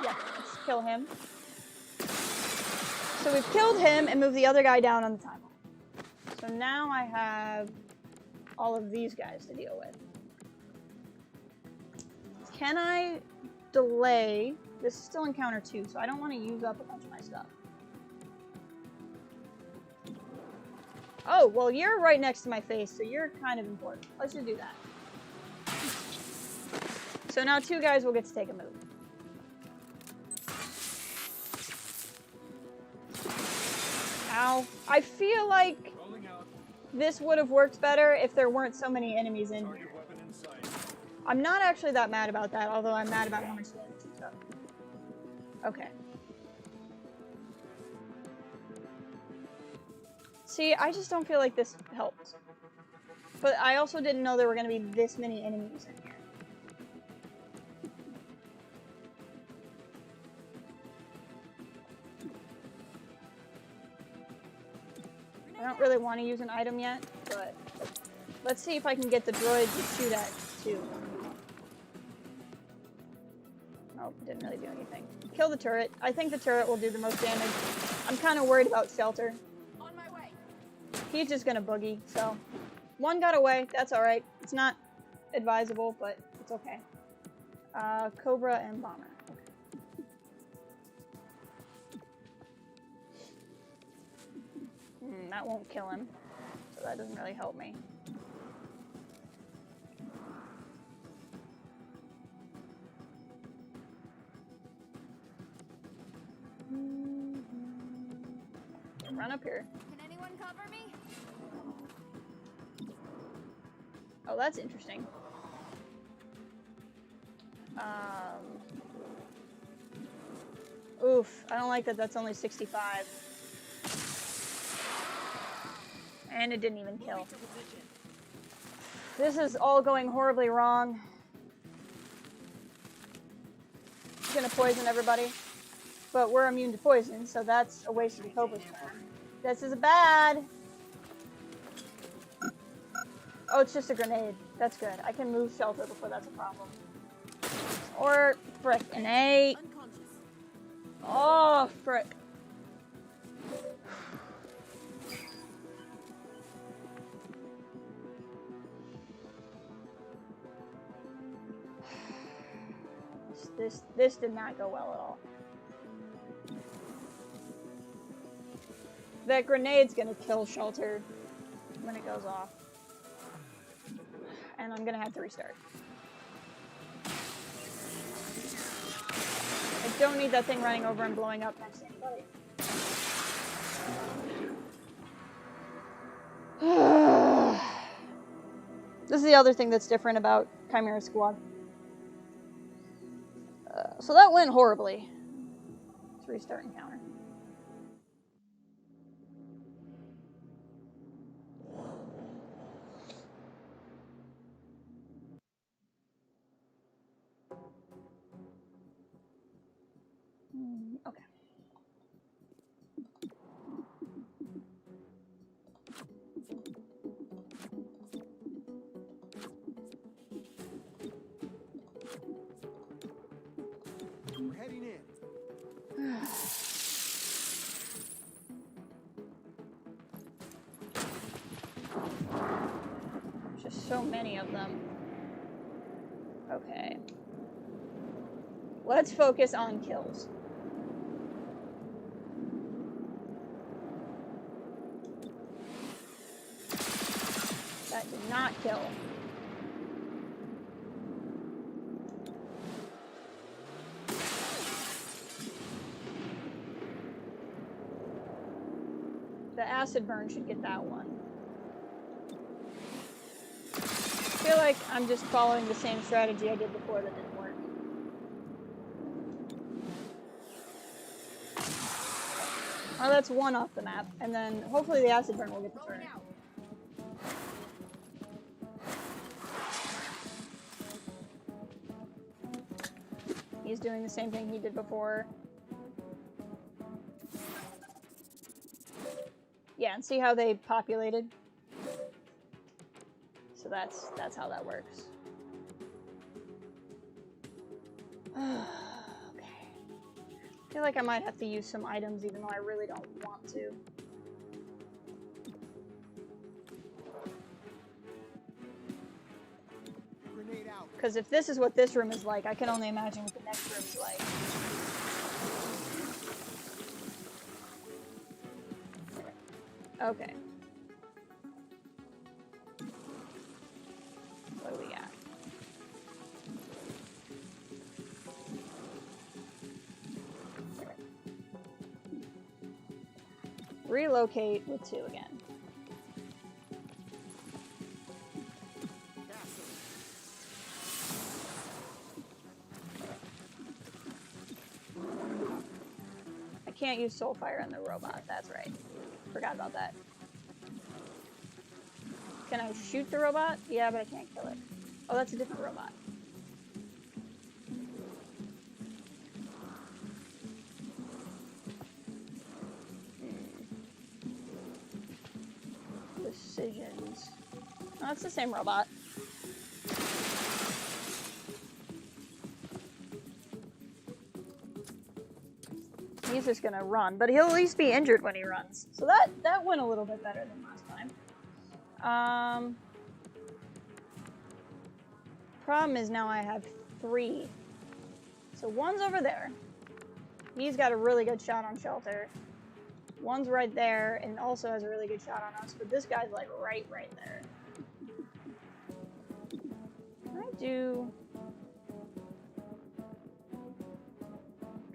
Yeah, let's kill him. So we've killed him and moved the other guy down on the timeline. So now I have all of these guys to deal with. Can I delay? This is still encounter 2, so I don't want to use up a bunch of my stuff. Oh, well, you're right next to my face, so you're kind of important. Let's just do that. So now 2 guys will get to take a move. Ow. I feel like this would have worked better if there weren't so many enemies in here. I'm not actually that mad about that, although I'm mad about how much damage he took. Okay. See, I just don't feel like this helped. But I also didn't know there were going to be this many enemies in here. I don't really want to use an item yet, but let's see if I can get the droid to shoot at too. Oh, didn't really do anything. Kill the turret. I think the turret will do the most damage. I'm kind of worried about Shelter. On my way. He's just gonna boogie, so. One got away, that's alright. It's not advisable, but it's okay. Cobra and Bomber. Okay. That won't kill him, so that doesn't really help me. Run up here. Can anyone cover me? Oh, that's interesting. Oof, I don't like that that's only 65. And it didn't even kill. This is all going horribly wrong. It's gonna poison everybody. But we're immune to poison, so that's a waste of the Cobra Swarm. This is bad! Oh, it's just a grenade. That's good. I can move Shelter before that's a problem. Or, frick, an 8. Oh, frick. This did not go well at all. That grenade's gonna kill Shelter when it goes off. And I'm gonna have to restart. I don't need that thing running over and blowing up next to anybody. This is the other thing that's different about Chimera Squad. So that went horribly. Let's restart encounter. Okay. We're heading in. There's just so many of them. Okay. Let's focus on kills. That did not kill. The acid burn should get that one. I feel like I'm just following the same strategy I did before that didn't work. Oh, that's one off the map, and then hopefully the acid burn will get the turret. He's doing the same thing he did before. Yeah, and see how they populated? So that's how that works. Okay. I feel like I might have to use some items even though I really don't want to. Grenade out. Because if this is what this room is like, I can only imagine what the next room is like. Okay. What do we got? Relocate with 2 again. can't use Soulfire on the robot. That's right. Forgot about that. Can I shoot the robot? Yeah, but I can't kill it. Oh, that's a different robot. Decisions. Oh, it's the same robot. He's just gonna run, but he'll at least be injured when he runs. So that went a little bit better than last time. Problem is now I have 3. So one's over there. He's got a really good shot on shelter. One's right there and also has a really good shot on us, but this guy's like right there.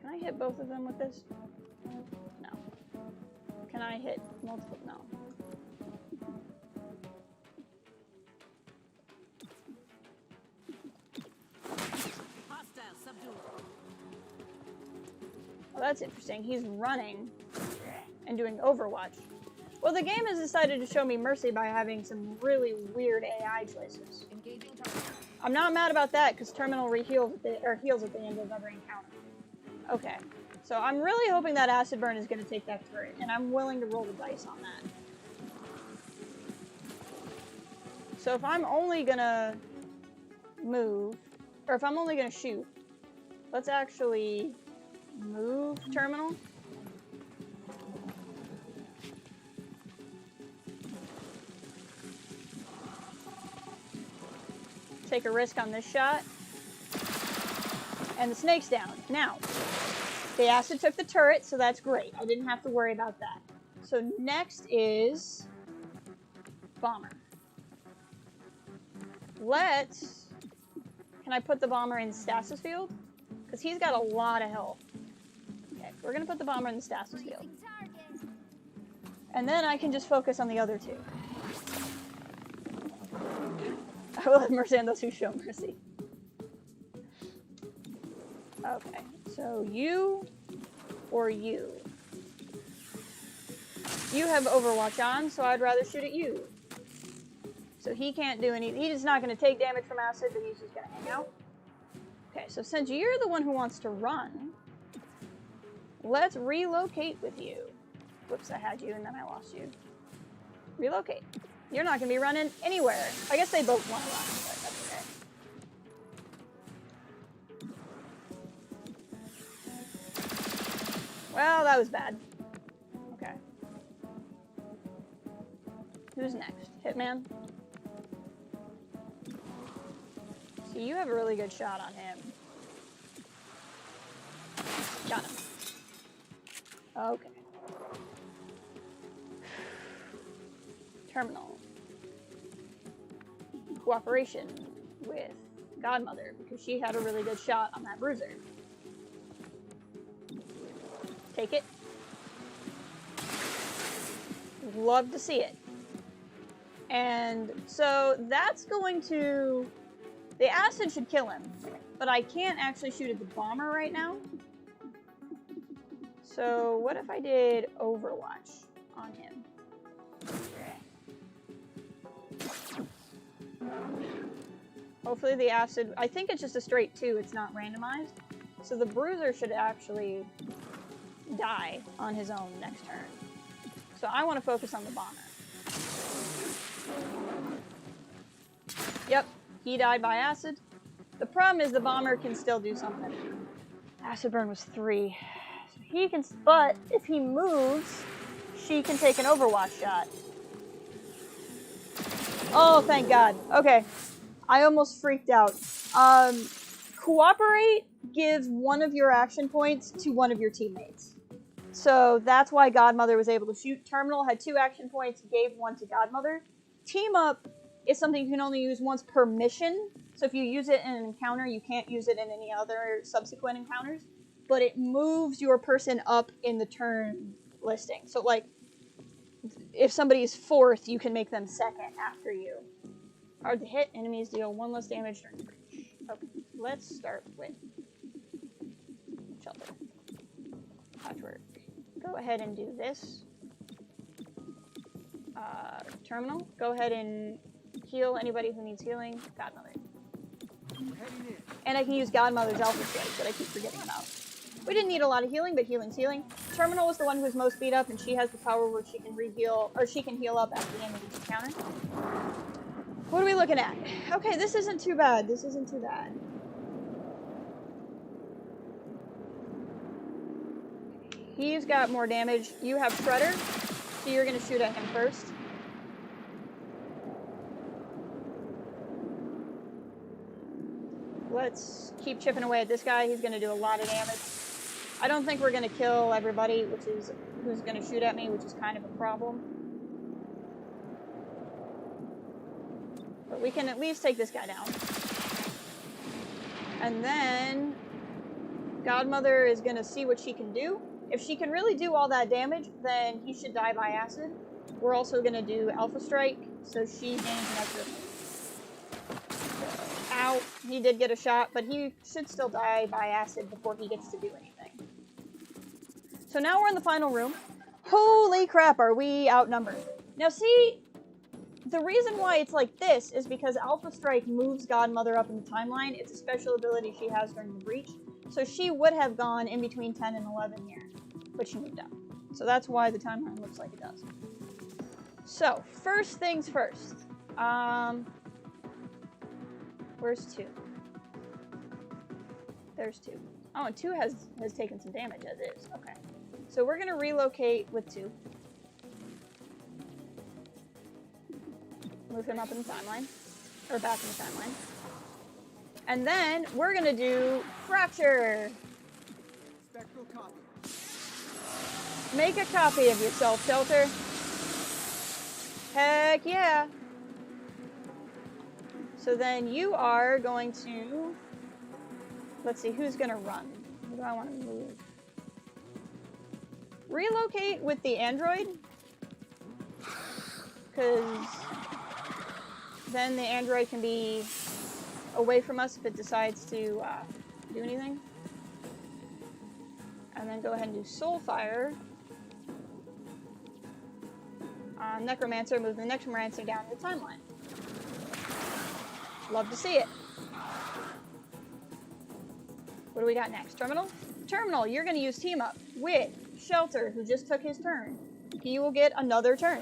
Can I hit both of them with this? No. Can I hit multiple? No. Hostile subdued. Well, that's interesting. He's running and doing Overwatch. Well, the game has decided to show me mercy by having some really weird AI choices. Engaging target. I'm not mad about that because Terminal heals at the end of every encounter. Okay, so I'm really hoping that Acid Burn is going to take that turret, and I'm willing to roll the dice on that. So if I'm only going to move, or if I'm only going to shoot, let's actually move Terminal. Take a risk on this shot. And the snake's down. Now, the acid took the turret, so that's great. I didn't have to worry about that. So next is Bomber. Can I put the Bomber in stasis field? Because he's got a lot of health. Okay, we're going to put the Bomber in the stasis field. And then I can just focus on the other 2. I will have mercy on those who show mercy. Okay, so you or you. You have Overwatch on, so I'd rather shoot at you. So he can't do anything. He's not going to take damage from acid, but he's just going to hang out. Okay, so since you're the one who wants to run, let's relocate with you. Whoops, I had you and then I lost you. Relocate. You're not going to be running anywhere. I guess they both want to run, but that's okay. Well, that was bad. Okay. Who's next? Hitman? So you have a really good shot on him. Got him. Okay. Terminal. Cooperation with Godmother, because she had a really good shot on that bruiser. Take it. Love to see it. And so that's going to... The acid should kill him, but I can't actually shoot at the Bomber right now. So what if I did Overwatch on him? Hopefully the acid, I think it's just a straight 2, it's not randomized. So the bruiser should actually die on his own next turn. So I want to focus on the Bomber. Yep, he died by acid. The problem is the Bomber can still do something. Acid burn was 3. So he can, but if he moves, she can take an Overwatch shot. Oh, thank God. Okay. I almost freaked out. Cooperate gives one of your action points to one of your teammates. So that's why Godmother was able to shoot. Terminal had 2 action points, gave 1 to Godmother. Team Up is something you can only use once per mission. So if you use it in an encounter, you can't use it in any other subsequent encounters. But it moves your person up in the turn listing. So like, if somebody is 4th, you can make them 2nd after you. Hard to hit, enemies deal 1 less damage during breach. Okay, let's start with shelter. Patchwork. go ahead and do this. Terminal, go ahead and heal anybody who needs healing. Godmother. We're heading in. And I can use Godmother's Alpha Strike that I keep forgetting about. We didn't need a lot of healing, but healing's healing. Terminal is the one who's most beat up, and she has the power where she can re-heal, or she can heal up at the end of each encounter. What are we looking at? Okay, this isn't too bad. This isn't too bad. He's got more damage. You have Shredder, so you're going to shoot at him first. Let's keep chipping away at this guy. He's going to do a lot of damage. I don't think we're going to kill everybody, which is who's going to shoot at me, which is kind of a problem. But we can at least take this guy down. And then Godmother is going to see what she can do. If she can really do all that damage, then he should die by acid. We're also going to do Alpha Strike, so she gains an extra. Ow, he did get a shot, but he should still die by acid before he gets to do anything. So now we're in the final room. Holy crap, are we outnumbered. Now see, the reason why it's like this is because Alpha Strike moves Godmother up in the timeline. It's a special ability she has during the breach. So she would have gone in between 10 and 11 here, but she moved up. So that's why the timeline looks like it does. So, first things first. Where's 2? There's 2. Oh, and 2 has taken some damage as is. Okay. So we're going to relocate with 2. Move him up in the timeline. Or back in the timeline. And then we're going to do Fracture. Spectral copy. Make a copy of yourself, Shelter. Heck yeah. So then you are going to... Let's see, who's going to run? Who do I want to move? Relocate with the android. Because then the android can be away from us if it decides to do anything. And then go ahead and do Soulfire. Necromancer, move the Necromancer down the timeline. Love to see it. What do we got next? Terminal? Terminal, you're going to use Team Up with Shelter, who just took his turn. He will get another turn.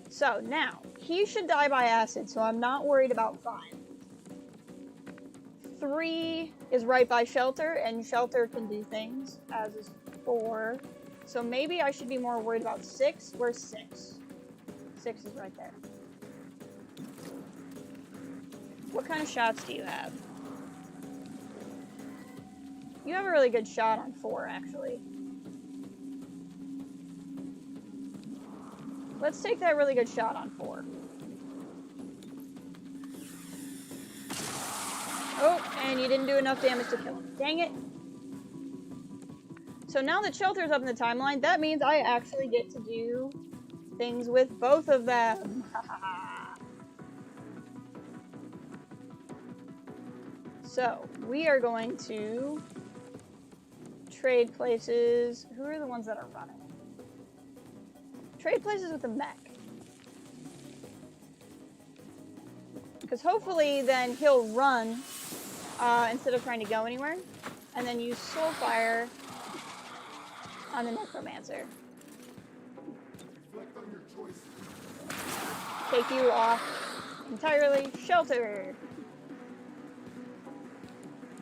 So, now, he should die by acid, so I'm not worried about 5. 3 is right by Shelter, and Shelter can do things, as is 4. So maybe I should be more worried about 6. Where's 6? 6 is right there. What kind of shots do you have? You have a really good shot on 4, actually. Let's take that really good shot on 4. Oh, and you didn't do enough damage to kill him. Dang it. So now that Shelter's up in the timeline, that means I actually get to do things with both of them. So, we are going to trade places. Who are the ones that are running? Trade places with the mech. Because hopefully then he'll run instead of trying to go anywhere. And then use Soulfire on the Necromancer. Take you off entirely. Shelter!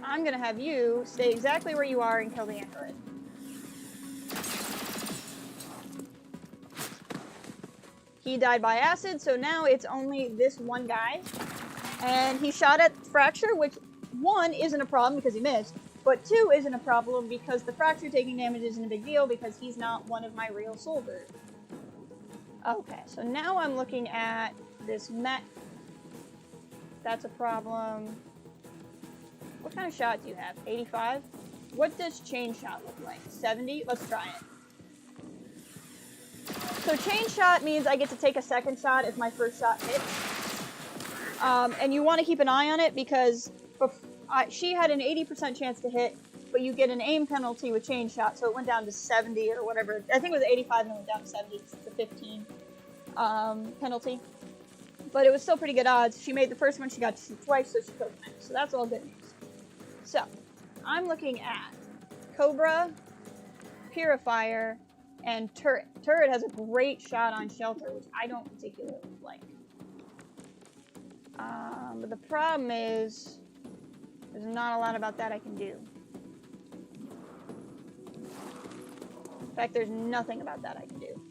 I'm gonna have you stay exactly where you are and kill the android. He died by acid, so now it's only this one guy. And he shot at Fracture, which 1 isn't a problem because he missed. But 2 isn't a problem because the Fracture taking damage isn't a big deal because he's not one of my real soldiers. Okay, so now I'm looking at this mech. That's a problem. What kind of shot do you have? 85? What does chain shot look like? 70? Let's try it. So chain shot means I get to take a second shot if my first shot hits. And you want to keep an eye on it because she had an 80% chance to hit, but you get an aim penalty with chain shot, so it went down to 70 or whatever. I think it was 85 and it went down to 70. It's the 15 penalty. But it was still pretty good odds. She made the first one, she got to shoot twice, so she killed the next. So that's all good news. So, I'm looking at Cobra, Purifier, and Turret. Turret has a great shot on Shelter, which I don't particularly like. But the problem is, there's not a lot about that I can do. In fact, there's nothing about that I can do.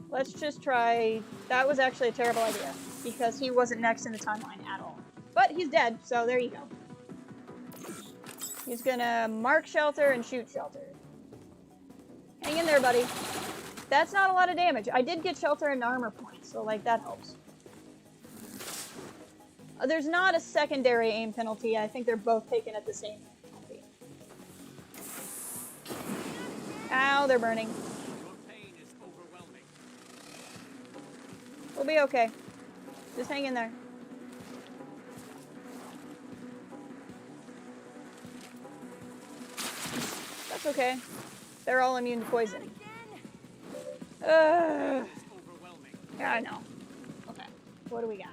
Let's just try... That was actually a terrible idea, because he wasn't next in the timeline at all. But he's dead, so there you go. He's gonna mark Shelter and shoot Shelter. Hang in there, buddy. That's not a lot of damage. I did get Shelter and armor points, so, like, that helps. There's not a secondary aim penalty. I think they're both taken at the same penalty. Ow, they're burning. Your pain is overwhelming. We'll be okay. Just hang in there. That's okay. They're all immune to poison. Yeah, I know. Okay. What do we got?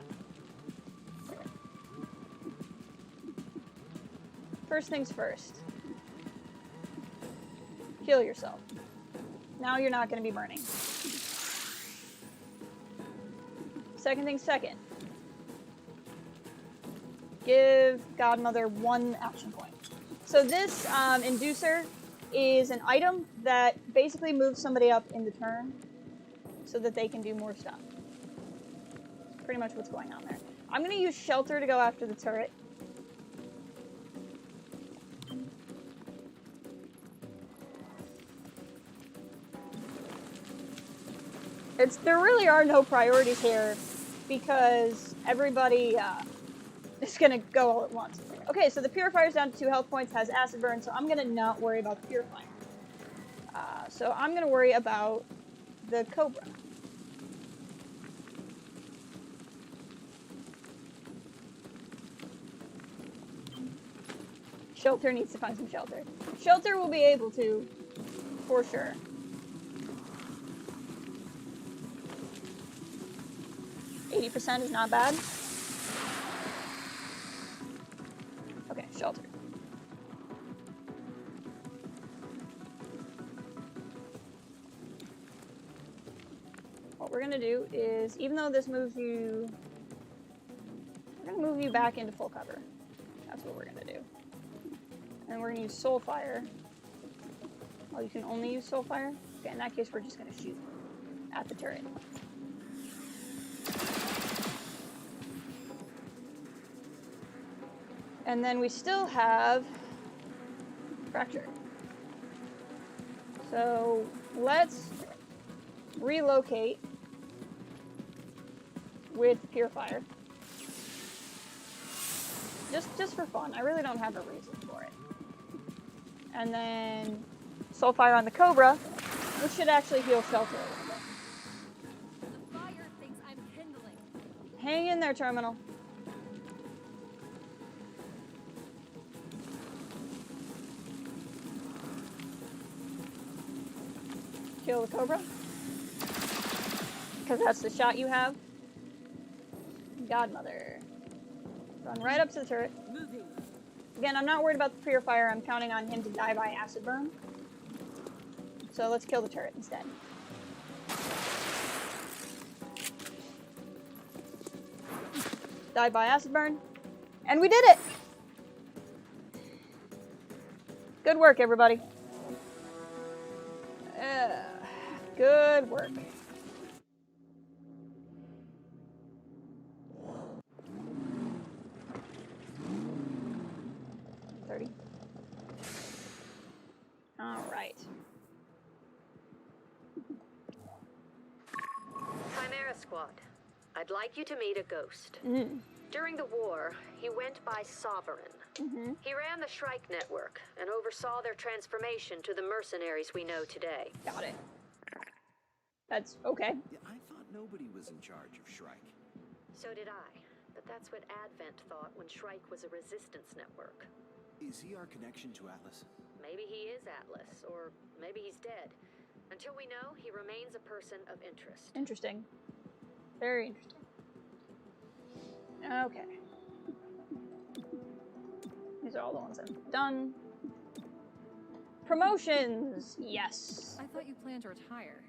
First things first. Kill yourself. Now you're not going to be burning. Second thing second. Give Godmother 1 action point. So this inducer is an item that basically moves somebody up in the turn so that they can do more stuff. That's pretty much what's going on there. I'm going to use Shelter to go after the turret. There really are no priorities here because everybody is going to go all at once. Okay, so the Purifier's down to 2 health points, has acid burn, so I'm going to not worry about the Purifier. So I'm going to worry about the Cobra. Shelter needs to find some shelter. Shelter will be able to, for sure. %, is not bad. Okay, Shelter. What we're gonna do is, even though this moves you, we're gonna move you back into full cover. That's what we're gonna do. And we're gonna use Soulfire. Oh, you can only use Soulfire? Okay, in that case, we're just gonna shoot at the turret. And then we still have Fracture. So let's relocate with Purifier. Just for fun. I really don't have a reason for it. And then Soulfire on the Cobra, which should actually heal Shelter a little bit. The fire thinks I'm kindling. Hang in there, Terminal. Kill the Cobra. Because that's the shot you have. Godmother. Run right up to the turret. Again, I'm not worried about the Purifier. I'm counting on him to die by acid burn. So let's kill the turret instead. Die by acid burn. And we did it! Good work, everybody. Good work. All right. Chimera Squad, I'd like you to meet a ghost. Mm. During the war, he went by Sovereign. Mm-hmm. He ran the Shrike network and oversaw their transformation to the mercenaries we know today. Got it. That's okay. Yeah, I thought nobody was in charge of Shrike. So did I. But that's what Advent thought when Shrike was a resistance network. Is he our connection to Atlas? Maybe he is Atlas, or maybe he's dead. Until we know, he remains a person of interest. Interesting. Very interesting. Okay. These are all the ones I've done. Promotions! Yes. I thought you planned to retire.